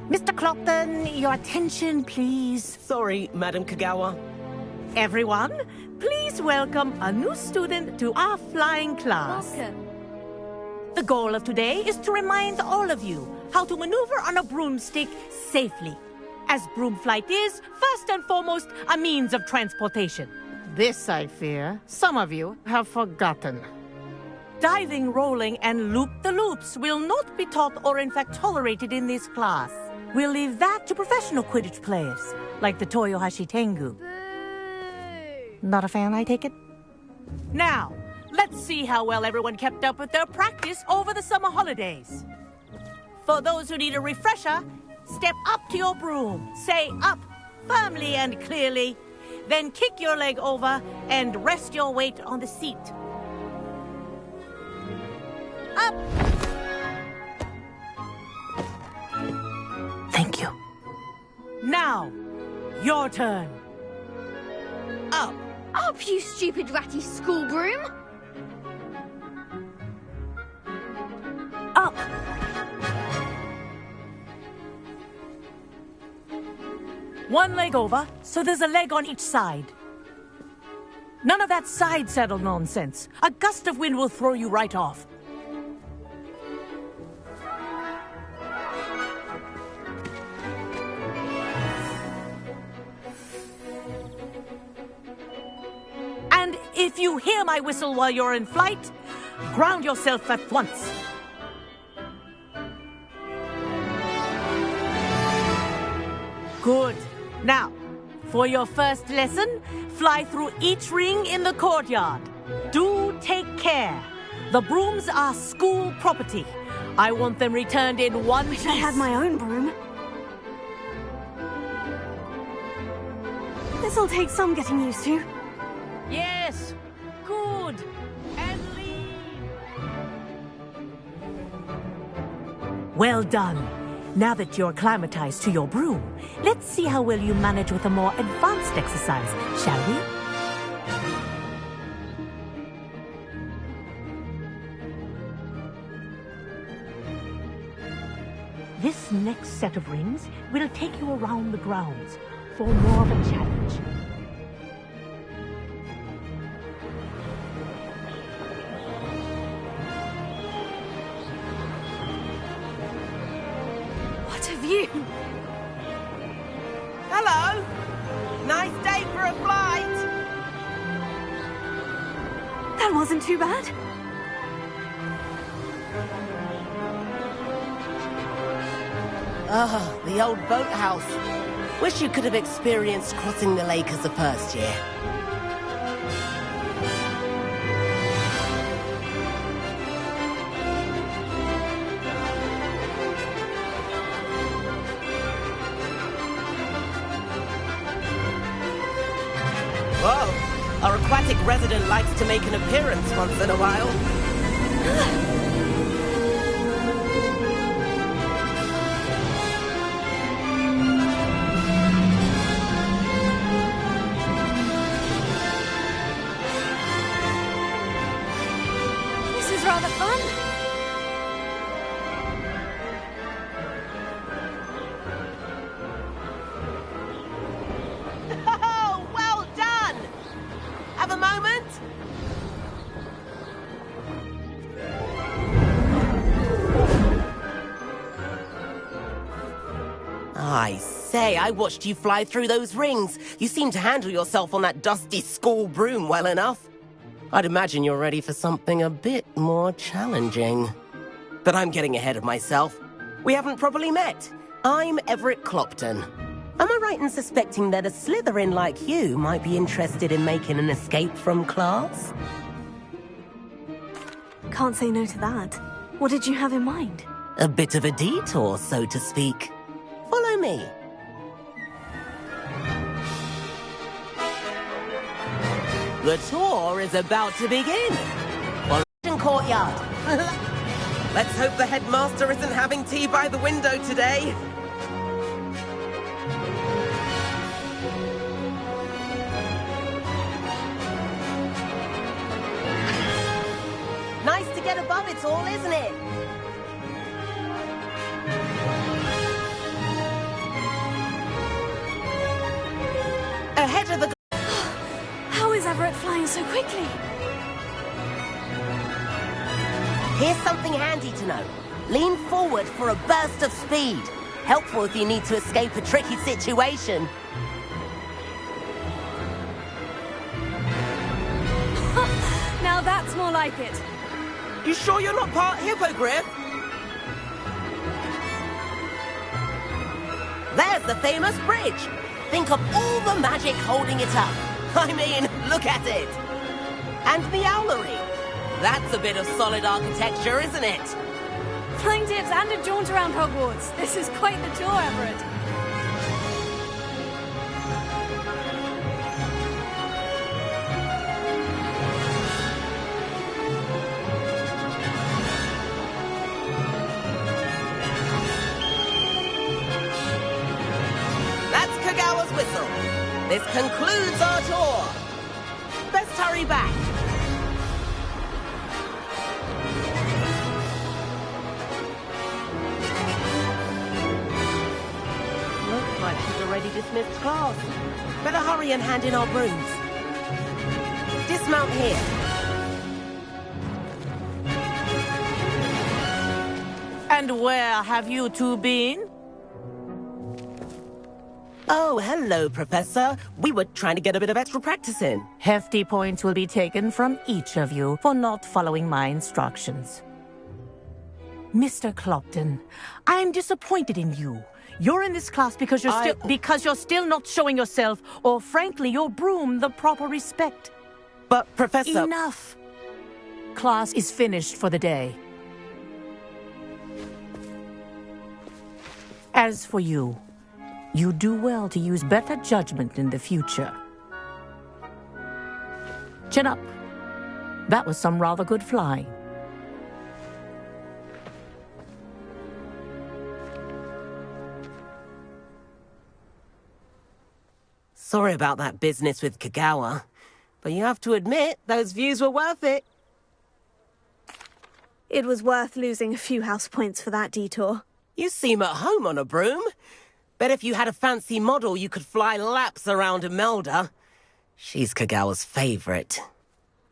Mr. Clopton, your attention, please. Sorry, Madam Kagawa. Everyone, please welcome a new student to our flying class. Welcome. The goal of today is to remind all of you how to maneuver on a broomstick safely, as broom flight is, first and foremost, a means of transportation. This, I fear, some of you have forgotten. Diving, rolling, and loop-the-loops will not be taught or in fact tolerated in this class. We'll leave that to professional Quidditch players, like the Toyohashi Tengu. Not a fan, I take it? Now, let's see how well everyone kept up with their practice over the summer holidays. For those who need a refresher, step up to your broom, say up firmly and clearly, then kick your leg over and rest your weight on the seat. Up! Thank you. Now, your turn. Up. Up, you stupid ratty school broom! Up. One leg over, so there's a leg on each side. None of that side saddle nonsense. A gust of wind will throw you right off. And if you hear my whistle while you're in flight, ground yourself at once. Good. Now, for your first lesson, fly through each ring in the courtyard. Do take care. The brooms are school property. I want them returned in one piece. I had my own broom. This'll take some getting used to. Yes. Good. And lead. Well done. Now that you're acclimatized to your broom, let's see how well you manage with a more advanced exercise, shall we? This next set of rings will take you around the grounds for more of a challenge. What have you? Hello! Nice day for a flight! That wasn't too bad. Ah, the old boathouse. Wish you could have experienced crossing the lake as a first year. Whoa! Our aquatic resident likes to make an appearance once in a while. This is rather fun. Oh, well done! Have a moment? I say, I watched you fly through those rings. You seem to handle yourself on that dusty school broom well enough. I'd imagine you're ready for something a bit more challenging. But I'm getting ahead of myself. We haven't properly met. I'm Everett Clopton. Am I right in suspecting that a Slytherin like you might be interested in making an escape from class? Can't say no to that. What did you have in mind? A bit of a detour, so to speak. Follow me. The tour is about to begin. Washington Courtyard. Let's hope the headmaster isn't having tea by the window today. it all, isn't it? Ahead of the... How is Everett flying so quickly? Here's something handy to know. Lean forward for a burst of speed. Helpful if you need to escape a tricky situation. Now that's more like it. You sure you're not part hippogriff? There's the famous bridge. Think of all the magic holding it up. I mean, look at it. And the owlery. That's a bit of solid architecture, isn't it? Flying tips and a jaunt around Hogwarts. This is quite the tour, Everett. That's Kagawa's whistle. This concludes our tour. Best hurry back. Looks like she's already dismissed class. Better hurry and hand in our brooms. Dismount here. And where have you two been? Oh, hello, Professor. We were trying to get a bit of extra practice in. Hefty points will be taken from each of you for not following my instructions. Mr. Clopton, I'm disappointed in you. You're in this class because you're still not showing yourself, or frankly, your broom the proper respect. But, Professor... Enough. Class is finished for the day. As for you, you do well to use better judgment in the future. Chin up. That was some rather good flying. Sorry about that business with Kagawa, but you have to admit, those views were worth it. It was worth losing a few house points for that detour. You seem at home on a broom. Bet if you had a fancy model, you could fly laps around Imelda. She's Kagawa's favorite.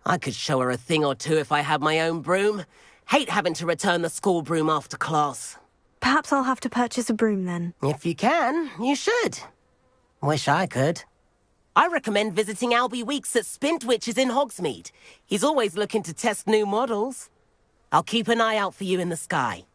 I could show her a thing or two if I had my own broom. Hate having to return the school broom after class. Perhaps I'll have to purchase a broom then. If you can, you should. Wish I could. I recommend visiting Albie Weeks at Spintwitches in Hogsmeade. He's always looking to test new models. I'll keep an eye out for you in the sky.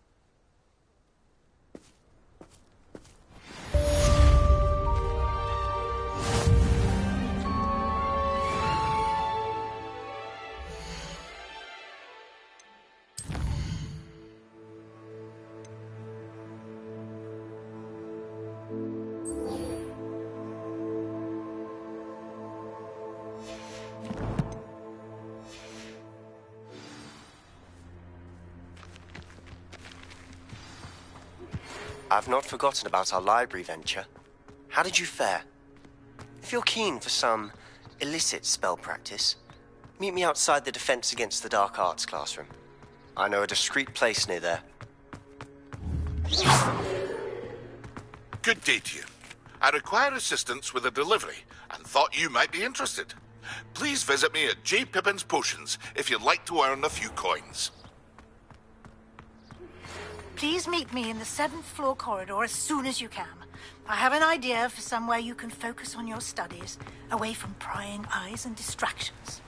I've not forgotten about our library venture. How did you fare? If you're keen for some illicit spell practice, meet me outside the Defense Against the Dark Arts classroom. I know a discreet place near there. Good day to you. I require assistance with a delivery and thought you might be interested. Please visit me at J. Pippin's Potions if you'd like to earn a few coins. Please meet me in the 7th floor corridor as soon as you can. I have an idea for somewhere you can focus on your studies, away from prying eyes and distractions.